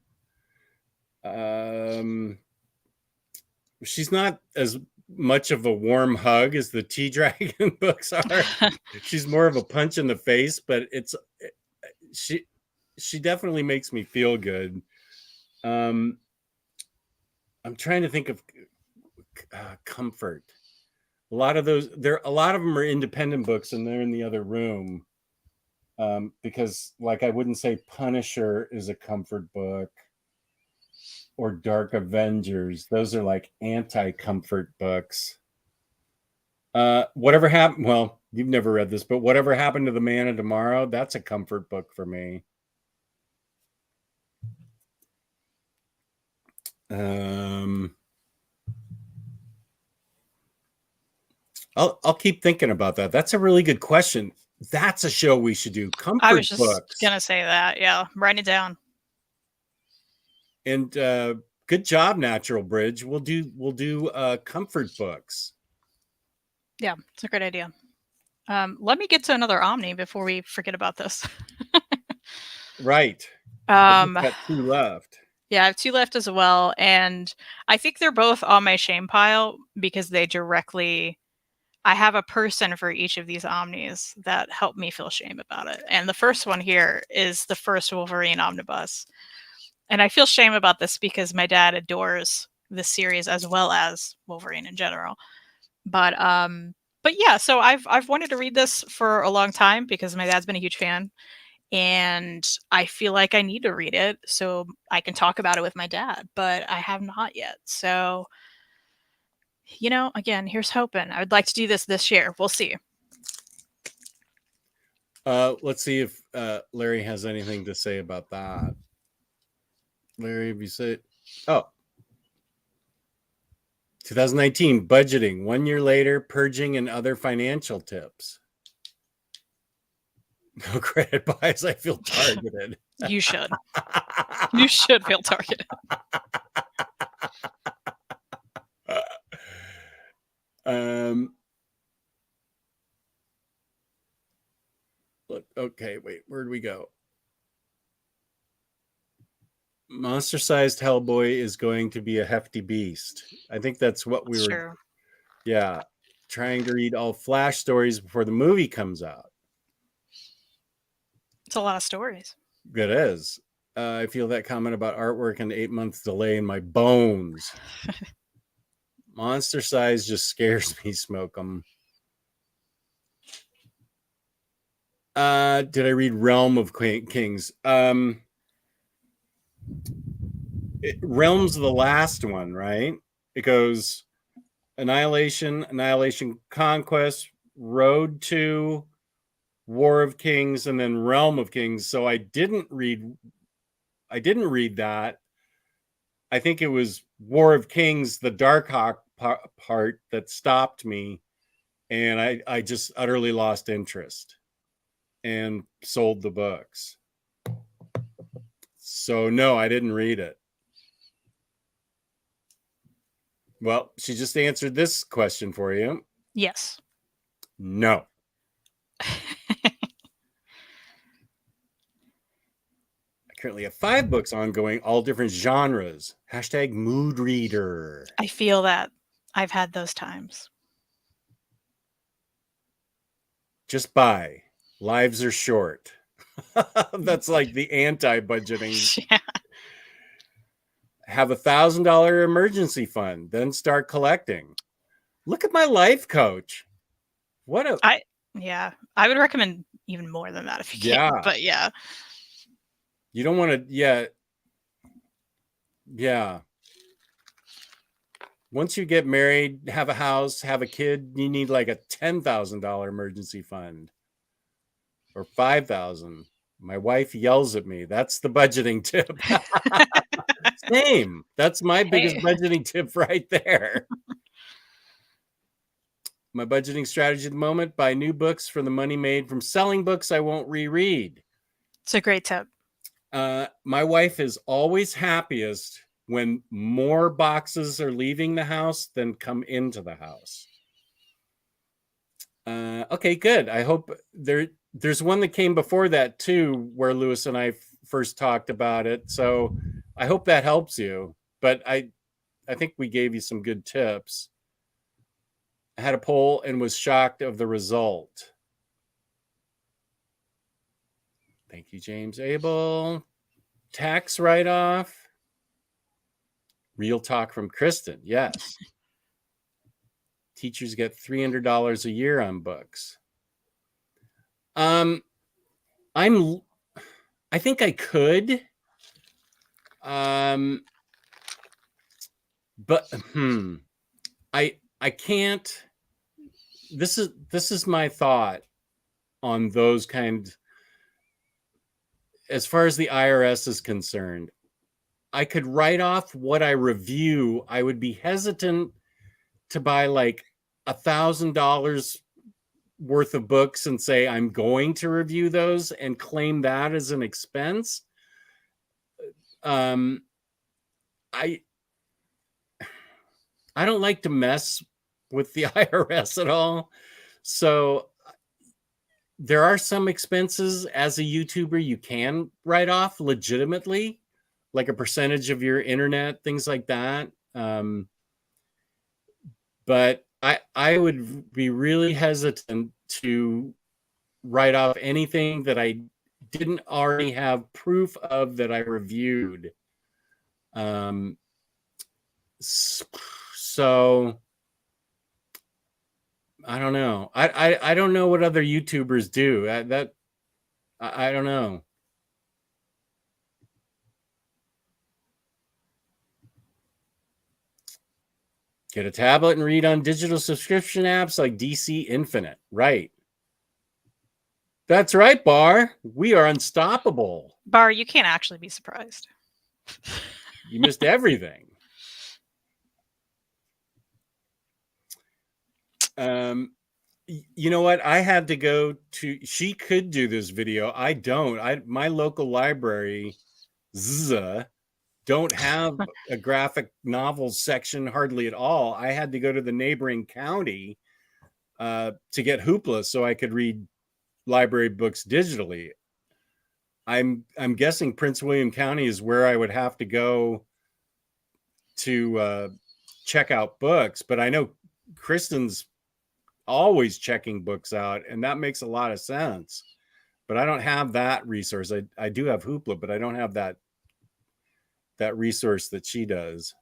She's not as much of a warm hug as the Tea Dragon books are. She's more of a punch in the face, but she definitely makes me feel good. I'm trying to think of comfort. A lot of them are independent books, and they're in the other room. Because like I wouldn't say Punisher is a comfort book, or Dark Avengers. Those are like anti-comfort books. Whatever happened. Well, you've never read this, but Whatever Happened to the Man of Tomorrow. That's a comfort book for me. I'll keep thinking about that. That's a really good question. That's a show we should do. Comfort I was just books. gonna say that. Yeah, write it down. And good job, Natural Bridge. We'll do comfort books. Yeah, it's a great idea. Let me get to another Omni before we forget about this. Right. I've got 2 left. Yeah, I have 2 left as well, and I think they're both on my shame pile because they directly. I have a person for each of these Omnis that helped me feel shame about it. And the first one here is the first Wolverine omnibus. And I feel shame about this because my dad adores this series as well as Wolverine in general. But yeah, so I've wanted to read this for a long time because my dad's been a huge fan. And I feel like I need to read it so I can talk about it with my dad, but I have not yet. So again, here's hoping. I would like to do this year. We'll see. Let's see if Larry has anything to say about that. Larry, if you say, 2019 budgeting, 1 year later, purging and other financial tips. No credit buys. I feel targeted. You should. You should feel targeted. Okay, wait, where'd we go? Monster-sized Hellboy is going to be a hefty beast. I think that's what we were. Sure. Yeah, trying to read all Flash stories before the movie comes out. It's a lot of stories. It is. I feel that comment about artwork and 8 months delay in my bones. Monster size just scares me, Smoke 'em. Did I read Realm of Kings? Realm's the last one, right? It goes Annihilation, Conquest, Road to War of Kings, and then Realm of Kings. So I didn't read that. I think it was War of Kings, the Darkhawk part that stopped me, and I just utterly lost interest and sold the books. So no, I didn't read it. Well, she just answered this question for you. Yes. No. I currently have 5 books ongoing, all different genres. # mood reader. I feel that. I've had those times. Just buy. Lives are short. That's like the anti-budgeting. Yeah. Have $1,000 emergency fund, then start collecting. Look at my life coach. I would recommend even more than that if you can. But yeah. You don't want to, yeah. Once you get married, have a house, have a kid, you need like a $10,000 emergency fund or $5,000. My wife yells at me. That's the budgeting tip. Same. That's my biggest budgeting tip right there. My budgeting strategy at the moment: buy new books for the money made from selling books I won't reread. It's a great tip. My wife is always happiest when more boxes are leaving the house than come into the house. Okay, good. I hope there's one that came before that too, where Lewis and I first talked about it. So I hope that helps you. But I think we gave you some good tips. I had a poll and was shocked of the result. Thank you, James Abel. Tax write-off. Real talk from Kristen. Yes. Teachers get $300 a year on books. I think I could. But I can't this is my thought on those kind. As far as the IRS is concerned, I could write off what I review. I would be hesitant to buy like $1,000 worth of books and say I'm going to review those and claim that as an expense. I don't like to mess with the IRS at all. So there are some expenses as a YouTuber you can write off legitimately, like a percentage of your internet, things like that. But I would be really hesitant to write off anything that I didn't already have proof of that I reviewed. So I don't know. I don't know what other YouTubers do. I don't know. Get a tablet and read on digital subscription apps like DC Infinite. Right. That's right, Bar. We are unstoppable. Bar, you can't actually be surprised. You missed everything. You know what? I had to go to. She could do this video. I don't. My local library, don't have a graphic novels section hardly at all. I had to go to the neighboring county to get Hoopla so I could read library books digitally. I'm guessing Prince William County is where I would have to go to check out books, but I know Kristen's always checking books out, and that makes a lot of sense. But I don't have that resource. I do have Hoopla, but I don't have that resource that she does.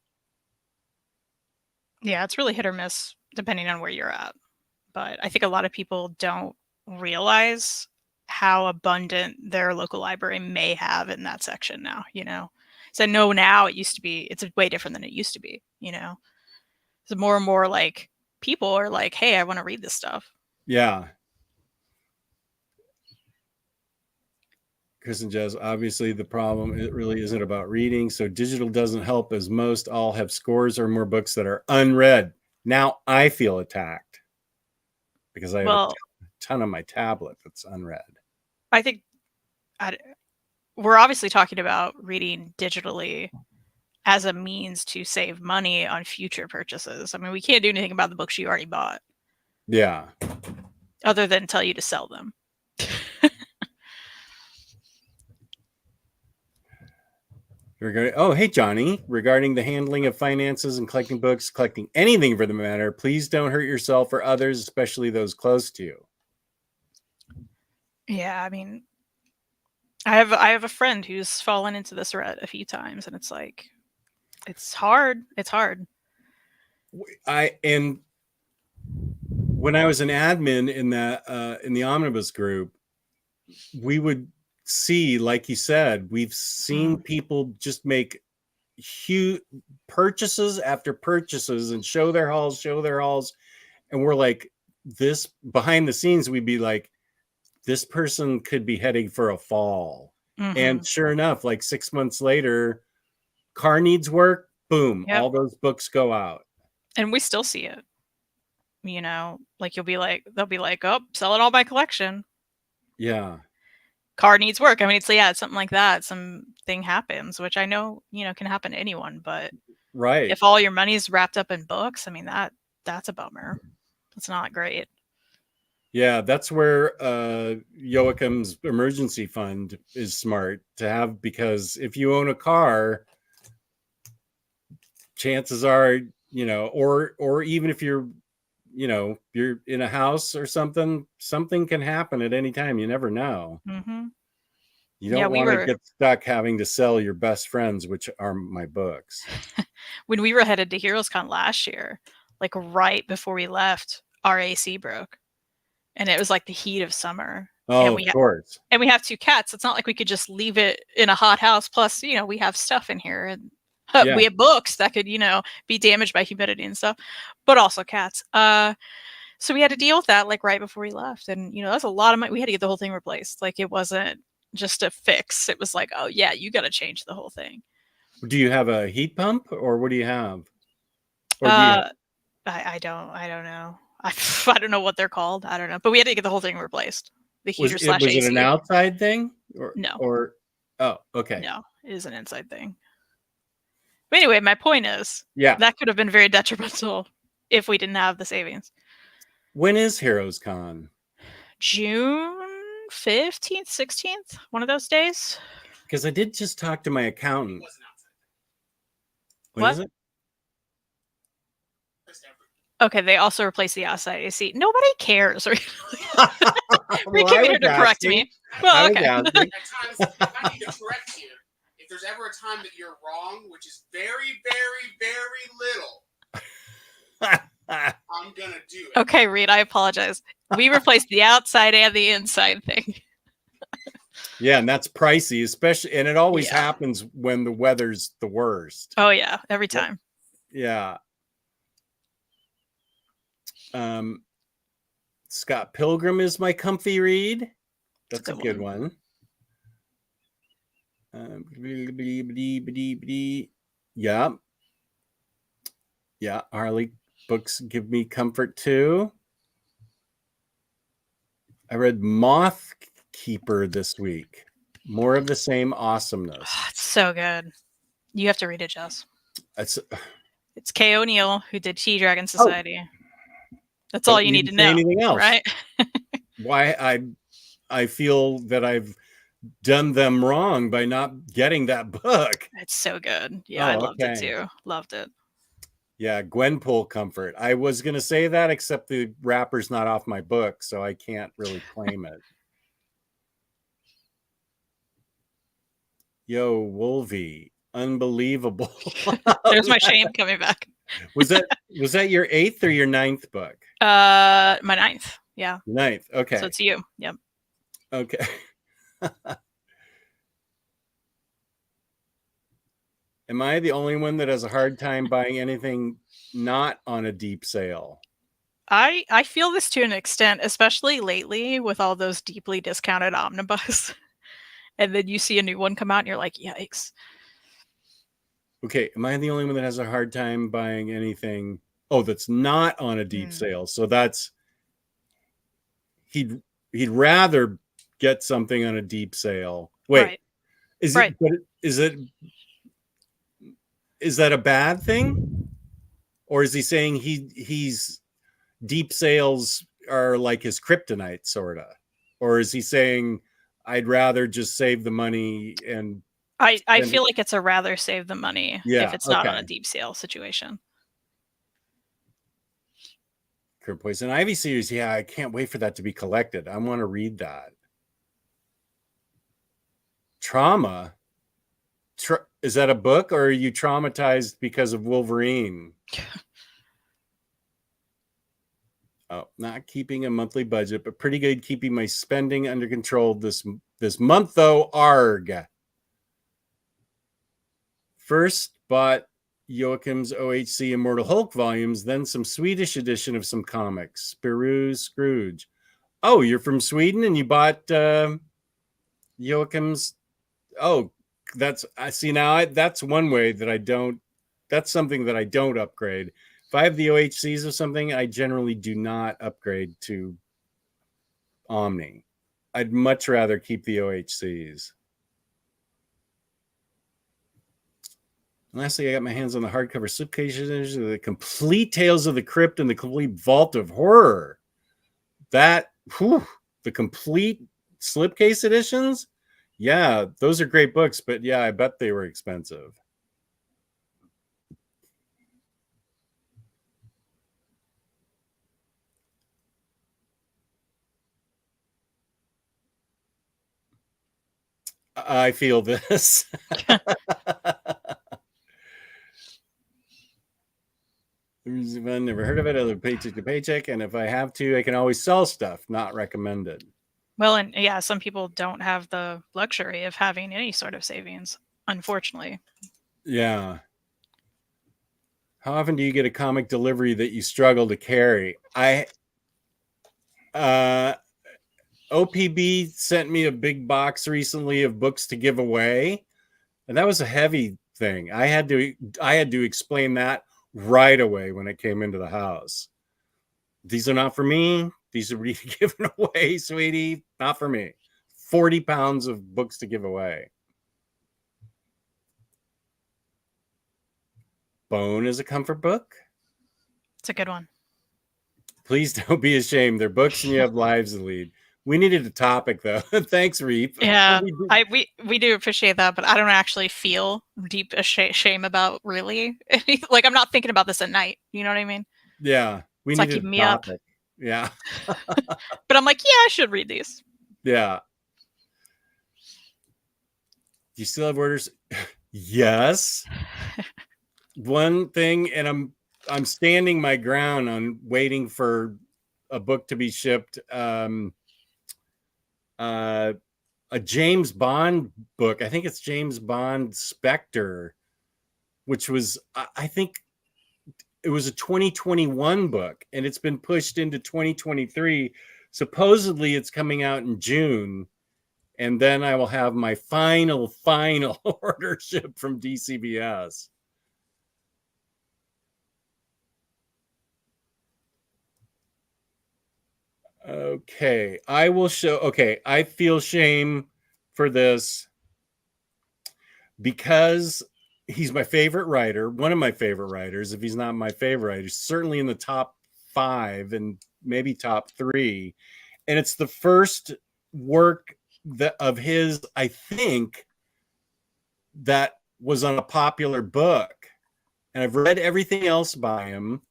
Yeah, it's really hit or miss depending on where you're at. But I think a lot of people don't realize how abundant their local library may have in that section now, you know. So no, now it's way different than it used to be, you know. So more and more like people are like, hey, I want to read this stuff. Yeah. Chris and Jez, obviously the problem, it really isn't about reading. So digital doesn't help, as most all have scores or more books that are unread. Now I feel attacked because I have a ton on my tablet that's unread. I think we're obviously talking about reading digitally as a means to save money on future purchases. I mean, we can't do anything about the books you already bought. Yeah. Other than tell you to sell them. Oh, hey, Johnny. Regarding the handling of finances and collecting books, collecting anything for the matter, please don't hurt yourself or others, especially those close to you. Yeah, I mean, I have a friend who's fallen into this rut a few times, and it's like, it's hard. It's hard. And when I was an admin in the Omnibus group, we would see, like you said, we've seen people just make huge purchases after purchases and show their hauls, and we're like, this behind the scenes, we'd be like, this person could be heading for a fall. And sure enough, like 6 months later, car needs work, boom, all those books go out. And we still see it. You know, like they'll be like, oh, selling all my collection. Yeah. Car needs work. I mean, it's something like that. Something happens, which I know, you know, can happen to anyone, but right. If all your money's wrapped up in books, I mean, that's a bummer. It's not great. Yeah, that's where Joachim's emergency fund is smart to have, because if you own a car, chances are, you know, or even if you're, you know, you're in a house or something can happen at any time. You never know. Mm-hmm. You don't want to get stuck having to sell your best friends, which are my books. When we were headed to HeroesCon last year, like right before we left, our AC broke. And it was like the heat of summer. Oh, of course. And we have 2 cats. It's not like we could just leave it in a hot house. Plus, you know, we have stuff in here. And we have books that could, you know, be damaged by humidity and stuff. But also cats. So we had to deal with that like right before we left, and that's a lot of money. We had to get the whole thing replaced. Like it wasn't just a fix. It was like, oh yeah, you got to change the whole thing. Do you have a heat pump, or what do you have? Or do you have... I don't know. I don't know what they're called. I don't know. But we had to get the whole thing replaced. The heater was slash AC. it an outside thing? No. Oh, okay. No, it is an inside thing. But anyway, my point is, that could have been very detrimental if we didn't have the savings. When is Heroes Con? June 15th, 16th, one of those days. Because I did just talk to my accountant. What is it? Okay, they also replaced the outside AC. Nobody cares. We came here to correct me. Well, okay. At times, if I need to correct you, if there's ever a time that you're wrong, which is very, very, very little, I'm gonna do it. Okay, Reed, I apologize. We replaced the outside and the inside thing. Yeah, and that's pricey, especially, and it always happens when the weather's the worst. Oh yeah, every time. Yeah. Scott Pilgrim is my comfy read. That's a good one. Yeah. Yeah, Harley books give me comfort too. I read Moth Keeper this week. More of the same awesomeness. Oh, it's so good. You have to read it, Jess. It's Kay O'Neill who did Tea Dragon Society. That's all you need to know. Anything else, right? Why I feel that I've done them wrong by not getting that book. It's so good. Yeah, I loved it too. Loved it. Yeah, Gwenpool comfort. I was gonna say that, except the wrapper's not off my book, so I can't really claim it. Yo, Wolvie, unbelievable. There's my shame coming back. Was that your 8th or your 9th book? My 9th. Yeah. 9th. Okay. So it's you. Yep. Okay. Am I the only one that has a hard time buying anything not on a deep sale? I feel this to an extent, especially lately with all those deeply discounted omnibus. And then you see a new one come out and you're like, yikes. Okay, am I the only one that has a hard time buying anything that's not on a deep sale? So that's he'd rather get something on a deep sale. Wait, right. Is that a bad thing? Or is he saying he's deep sales are like his kryptonite, sorta? Or is he saying I'd rather just save the money and I feel like it's a rather save the money if it's not on a deep sale situation. Kurt Poison Ivy series, yeah, I can't wait for that to be collected. I want to read that. Trauma. Is that a book, or are you traumatized because of Wolverine? Oh, not keeping a monthly budget, but pretty good keeping my spending under control this month, though. Arg. First bought Joachim's OHC Immortal Hulk volumes, then some Swedish edition of some comics. Spirou Scrooge. Oh, you're from Sweden and you bought Joachim's. Oh, that's one way that I don't. That's something that I don't upgrade. If I have the OHCs or something, I generally do not upgrade to Omni. I'd much rather keep the OHCs. And lastly, I got my hands on the hardcover slipcases, the complete Tales of the Crypt and the complete Vault of Horror. The complete slipcase editions? Yeah, those are great books, but yeah, I bet they were expensive. I feel this. I've never heard of it. I live paycheck to paycheck, and if I have to, I can always sell stuff. Not recommended. Well, and yeah, some people don't have the luxury of having any sort of savings, unfortunately. Yeah. How often do you get a comic delivery that you struggle to carry? OPB sent me a big box recently of books to give away, and that was a heavy thing. I had to explain that right away when it came into the house. These are not for me. These are being given away, sweetie. Not for me. 40 pounds of books to give away. Bone is a comfort book. It's a good one. Please don't be ashamed. They're books and you have lives to lead. We needed a topic though. Thanks, Reap. Yeah, we do appreciate that, but I don't actually feel deep shame about really. Like I'm not thinking about this at night. You know what I mean? Yeah, we It's like needed keeping a me up. topic. Yeah, But I'm like, yeah, I should read these. yeah. Do you still have orders? Yes. One thing, and I'm standing my ground on waiting for a book to be shipped. A James Bond book. I think it's James Bond Spectre, which was, I think it was a 2021 book, and it's been pushed into 2023. Supposedly it's coming out in June, and then I will have my final order ship from DCBS. Okay, I will show. Okay, I feel shame for this because he's my favorite writer, one of my favorite writers. If he's not my favorite writer, certainly in the top 5 and maybe top 3. And it's the first work of his, I think, that was on a popular book. And I've read everything else by him.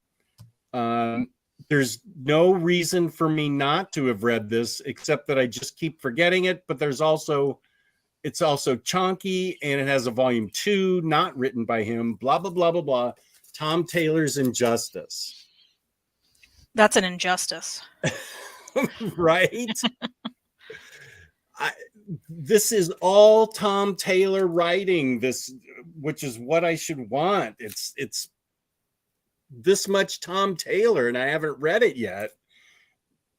There's no reason for me not to have read this, except that I just keep forgetting it. But it's also chonky, and it has a volume 2, not written by him, blah, blah, blah, blah, blah. Tom Taylor's Injustice. That's an injustice. Right? This is all Tom Taylor writing, this, which is what I should want. It's this much Tom Taylor, and I haven't read it yet.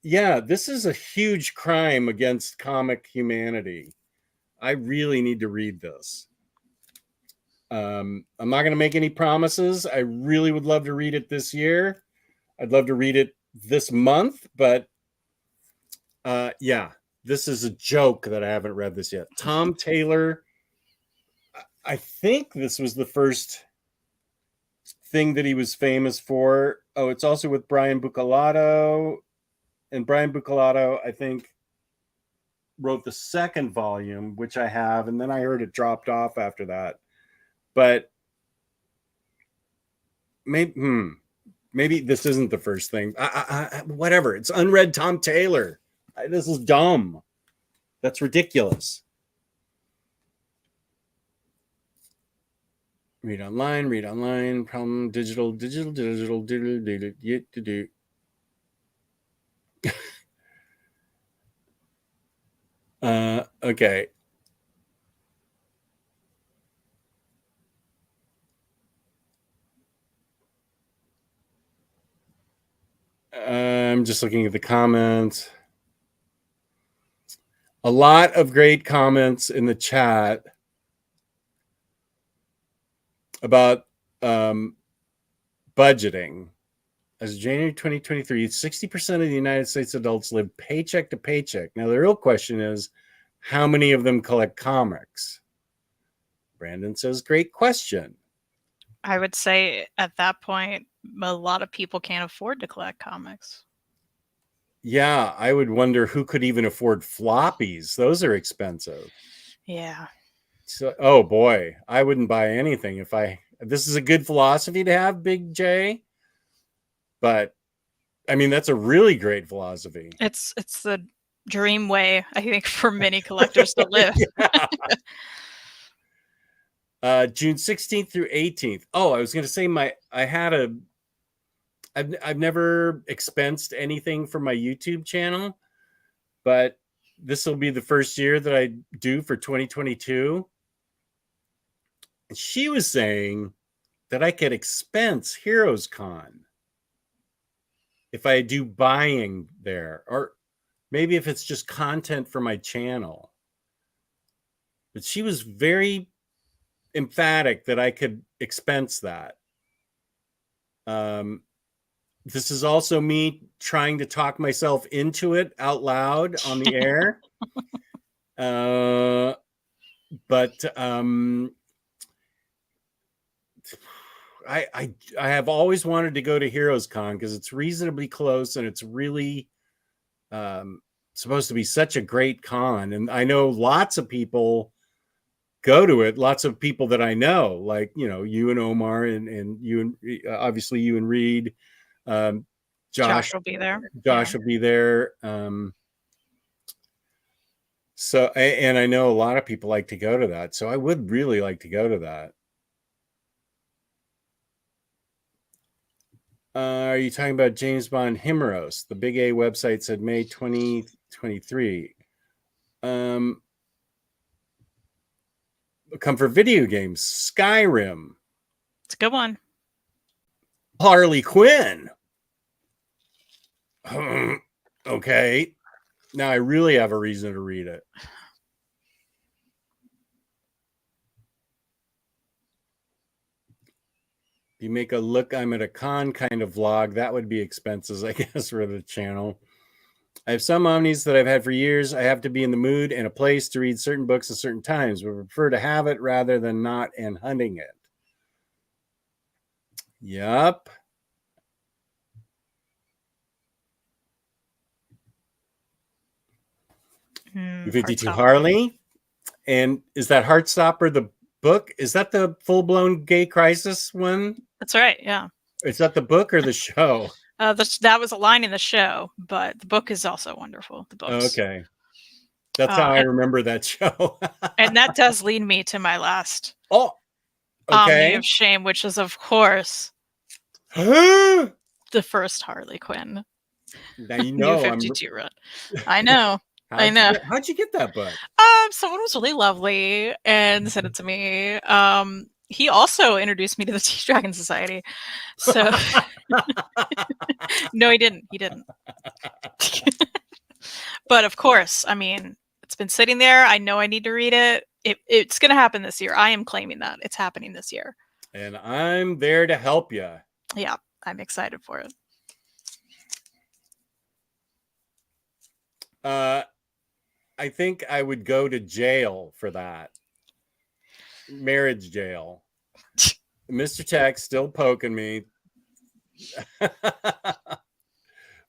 Yeah, this is a huge crime against comic humanity. I really need to read this. I'm not going to make any promises. I really would love to read it this year. I'd love to read it this month, but yeah, this is a joke that I haven't read this yet. Tom Taylor, I think this was the first thing that he was famous for. Oh, it's also with Brian Bucalato, and Brian Bucalato, I think, wrote the second volume, which I have, and then I heard it dropped off after that. But maybe this isn't the first thing. Whatever. It's unread Tom Taylor. This is dumb. That's ridiculous. Read online, problem, digital. Okay. I'm just looking at the comments. A lot of great comments in the chat about budgeting. As of January 2023, 60% of the United States adults live paycheck to paycheck. Now, the real question is, how many of them collect comics? Brandon says, great question. I would say at that point, a lot of people can't afford to collect comics. Yeah, I would wonder who could even afford floppies. Those are expensive. Yeah. So, oh boy, I wouldn't buy anything if this is a good philosophy to have, Big J. But I mean, that's a really great philosophy. It's the dream way, I think, for many collectors to live. June 16th through 18th. Oh, I was going to say I've never expensed anything for my YouTube channel, but this will be the first year that I do for 2022. And she was saying that I could expense Heroes Con. if I do buying there, or maybe if it's just content for my channel. But she was very emphatic that I could expense that. This is also me trying to talk myself into it out loud on the air. But I have always wanted to go to Heroes Con because it's reasonably close and it's really supposed to be such a great con. And I know lots of people go to it. Lots of people that I know, like, you know, you and Omar and you and obviously you and Reed. Josh will be there. Josh will be there. So, and I know a lot of people like to go to that. So I would really like to go to that. Are you talking about James Bond Himeros? The Big A website said May 2023. Come for video games. Skyrim. It's a good one. Harley Quinn. Okay. Now I really have a reason to read it. You make a look I'm at a con kind of vlog. That would be expenses, I guess, for the channel. I have some Omnis that I've had for years. I have to be in the mood and a place to read certain books at certain times, but prefer to have it rather than not and hunting it. Yup. U52 Harley. And is that Heartstopper the book? Is that the full-blown gay crisis one? That's right. Yeah. Is that the book or the show? That was a line in the show, but the book is also wonderful. The books. Okay. That's how I remember that show. And that does lead me to my last okay. Omni of Shame, which is, of course, the first Harley Quinn. Now you know New 52 run. I know. I know. How'd you get that book? Someone was really lovely and sent it to me. He also introduced me to the Tea Dragon Society. So no, he didn't. He didn't. But of course, I mean, it's been sitting there. I know I need to read it. It's going to happen this year. I am claiming that it's happening this year. And I'm there to help you. Yeah, I'm excited for it. I think I would go to jail for that. Marriage jail. Mr. Tech still poking me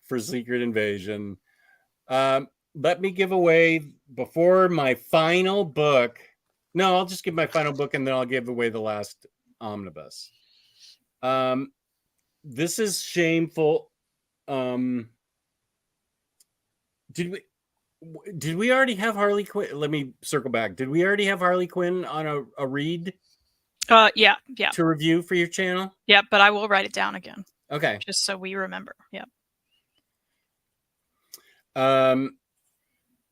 for Secret Invasion. Let me give away before my final book. No, I'll just give my final book and then I'll give away the last omnibus. This is shameful. Did we already have Harley Quinn? Let me circle back. Did we already have Harley Quinn on a read? Yeah. To review for your channel? Yeah, but I will write it down again. Okay. Just so we remember. Yeah.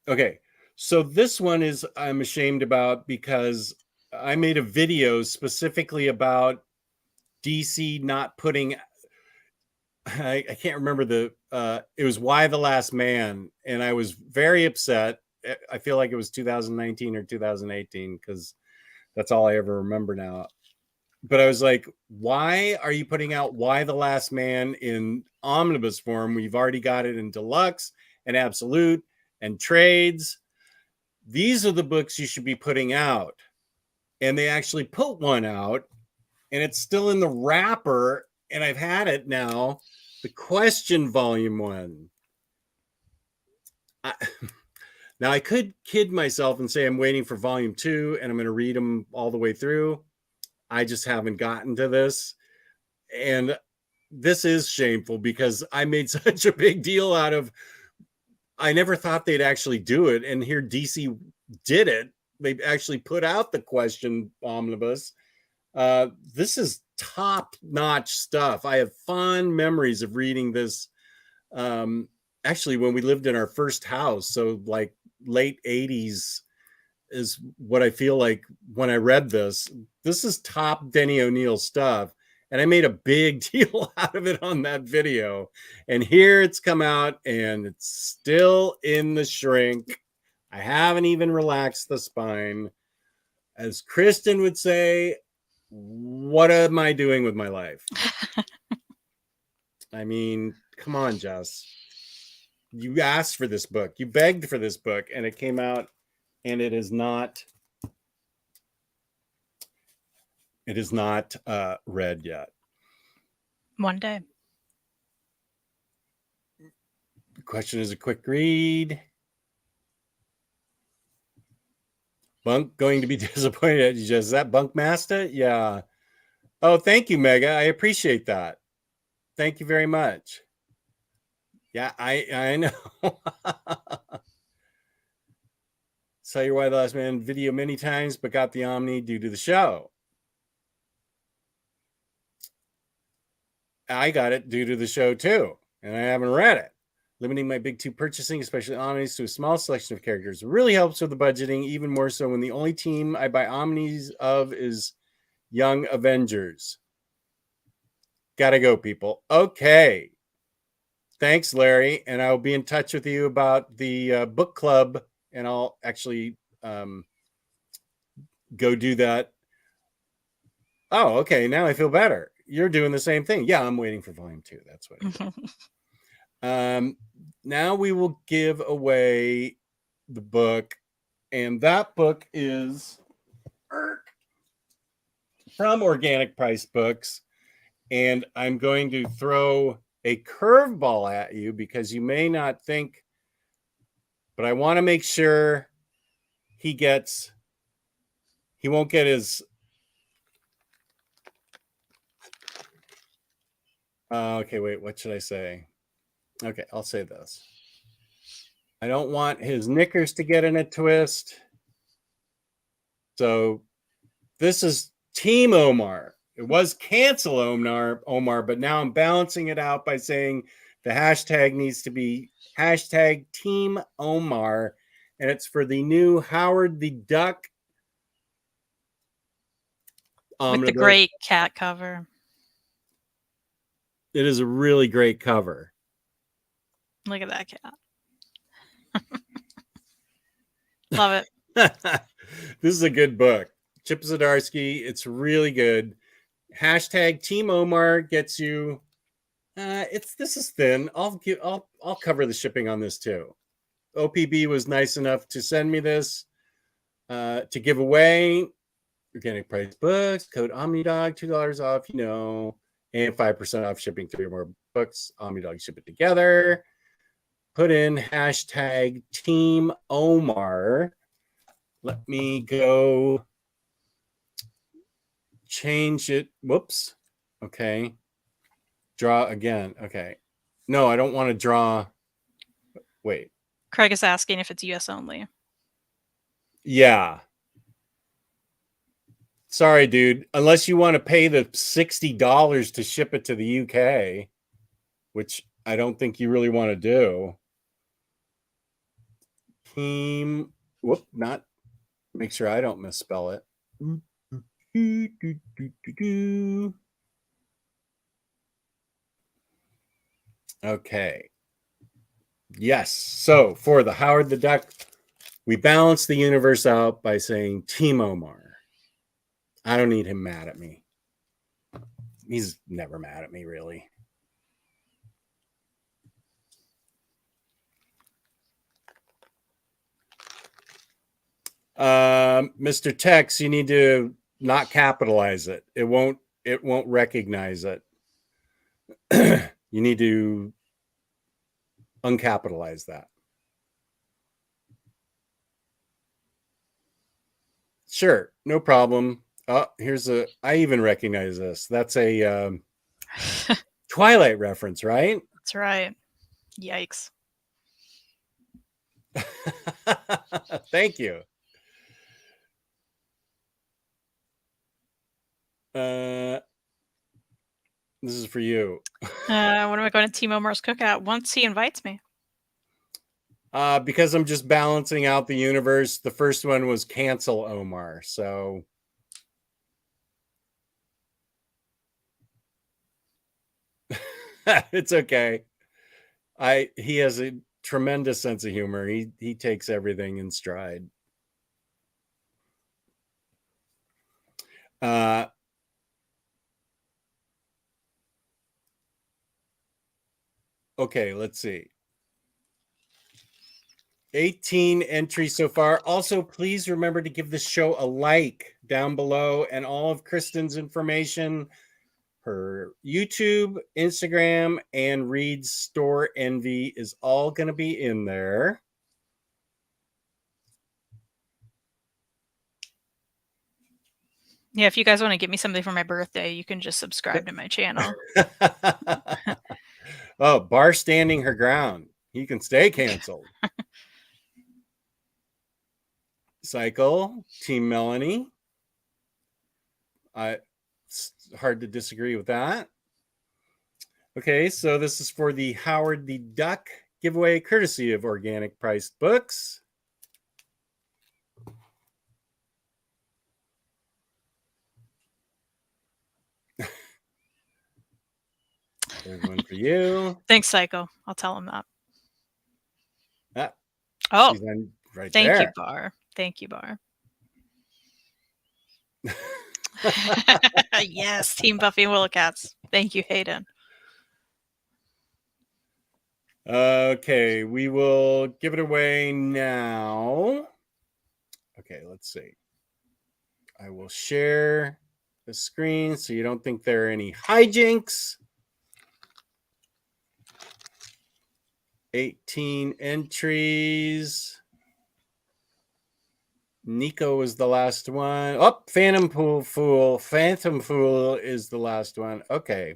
Okay. So this one is I'm ashamed about because I made a video specifically about DC not putting I can't remember it was Why the Last Man, and I was very upset. I feel like it was 2019 or 2018 because that's all I ever remember now. But I was like, why are you putting out Why the Last Man in omnibus form? We've already got it in deluxe and absolute and trades. These are the books you should be putting out. And they actually put one out, and it's still in the wrapper, and I've had it now. The Question Volume 1. Now, I could kid myself and say I'm waiting for Volume 2, and I'm going to read them all the way through. I just haven't gotten to this. And this is shameful because I made such a big deal out of, I never thought they'd actually do it. And here DC did it. They actually put out the Question Omnibus. This is top-notch stuff. I have fond memories of reading this. Actually, when we lived in our first house, so like late 80s is what I feel like when I read this. This is top Denny O'Neil stuff. And I made a big deal out of it on that video. And here it's come out and it's still in the shrink. I haven't even relaxed the spine. As Kristen would say, what am I doing with my life? I mean, come on, Jess. You asked for this book. You begged for this book, and it came out, and it is not read yet. One day. The question is a quick read. Bunk going to be disappointed at you, Jess. Is that Bunk Master? Yeah. Oh, thank you, Mega. I appreciate that. Thank you very much. Yeah, I know. Saw your White Last Man video many times, but got the Omni due to the show. I got it due to the show too, and I haven't read it. Limiting my big two purchasing, especially Omnis, to a small selection of characters really helps with the budgeting, even more so when the only team I buy Omnis of is Young Avengers. Gotta go, people. Okay. Thanks, Larry. And I'll be in touch with you about the book club, and I'll actually go do that. Oh, okay. Now I feel better. You're doing the same thing. Yeah, I'm waiting for volume 2. That's what now we will give away the book, and that book is from Organic Price Books, and I'm going to throw a curveball at you because you may not think, but I want to make sure he won't get his okay, wait, what should I say? Okay, I'll say this. I don't want his knickers to get in a twist. So this is Team Omar. It was cancel Omar, but now I'm balancing it out by saying the hashtag needs to be hashtag Team Omar, and it's for the new Howard the Duck with the great cat cover. It is a really great cover. Look at that cat. Love it. This is a good book. Chip Zdarsky. It's really good. Hashtag Team Omar gets you. This is thin. I'll cover the shipping on this too. OPB was nice enough to send me this to give away. Organic Price Books, code OmniDog, $2 off, and 5% off shipping 3 or more books. OmniDog ship it together. Put in hashtag Team Omar. Let me go change it. Whoops. Okay. Draw again. Okay. No, I don't want to draw. Wait. Craig is asking if it's US only. Yeah. Sorry, dude. Unless you want to pay the $60 to ship it to the UK, which I don't think you really want to do. Team, not make sure I don't misspell it. Okay. Yes. So for the Howard the Duck, we balance the universe out by saying Team Omar. I don't need him mad at me. He's never mad at me, really. Mr. Tex, you need to not capitalize it. It won't recognize it. You need to uncapitalize that. Sure, no problem. Oh, I even recognize this. That's a Twilight reference, right? That's right. Yikes. Thank you. This is for you. When am I going to Team Omar's cookout? Once he invites me. Because I'm just balancing out the universe. The first one was cancel Omar, so It's okay. He has a tremendous sense of humor. He takes everything in stride. Okay, let's see. 18 entries so far. Also, please remember to give this show a like down below, and all of Kristen's information, her YouTube, Instagram, and Reed's Store Envy is all going to be in there. Yeah, if you guys want to get me something for my birthday, you can just subscribe to my channel. Oh, Bar standing her ground. He can stay canceled. Cycle, Team Melanie. It's hard to disagree with that. Okay, so this is for the Howard the Duck giveaway, courtesy of Organic Priced Books. There's one for you. Thanks, Psycho. I'll tell him that. Ah, Oh, she's on right thank there. you, Bar. Thank you, Bar. Yes, Team Buffy and Willowcats. Thank you, Hayden. Okay, we will give it away now. Okay, let's see. I will share the screen so you don't think there are any hijinks. 18 entries. Nico is the last one. Oh, Phantom Fool is the last one. Okay.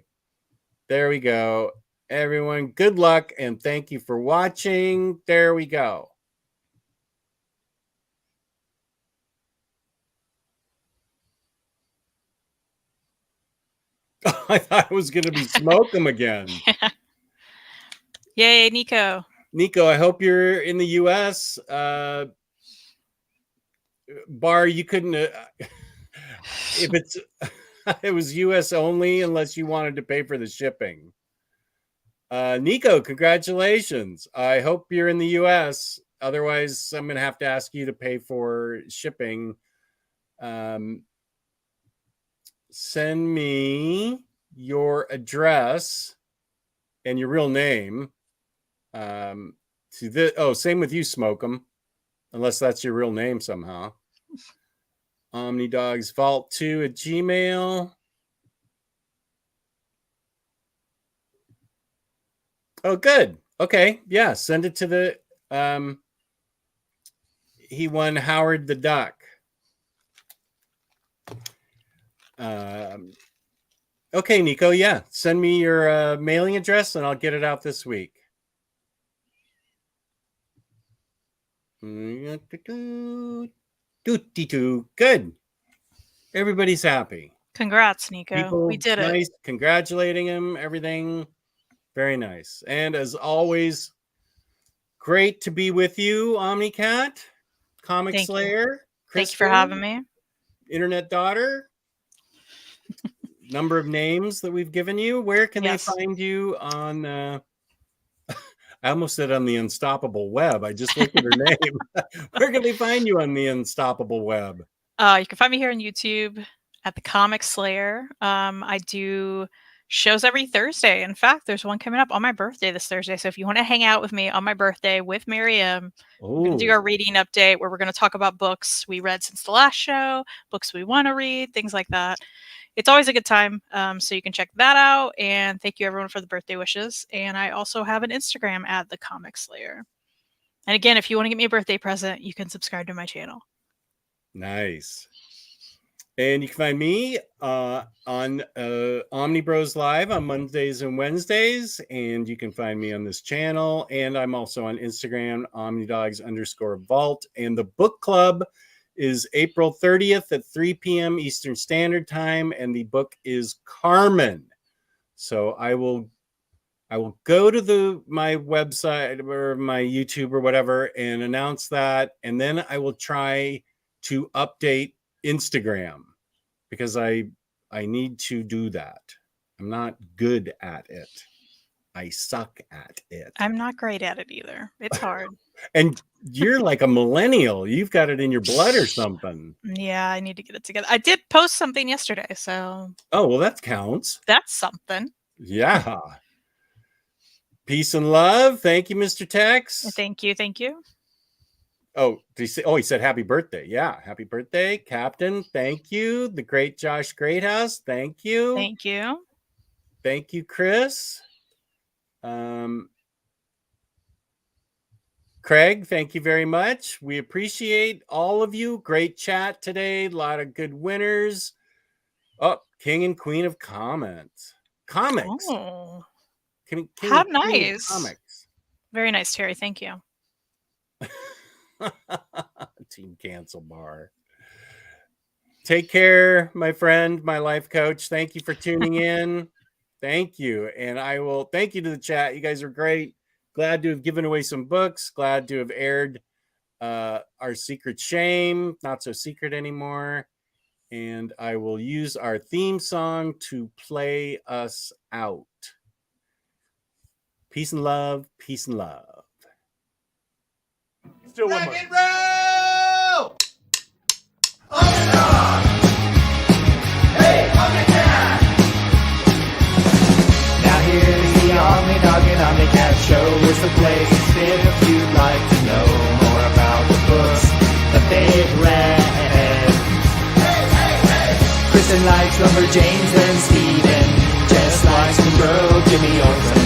There we go. Everyone, good luck and thank you for watching. There we go. I thought I was going to be smoke 'em again. Yay, Nico. Nico, I hope you're in the U.S. Bar, you couldn't. If it's, it was U.S. only, unless you wanted to pay for the shipping. Nico, congratulations. I hope you're in the U.S. Otherwise, I'm going to have to ask you to pay for shipping. Send me your address and your real name to the. Oh, same with you, Smoke 'em, unless that's your real name somehow. OmniDogs Vault 2 at Gmail. Oh, good. Okay. Yeah. Send it to the, he won Howard the Duck. Okay, Nico. Yeah. Send me your mailing address and I'll get it out this week. Good. Everybody's happy. Congrats, Nico. People We did it. nice, congratulating him, everything. Very nice. And as always, great to be with you, OmniCat, Comic Thank you. Slayer. Thank you for having me. Internet Daughter. Number of names that we've given you. Where can Yes. they find you on I almost said on the Unstoppable Web. I just looked at her name. Where can they find you on the Unstoppable Web? You can find me here on YouTube at the Comic Slayer. I do shows every Thursday. In fact, there's one coming up on my birthday this Thursday. So if you want to hang out with me on my birthday with Miriam, we're going to do our reading update where we're going to talk about books we read since the last show, books we want to read, things like that. It's always a good time. So you can check that out. And thank you everyone for the birthday wishes. And I also have an Instagram at the Comic Slayer. And again, if you want to get me a birthday present, you can subscribe to my channel. Nice. And you can find me on Omni Bros Live on Mondays and Wednesdays. And you can find me on this channel. And I'm also on Instagram, OmniDogs_Vault. And the book club is April 30th at 3 p.m. Eastern Standard Time. And the book is Carmen. So I will go to my website or my YouTube or whatever and announce that. And then I will try to update Instagram because I need to do that. I'm not good at it. I suck at it. I'm not great at it either. It's hard. And you're like a millennial. You've got it in your blood or something. Yeah, I need to get it together. I did post something yesterday, so Oh, well, that counts. that's something. Yeah. Peace and love. Thank you, Mr. Tex. Thank you. Thank you. Oh, did he say? Oh, he said happy birthday. Yeah, happy birthday, Captain. Thank you. The great Josh Greathouse. Thank you. Thank you. Thank you, Chris. Craig, thank you very much. We appreciate all of you. Great chat today. A lot of good winners. Oh, King and Queen of Comics. Oh, King how and Queen of nice. Comics. Very nice, Terry. Thank you. Team Cancel Bar. Take care, my friend, my life coach. Thank you for tuning in. Thank you. And I will thank you to the chat. You guys are great. Glad to have given away some books. Glad to have aired our Secret Shame. Not so secret anymore. And I will use our theme song to play us out. Peace and love. Peace and love. Still one more. Rock and roll! OmniDog! Hey, OmniCat! Now here's the OmniDog and OmniCat show. It's the place if you'd like to know more about the books that they've read. Kristen likes Lumberjanes and Steven. Jess likes the girl Jimmy Olsen.